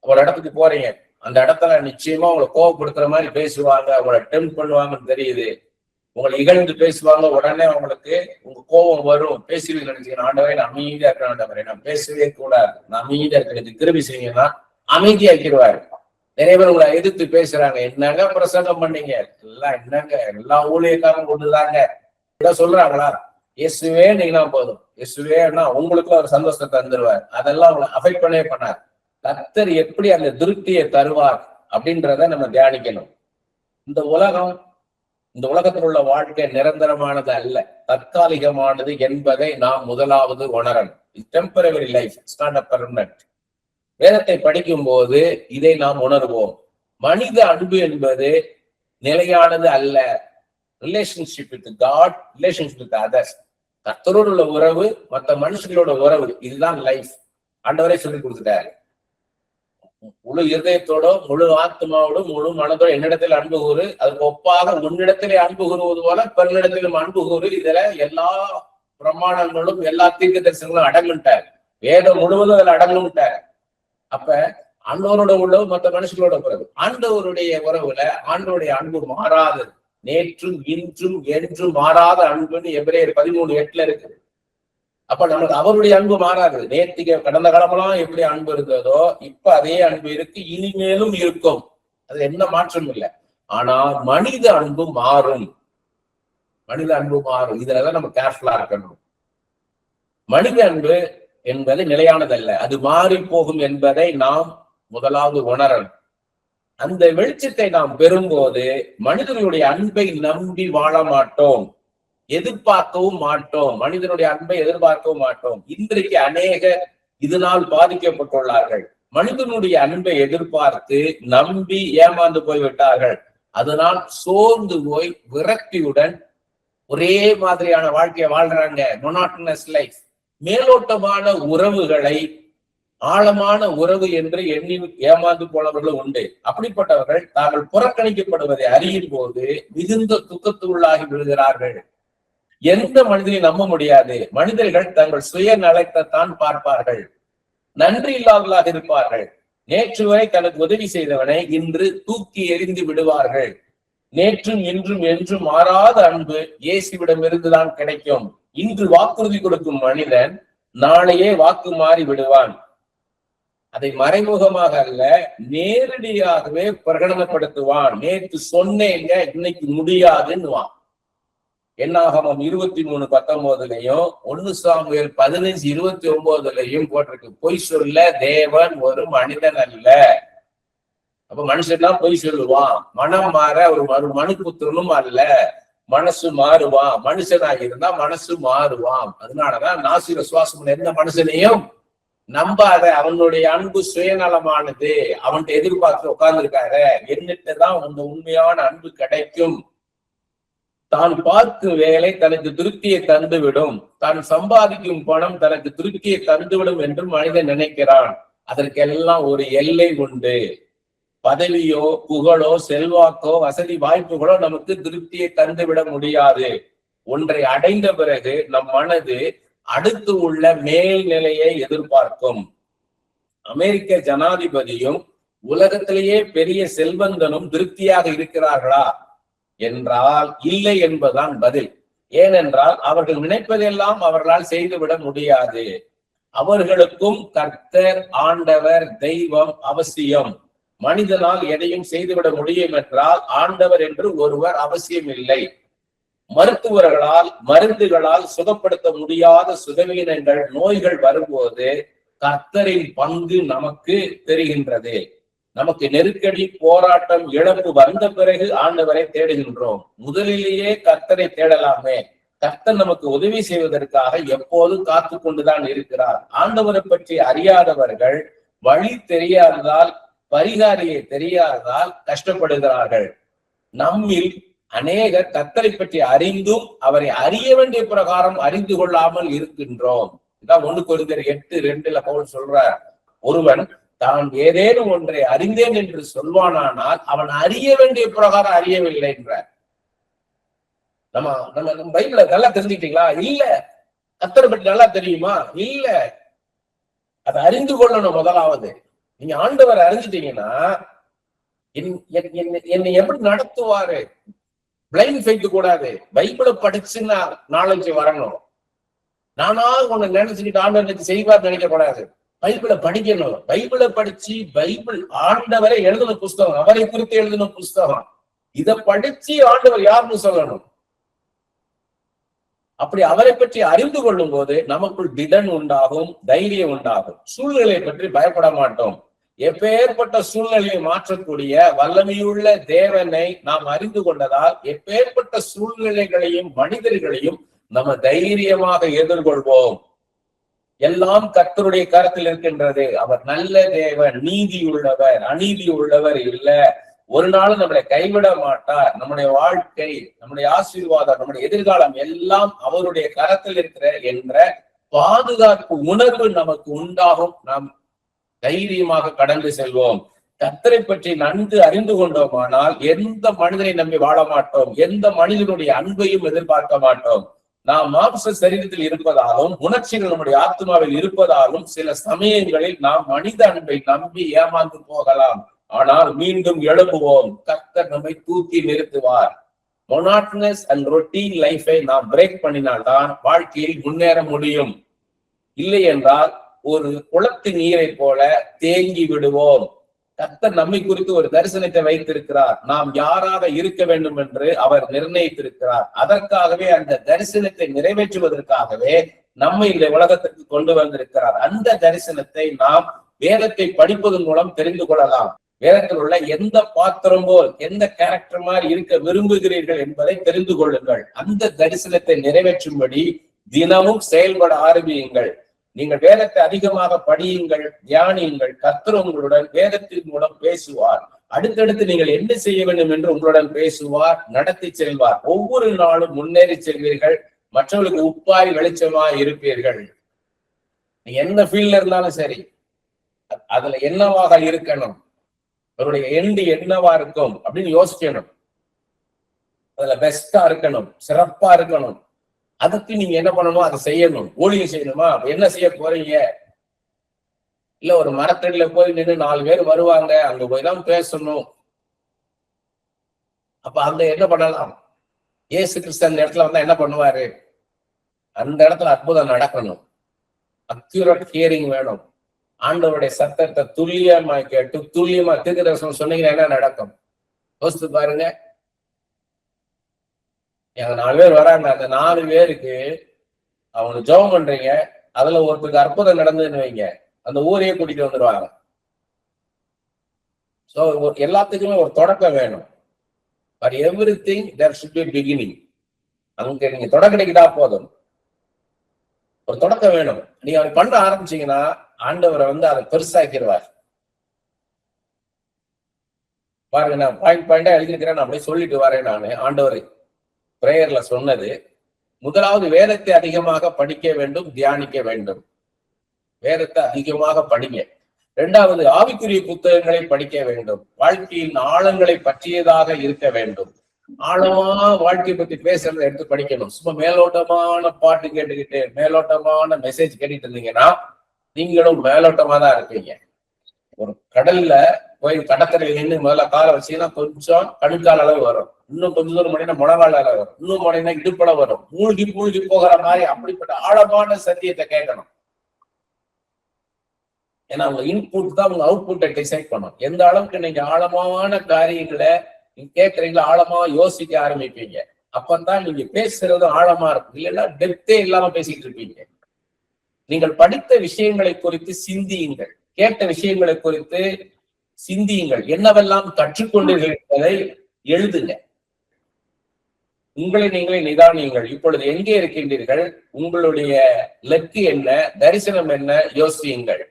ஒரு இடத்துக்கு போறீங்க, அந்த இடத்துல நிச்சயமா உங்களை கோவப்படுத்துற மாதிரி பேசுவாங்க, உங்களை டெம்ப் பண்ணுவாங்கன்னு தெரியுது. உங்களை இகழ்ந்து பேசுவாங்க, உடனே உங்களுக்கு உங்க கோபம் வரும். பேசுவீங்க நினைச்சீங்க, ஆண்டவரே நான் அமைதியா இருக்கிறேன், ஆண்டவரே நான் பேசவே கூடாது, நான் அமைதியா இருக்கிறது திரும்பி செய்யுங்கன்னா அமைதியாக்கிடுவாரு. நிறைய பேர் உங்களை எதிர்த்து பேசுறாங்க, என்னங்க பிரசங்கம் பண்ணீங்க, எல்லாம் என்னங்க எல்லா ஊழியக்காரங்க ஒண்ணுதாங்க சொல்றாங்களா? இயேசுவே நீங்கன்னா போதும், இயேசுவேன்னா உங்களுக்கு ஒரு சந்தோஷத்தை தந்துருவார். அதெல்லாம் உங்களை அஃபெக்ட் பண்ணவே பண்ணார். கர்த்தர் எப்படி அந்த திருப்தியை தருவார் அப்படின்றத நம்ம தியானிக்கணும். இந்த உலகத்தில் உள்ள வாழ்க்கை நிரந்தரமானது அல்ல, தற்காலிகமானது என்பதை நாம் முதலாவது உணரணும். Temporary life, it's not a permanent. வேதத்தை படிக்கும் போது இதை நாம் உணர்வோம். மனித அன்பு என்பது நிலையானது அல்ல. Relationship with God, relationship with others, கர்த்தரோடு உள்ள உறவு, மற்ற மனுஷங்களோட உறவு, இதுதான் லைஃப். ஆண்டவரே சொல்லி கொடுத்துட்டாரு. முழு இருதயத்தோட, முழு ஆத்மாவோடும், முழு மனதோட என்னிடத்தில் அன்பு கூறு, அதுக்கு ஒப்பாக உன்னிடத்திலே அன்பு கூறுவது போல பெருனிடத்திலும் அன்பு கூறு. இதுல எல்லா பிரமாணங்களும் எல்லா தீர்க்க தரிசனங்களும் அடங்குட்டார். வேதம் முழுவதும் அதுல அடங்குட்டார். அப்ப ஆண்டவரோட உறவு மற்ற மனுஷங்களோட உறவு, ஆண்டவருடைய உறவுல ஆண்டவருடைய அன்பு மாறாதது, நேற்றும் இன்றும் என்றும் மாறாத அன்புன்னு எபிரேயர் 13:8 இருக்குது. அப்ப நமக்கு அவருடைய அன்பு மாறாது. நேர்த்திக கடந்த காலமெல்லாம் எப்படி அன்பு இருந்ததோ இப்ப அதே அன்பு இருக்கு, இனிமேலும் இருக்கும். அது எந்த மாற்றம் இல்லை. ஆனா மனித அன்பு மாறும், மனித அன்பு மாறும். இதுலதான் நம்ம கேர்ஃபுல்லா இருக்கணும். மனித அன்பு என்பது நிலையானதல்ல, அது மாறி போகும் என்பதை நாம் முதலாவது உணரணும். அந்த வெளிச்சத்தை நாம் பெறும்போது மனிதனுடைய அன்பை நம்பி வாழ மாட்டோம், எதிர்பார்க்கவும் மாட்டோம். மனிதனுடைய அன்பை எதிர்பார்க்கவும் மாட்டோம். இன்றைக்கு அநேக இதனால் பாதிக்கப்பட்டுள்ளார்கள். மனிதனுடைய அன்பை எதிர்பார்த்து நம்பி ஏமாந்து போய்விட்டார்கள். அதனால் சோர்ந்து போய் விரக்தியுடன் ஒரே மாதிரியான வாழ்க்கையை வாழ்றாங்க. Monotonous life. மேலோட்டமான உறவுகளை ஆழமான உறவு என்று எண்ணி ஏமாந்து போனவர்களும் உண்டு. அப்படிப்பட்டவர்கள் தாங்கள் புறக்கணிக்கப்படுவதை அறியும் போது மிகுந்த துக்கத்துள்ளாகி விழுகிறார்கள். எந்த மனிதனையும் நம்ப முடியாது. மனிதர்கள் தங்கள் சுய நலத்தைத்தான் பார்ப்பார்கள், நன்றி இல்லாதவர்களாக இருப்பார்கள். நேற்று வரை தனக்கு உதவி செய்தவனை இன்று தூக்கி எறிந்து விடுவார்கள். நேற்றும் இன்றும் என்றும் மாறாத அன்பு இயேசுவிடம் இருந்துதான் கிடைக்கும். இன்று வாக்குறுதி கொடுக்கும் மனிதன் நாளையே வாக்கு மாறி விடுவான். அதை மறைமுகமாக அல்ல, நேரடியாகவே பிரகடனப்படுத்துவான். நேற்று சொன்னேங்க, இன்னைக்கு முடியாதுன்னுவான். என்னாகமம் 23:19 1 சாமுவேல் 15:29 போட்டிருக்கு. பொய் சொல்ல தேவன் ஒரு மனிதன் அல்ல. அப்ப மனுஷன் தான் பொய் சொல்லுவான். மனம் மாற ஒரு மனுபுத்திரனும் அல்ல, மனசு மாறுவான். மனுஷனாக இருந்தா மனசு மாறுவான். அதனாலதான் நாசிர சுவாசம் எந்த மனுஷனையும் நம்பாத. அவனுடைய அன்பு சுயநலமானது. அவன்கிட்ட எதிர்பார்த்து உட்கார்ந்து இருக்காரு. என்னிட்டுதான் அந்த உண்மையான அன்பு கிடைக்கும். தான் பார்க்கும் வேலை தனக்கு திருப்தியை தந்துவிடும், தான் சம்பாதிக்கும் பணம் தனக்கு திருப்தியை தந்துவிடும் என்று மனிதன் நினைக்கிறான். அதற்கெல்லாம் ஒரு எல்லை உண்டு. பதவியோ புகழோ செல்வாக்கோ வசதி வாய்ப்புகளோ நமக்கு திருப்தியை தந்துவிட முடியாது. ஒன்றை அடைந்த பிறகு நம் மனது அடுத்து உள்ள மேல்நிலையை எதிர்பார்க்கும். அமெரிக்க ஜனாதிபதியும் உலகத்திலேயே பெரிய செல்வந்தனும் திருப்தியாக இருக்கிறார்களா என்றால் இல்லை என்பதுதான் பதில். ஏனென்றால் அவர்கள் நினைப்பதெல்லாம் அவர்களால் செய்துவிட முடியாது. அவர்களுக்கும் கர்த்தர், ஆண்டவர், தெய்வம் அவசியம். மனிதனால் எதையும் செய்துவிட முடியும் என்றால் ஆண்டவர் என்று ஒருவர் அவசியம் இல்லை. மருத்துவர்களால் மருந்துகளால் சுகப்படுத்த முடியாத சுகவீனங்கள், நோய்கள் வரும்போது கர்த்தரின் பங்கு நமக்கு தெரிகின்றது. நமக்கு நெருக்கடி, போராட்டம், இழப்பு வந்த பிறகு ஆண்டவரை தேடுகின்றோம். முதலிலேயே கர்த்தரை தேடலாமே. கர்த்தர் நமக்கு உதவி செய்வதற்காக எப்போதும் காத்து கொண்டுதான் இருக்கிறார். ஆண்டவரை பற்றி அறியாதவர்கள் வழி தெரியாததால், பரிகாரியை தெரியாததால் கஷ்டப்படுகிறார்கள். நம்மில் அநேகர் கர்த்தரை பற்றி அறிந்தும் அவரை அறிய வேண்டிய பிரகாரம் அறிந்து கொள்ளாமல் இருக்கின்றோம். இதான் 1 கொரிந்தியர் 8:2 பவுல் சொல்றார். ஒருவன் தான் ஏதேனும் ஒன்றை அறிந்தேன் என்று சொல்வானானால் அவன் அறிய வேண்டிய பிரகாரம் அறியவில்லை என்றார். நம்ம நம்ம பைபிள நல்லா தெரிஞ்சுக்கிட்டீங்களா? இல்ல. கர்த்தரை பற்றி நல்லா தெரியுமா? இல்ல. அதை அறிந்து கொள்ளணும். முதலாவது நீங்க ஆண்டவரை அறிஞ்சிட்டீங்கன்னா என்னை எப்படி நடத்துவாரு? பிளைண்ட் ஃபெய்த் கூடாது. பைபிளை படிச்சுன்னா நாலேஜ் வரணும். நானா ஒண்ணு நினைச்சுக்கிட்டு ஆண்டவர் செய்வார் நினைக்க கூடாது. பைபிளை படிக்கணும். பைபிளை படிச்சு பைபிள் ஆண்டவரை எழுதின புஸ்தகம், அவரை குறித்து எழுதின புஸ்தகம். இதை படிச்சு ஆண்டவர் யாருன்னு சொல்லணும். அப்படி அவரை பற்றி அறிந்து கொள்ளும் போது நமக்குள் திடன் உண்டாகும், தைரியம் உண்டாகும். சூழ்நிலை பற்றி பயப்பட மாட்டோம். எப்பேற்பட்ட சூழ்நிலையை மாற்றக்கூடிய வல்லமையுள்ள தேவனை நாம் அறிந்து கொண்டதால் எப்பேற்பட்ட சூழ்நிலைகளையும் மனிதர்களையும் நம்ம தைரியமாக எதிர்கொள்வோம். எல்லாம் கர்த்தருடைய கரத்தில் இருக்கின்றது. அவர் நல்ல தேவன், நீதி உள்ளவர், அநீதி உள்ளவர் இல்ல. ஒரு நாளும் நம்மளை கைவிட மாட்டார். நம்முடைய வாழ்க்கை, நம்முடைய ஆசீர்வாதம், நம்முடைய எதிர்காலம் எல்லாம் அவருடைய கரத்தில் இருக்கிற என்ற பாதுகாப்பு உணர்வு நமக்கு உண்டாகும். நாம் தைரியமாக கடந்து செல்வோம். கர்த்தரை பற்றி நன்கு அறிந்து கொண்டோமானால் எந்த மனிதனை நம்பி வாழ மாட்டோம். எந்த மனிதனுடைய அன்பையும் எதிர்பார்க்க மாட்டோம். நாம் மாம்ச சரீரத்தில் இருப்பதாலும் உணர்ச்சிகள் நம்முடைய ஆத்மாவில் இருப்பதாலும் சில சமயங்களில் நாம் மனித அன்பை நம்பி ஏமாந்து போகலாம். ஆனால் மீண்டும் எழுப்புவோம். கர்த்தர் நம்மை தூக்கி நிறுத்துவார். மொனாட்டனஸ் அண்ட் ரொட்டீன் லைஃபை நாம் பிரேக் பண்ணினால்தான் வாழ்க்கையில் முன்னேற முடியும். இல்லை என்றால் ஒரு குளத்து நீரை போல தேங்கி விடுவோம். கர்த்தர் நம்மை குறித்து ஒரு தரிசனத்தை வைத்திருக்கிறார். நாம் யாராக இருக்க வேண்டும் என்று அவர் நிர்ணயித்திருக்கிறார். அதற்காகவே அந்த தரிசனத்தை நிறைவேற்றுவதற்காகவே நம்மை இந்த உலகத்திற்கு கொண்டு வந்திருக்கிறார். அந்த தரிசனத்தை நாம் வேதத்தை படிப்பதன் மூலம் தெரிந்து கொள்ளலாம். வேதத்தில் உள்ள எந்த பாத்திரம் போல் எந்த கேரக்டர் மாதிரி இருக்க விரும்புகிறீர்கள் என்பதை தெரிந்து கொள்ளுங்கள். அந்த தரிசனத்தை நிறைவேற்றும்படி தினமும் செயல்பட ஆரம்பியுங்கள். நீங்கள் வேதத்தை அதிகமாக படியுங்கள், தியானியுங்கள். கர்த்தர் உங்களுடன் வேதத்தின் மூலம் பேசுவார். அடுத்தடுத்து நீங்கள் என்ன செய்ய வேண்டும் என்று உங்களுடன் பேசுவார், நடத்தி செல்வார். ஒவ்வொரு நாளும் முன்னேறி செல்வீர்கள். மற்றவர்களுக்கு உப்பாய் வெளிச்சமாய் இருப்பீர்கள். நீங்க என்ன ஃபீல்ட்ல இருந்தாலும் சரி, அதுல என்னவாக இருக்கணும், அவருடைய எண்டு என்னவா இருக்கும் அப்படின்னு யோசிக்கணும். அதுல பெஸ்டா இருக்கணும், சிறப்பா இருக்கணும். அதுக்கு நீங்க என்ன பண்ணணுமோ அதை செய்யணும். ஊழியம் செய்யணுமா, என்ன செய்ய போறீங்க? இல்ல ஒரு மரத்தடியில போய் நின்று 4 பேர் வருவாங்க, அங்க போய் தான் பேசணும். அப்ப அங்க என்ன பண்ணலாம்? இயேசு கிறிஸ்து அந்த இடத்துல வந்தா என்ன பண்ணுவாரு? அந்த இடத்துல அற்புதம் நடக்கணும். அக்யூரேட் ஹியரிங் வேணும். ஆண்டவருடைய சத்தத்தை துல்லியமா கேட்டு துல்லியமா தீர்க்கதரிசனம் சொன்னீங்கன்னா என்ன நடக்கும்? யோசித்து பாருங்க. எங்க 4 பேர் வராங்க, அந்த 4 பேருக்கு அவங்க ஜெபம் பண்றீங்க, அதுல ஒருத்தருக்கு அற்புதம் நடந்ததுன்னு வைங்க, அந்த ஊரையே கூட்டிட்டு வந்துருவாங்க. சோ எல்லாத்துக்குமே ஒரு தொடக்கம் வேணும். For everything there should be beginning. அங்க நீங்க தொடங்கிட்டா போதும், ஒரு தொடக்கம் வேணும். நீங்க அதை பண்ண ஆரம்பிச்சீங்கன்னா ஆண்டவரை அதை பெருசாக்கிடுவார். பாருங்க, நான் பாயிண்டா எழுதிருக்கிறேன், நான் அப்படியே சொல்லிட்டு வரேன். நானு ஆண்டவர் பிரேயர்ல சொன்னது, முதலாவது வேதத்தை அதிகமாக படிக்க வேண்டும், தியானிக்க வேண்டும். வேதத்தை அதிகமாக படிங்க. 2வது ஆவிக்குரிய புத்தகங்களை படிக்க வேண்டும். வாழ்க்கையின் ஆழங்களை பற்றியதாக இருக்க வேண்டும். ஆழமா வாழ்க்கை பத்தி பேசுறதை எடுத்து படிக்கணும். சும்மா மேலோட்டமான பாட்டு கேட்டுக்கிட்டு மேலோட்டமான மெசேஜ் கேட்டுட்டு இருந்தீங்கன்னா நீங்களும் மேலோட்டமா தான் இருப்பீங்க. ஒரு கடல்ல போய் கடற்கரையில் நின்று முதல்ல காலை வச்சீங்கன்னா கொஞ்சம் கணுக்கால் அளவு வரும். இன்னும் கொஞ்சம் தூரம் மணினா முழங்கால் அளவு வரும். இன்னும் மணினா இடுப்பள வரும். மூழ்கி போகிற மாதிரி அப்படிப்பட்ட ஆழமான சத்தியத்தை கேட்கணும். ஏன்னா உங்க இன்புட் தான் உங்க அவுட்புட்டை டிசைட் பண்ணும். எந்த அளவுக்கு நீங்க ஆழமான காரியங்களை நீங்க கேட்கறீங்களா, ஆழமா யோசிக்க ஆரம்பிப்பீங்க. அப்பதான் நீங்க பேசுறது ஆழமா இருக்கும். இல்லைன்னா டெப்தே இல்லாம பேசிட்டு இருப்பீங்க. நீங்கள் படித்த விஷயங்களை குறித்து சிந்தியுங்கள். கேட்ட விஷயங்களை குறித்து சிந்தியுங்கள். என்னவெல்லாம் கற்றுக்கொண்டீர்கள் என்பதை எழுதுங்க. உங்களை நீங்களே நிதானியுங்கள். இப்பொழுது எங்கே இருக்கின்றீர்கள்? உங்களுடைய இலக்கு என்ன? தரிசனம் என்ன? யோசியுங்கள்.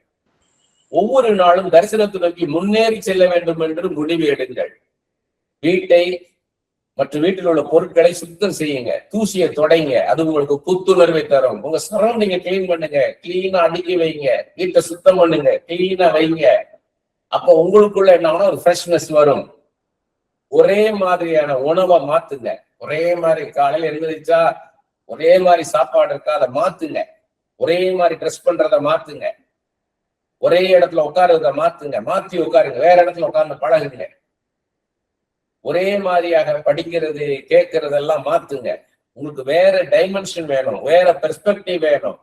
ஒவ்வொரு நாளும் தரிசனத்தை நோக்கி முன்னேறி செல்ல வேண்டும் என்று முடிவு எடுங்கள். வீட்டை மற்றும் வீட்டில் உள்ள பொருட்களை சுத்தம் செய்யுங்க. தூசியை தொடைங்க. அது உங்களுக்கு புத்துணர்வை தரும். உங்க சரௌண்டிங்க கிளீன் பண்ணுங்க. கிளீனா அடுக்கி வைங்க. வீட்டை சுத்தம் பண்ணுங்க. கிளீனா வைங்க. அப்ப உங்களுக்குள்ள என்ன ஒரு ஃப்ரெஷ்னஸ் வரும். ஒரே மாதிரியான உணவை மாத்துங்க. ஒரே மாதிரி காலையில எழுந்திரிச்சா ஒரே மாதிரி சாப்பாடு இருக்கா, அதை மாத்துங்க. ஒரே மாதிரி ட்ரெஸ் பண்றதை மாத்துங்க. ஒரே இடத்துல உட்காருறத மாத்துங்க. மாத்தி உட்காருங்க. வேற இடத்துல உட்கார்ந்து பழகுங்க. ஒரே மாதிரியாக படிக்கிறது கேட்கறதெல்லாம் மாத்துங்க. உங்களுக்கு வேற டைமென்ஷன் வேணும், வேற பெர்ஸ்பெக்டிவ் வேணும்.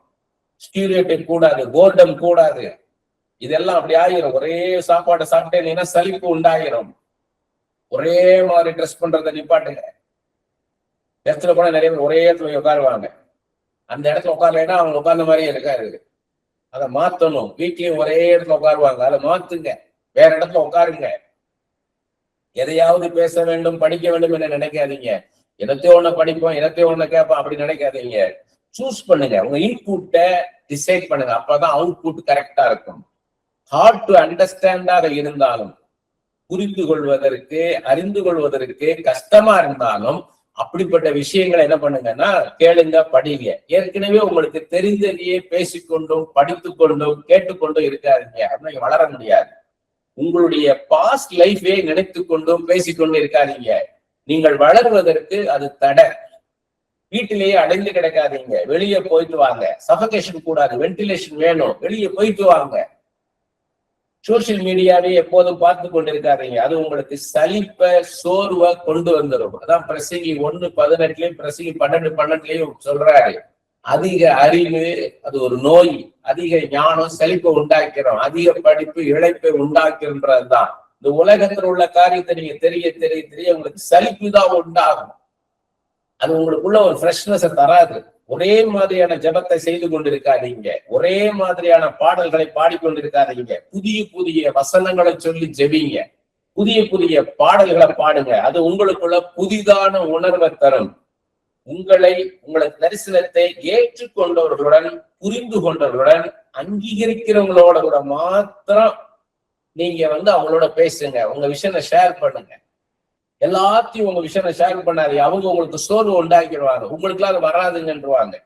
ஸ்டீரியோடைப் கூடாது, போர்டம் கூடாது. இதெல்லாம் அப்படி ஆகிரும். ஒரே சாப்பாட்டை சாப்பிட்டேன்னா சலிப்பு உண்டாகிரும். ஒரே மாதிரி ட்ரெஸ் பண்றதை நிப்பாட்டுங்க. இடத்துல கூட நிறைய பேர் ஒரே இடத்துல உட்காருவாங்க. அந்த இடத்துல உட்காரலைன்னா அவங்க உட்கார்ந்த மாதிரியே இருக்காது. அதை மாத்தணும். வீட்லயும் ஒரே இடத்துல உட்காருவாங்க, அதை மாத்துங்க. வேற இடத்துல உட்காருங்க. எதையாவது பேச வேண்டும், படிக்க வேண்டும் என்று நினைக்காதீங்க. இடத்தையோ ஒண்ணு படிப்போம், இடத்தையோ ஒண்ணு கேட்போம் அப்படி நினைக்காதீங்க. சூஸ் பண்ணுங்க. உங்க இன்புட்டை டிசைட் பண்ணுங்க. அப்பதான் அவுட்புட் கரெக்டா இருக்கும். ஹார்ட் டு அண்டர்ஸ்டாண்டாக இருந்தாலும், புரிந்து கொள்வதற்கு, அறிந்து கொள்வதற்கு கஷ்டமா இருந்தாலும் அப்படிப்பட்ட விஷயங்களை என்ன பண்ணுங்கன்னா கேளுங்க, படிங்க. ஏற்கனவே உங்களுக்கு தெரிந்ததையே பேசிக்கொண்டும் படித்து கொண்டும் கேட்டுக்கொண்டும் இருக்காதீங்க. அப்படின்னு வளர முடியாது. உங்களுடைய பாஸ்ட் லைஃபை நினைத்து கொண்டும் பேசிக்கொண்டு இருக்காதீங்க. நீங்கள் வளர்வதற்கு அது தடை. வீட்டிலேயே அடைந்து கிடக்காதீங்க. வெளியே போயிட்டு வாங்க. சஃபகேஷன் கூடாது, வென்டிலேஷன் வேணும். வெளியே போயிட்டு வாங்க. சோசியல் மீடியாவே எப்போதும் பார்த்து கொண்டிருக்காதீங்க. அது உங்களுக்கு சலிப்ப சோர்வை கொண்டு வந்துடும். அதான் பிரசங்கி 1:18 பிரசங்கி 12:12 சொல்றாரு. அதிக அறிவு அது ஒரு நோய், அதிக ஞானம் செழிப்பை உண்டாக்கிறோம், அதிக படிப்பு இழைப்பை உண்டாக்குறதுதான். இந்த உலகத்தில் உள்ள காரியத்தை நீங்க தெரிய தெரிய தெரிய உங்களுக்கு சலிப்பு தான் உண்டாகும். அது உங்களுக்குள்ள ஒரு ஃப்ரெஷ்னஸை தராது. ஒரே மாதிரியான ஜபத்தை செய்து கொண்டிருக்காதீங்க. ஒரே மாதிரியான பாடல்களை பாடிக்கொண்டிருக்காதீங்க. புதிய புதிய வசனங்களை சொல்லி ஜெபிங்க. புதிய புதிய பாடல்களை பாடுங்க. அது உங்களுக்குள்ள புதிதான உணர்வை தரும். உங்களை தரிசனத்தை ஏற்றுக்கொண்டவர்களுடன், புரிந்து கொண்டவர்களுடன், அங்கீகரிக்கிறவங்களோட கூட மாத்திரம் நீங்க அவங்களோட பேசுங்க. உங்க விஷயத்தை ஷேர் பண்ணுங்க. எல்லாத்தையும் உங்க விஷயத்தை ஷேர் பண்ணாரு. அவங்க உங்களுக்கு சோர்வு உண்டாக்கிடுவாங்க. உங்களுக்குலாம் அது வராதுங்கன்றுவாங்க.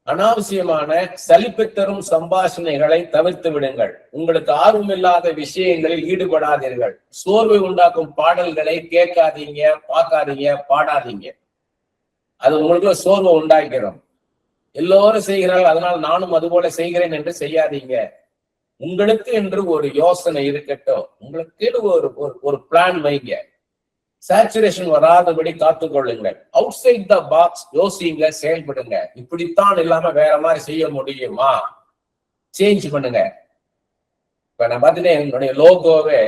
அனாவசியமான சலிப்பை தரும் சம்பாஷணைகளை தவிர்த்து விடுங்கள். உங்களுக்கு ஆர்வம் இல்லாத விஷயங்களில் ஈடுபடாதீர்கள். சோர்வை உண்டாக்கும் பாடல்களை கேட்காதீங்க, பார்க்காதீங்க, பாடாதீங்க. அது உங்களுக்கு சோர்வை உண்டாக்கிறோம். எல்லோரும் செய்கிறார்கள், அதனால் நானும் அது போல செய்கிறேன் என்று செய்யாதீங்க. உங்களுக்கு என்று ஒரு யோசனை இருக்கட்டும். உங்களுக்கு ஒரு பிளான் வைங்க. சேச்சுரேஷன் வராதபடி காத்துக்கொள்ளுங்கள். அவுட் சைட் த பாக்ஸ் யோசிங்க, செயல்படுங்க. இப்படித்தான் இல்லாம வேற மாதிரி செய்ய முடியுமா? சேஞ்ச் பண்ணுங்க. இப்ப நான் பாத்தீங்கன்னா என்னுடைய லோகோவே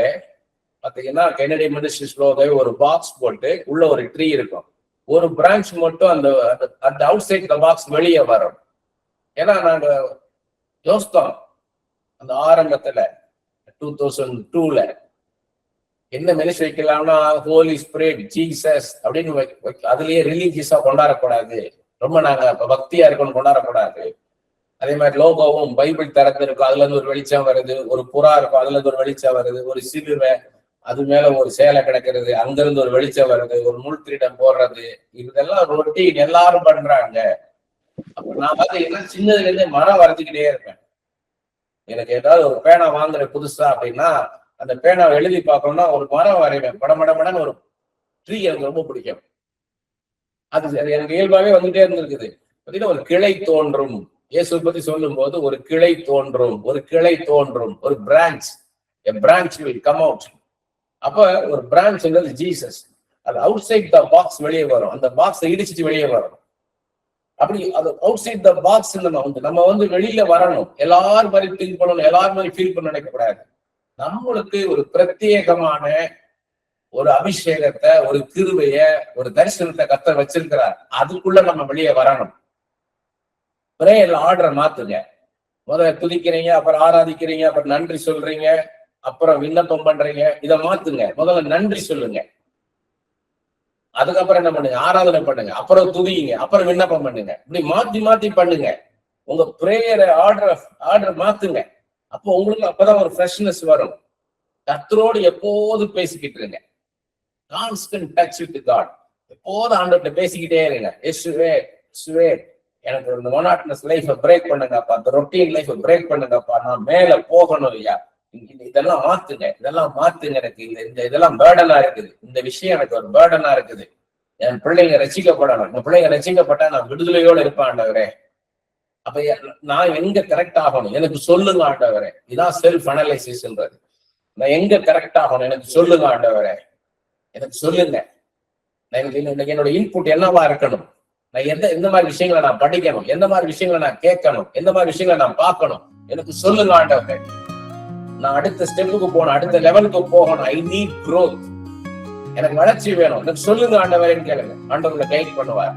பாத்தீங்கன்னா கெனடி மினிஸ்ட்ரிஸ் லோகோவே ஒரு பாக்ஸ் போட்டு உள்ள ஒரு ட்ரீ இருக்கும். ஒரு பிரான்ச் மட்டும் அந்த அவுட் சைட் த பாக்ஸ் வெளியே வரும். ஏன்னா நாங்க யோசித்தோம் அந்த ஆரம்பத்துல 2002ல என்ன மினிஸ்ட்ரி வைக்கலாம்னா ஹோலி ஸ்பிரிட், ஜீசஸ் அப்படின்னு அதுலயே ரிலீஜியஸா கொண்டாடக்கூடாது. ரொம்ப நாங்க பக்தியா இருக்கணும் கொண்டாடக்கூடாது. அதே மாதிரி லோகோவும் பைபிள் திறந்து இருக்கும், அதுல இருந்து ஒரு வெளிச்சம் வருது. ஒரு புறா இருக்கும், அதுல இருந்து ஒரு வெளிச்சம் வருது. ஒரு சிலுவை, அது மேல ஒரு சேலை கிடக்கிறது, அங்கிருந்து ஒரு வெளிச்சம் வருது. ஒரு முள் கிரீடம் போடுறது, இதெல்லாம் ரொட்டீன் எல்லாரும் பண்றாங்க. அப்ப நான் பாத்தீங்கன்னா சின்னதுல இருந்தே மரம் வரைஞ்சுக்கிட்டே இருப்பேன். எனக்கு ஏதாவது ஒரு பேனா வாங்குற புதுசா அப்படின்னா அந்த பேனாவை எழுதி பார்க்கணும்னா ஒரு மரம் வரைவேன். படமடமடன்னு ஒரு ட்ரீ எனக்கு ரொம்ப பிடிக்கும். அது எனக்கு இயல்பாவே வந்துட்டே இருந்திருக்குது. பார்த்தீங்கன்னா ஒரு கிளை தோன்றும். இயேசு பத்தி சொல்லும் போது ஒரு கிளை தோன்றும், ஒரு கிளை தோன்றும், ஒரு branch, a branch will come out. அப்ப ஒரு பிரான்ச்ங்கிறது ஜீசஸ். அது அவுட் சைட் த பாக்ஸ் வெளியே வரும். அந்த பாக்ஸை இடிச்சிட்டு வெளியே வரும். அப்படி அது அவுட் சைட் த பாக்ஸ் நம்ம வெளியில வரணும். எல்லாரும் மாதிரி திங்க் பண்ணணும், எல்லாரும் மாதிரி ஃபீல் பண்ண நினைக்கக்கூடாது. நம்மளுக்கு ஒரு பிரத்யேகமான ஒரு அபிஷேகத்தை, ஒரு கிருபைய, ஒரு தரிசனத்தை கர்த்தர் வச்சிருக்கிறார். அதுக்குள்ள நம்ம வெளியே வரணும். பிரேயர்ல ஆர்டரை மாத்துங்க. முதல்ல துதிக்கிறீங்க, அப்புறம் ஆராதிக்கிறீங்க, அப்புறம் நன்றி சொல்றீங்க, அப்புறம் விண்ணப்பம் பண்றீங்க. இதை மாத்துங்க. முதல்ல நன்றி சொல்லுங்க, அதுக்கப்புறம் என்ன பண்ணுங்க, ஆராதனை பண்ணுங்க, அப்புறம் துதிங்க, அப்புறம் விண்ணப்பம் பண்ணுங்க. இப்படி மாத்தி மாத்தி பண்ணுங்க. உங்க பிரேயரை ஆர்டர் மாத்துங்க. அப்போ உங்களுக்கு அப்பதான் ஒரு ஃப்ரெஷ்னஸ் வரும். கர்த்தரோடு எப்போது பேசிக்கிட்டு இருங்க. Constant touch with God. எப்போது ஆண்டவர்கிட்ட பேசிக்கிட்டே இருங்க. இயேசுவே எனக்கு இந்த மோனாட்டனஸ் லைஃபை பிரேக் பண்ணுங்கப்பா, அந்த ரொட்டீன் லைஃபை பிரேக் பண்ணுங்கப்பா, நான் மேல போகணும் ஐயா, இதெல்லாம் மாத்துங்க, இதெல்லாம் மாத்துங்க. எனக்கு இதெல்லாம் பேர்டனா இருக்குது. இந்த விஷயம் எனக்கு ஒரு பேர்டனா இருக்குது. என் பிள்ளைங்க ரசிக்கப்படணும். என் பிள்ளைங்க ரசிக்கப்பட்டா நான் விடுதலையோடு இருப்பேன் ஆண்டவரே. அப்ப நான் எங்க கரெக்ட் ஆகணும் எனக்கு சொல்லுங்க ஆண்டவரே. இதான் செல்ஃப் அனலைசிஸ்ன்றது. நான் எங்க கரெக்ட் ஆகணும் எனக்கு சொல்லுங்க ஆண்டவரே. எனக்கு சொல்லுங்க. என்னோட இன்புட் என்னவா இருக்கணும்? நான் எந்த மாதிரி விஷயங்களை நான் படிக்கணும், எந்த மாதிரி விஷயங்களை நான் கேட்கணும், எந்த மாதிரி விஷயங்களை நான் பார்க்கணும், எனக்கு சொல்லுங்க ஆண்டவரே. நான் அடுத்த ஸ்டெப்புக்கு போகணும், அடுத்த லெவலுக்கு போகணும். I need growth. எனக்கு வளர்ச்சி வேணும், எனக்கு சொல்லுங்க ஆண்டவரேன்னு கேளுங்க. ஆண்டவரை கைட் பண்ணுவார்.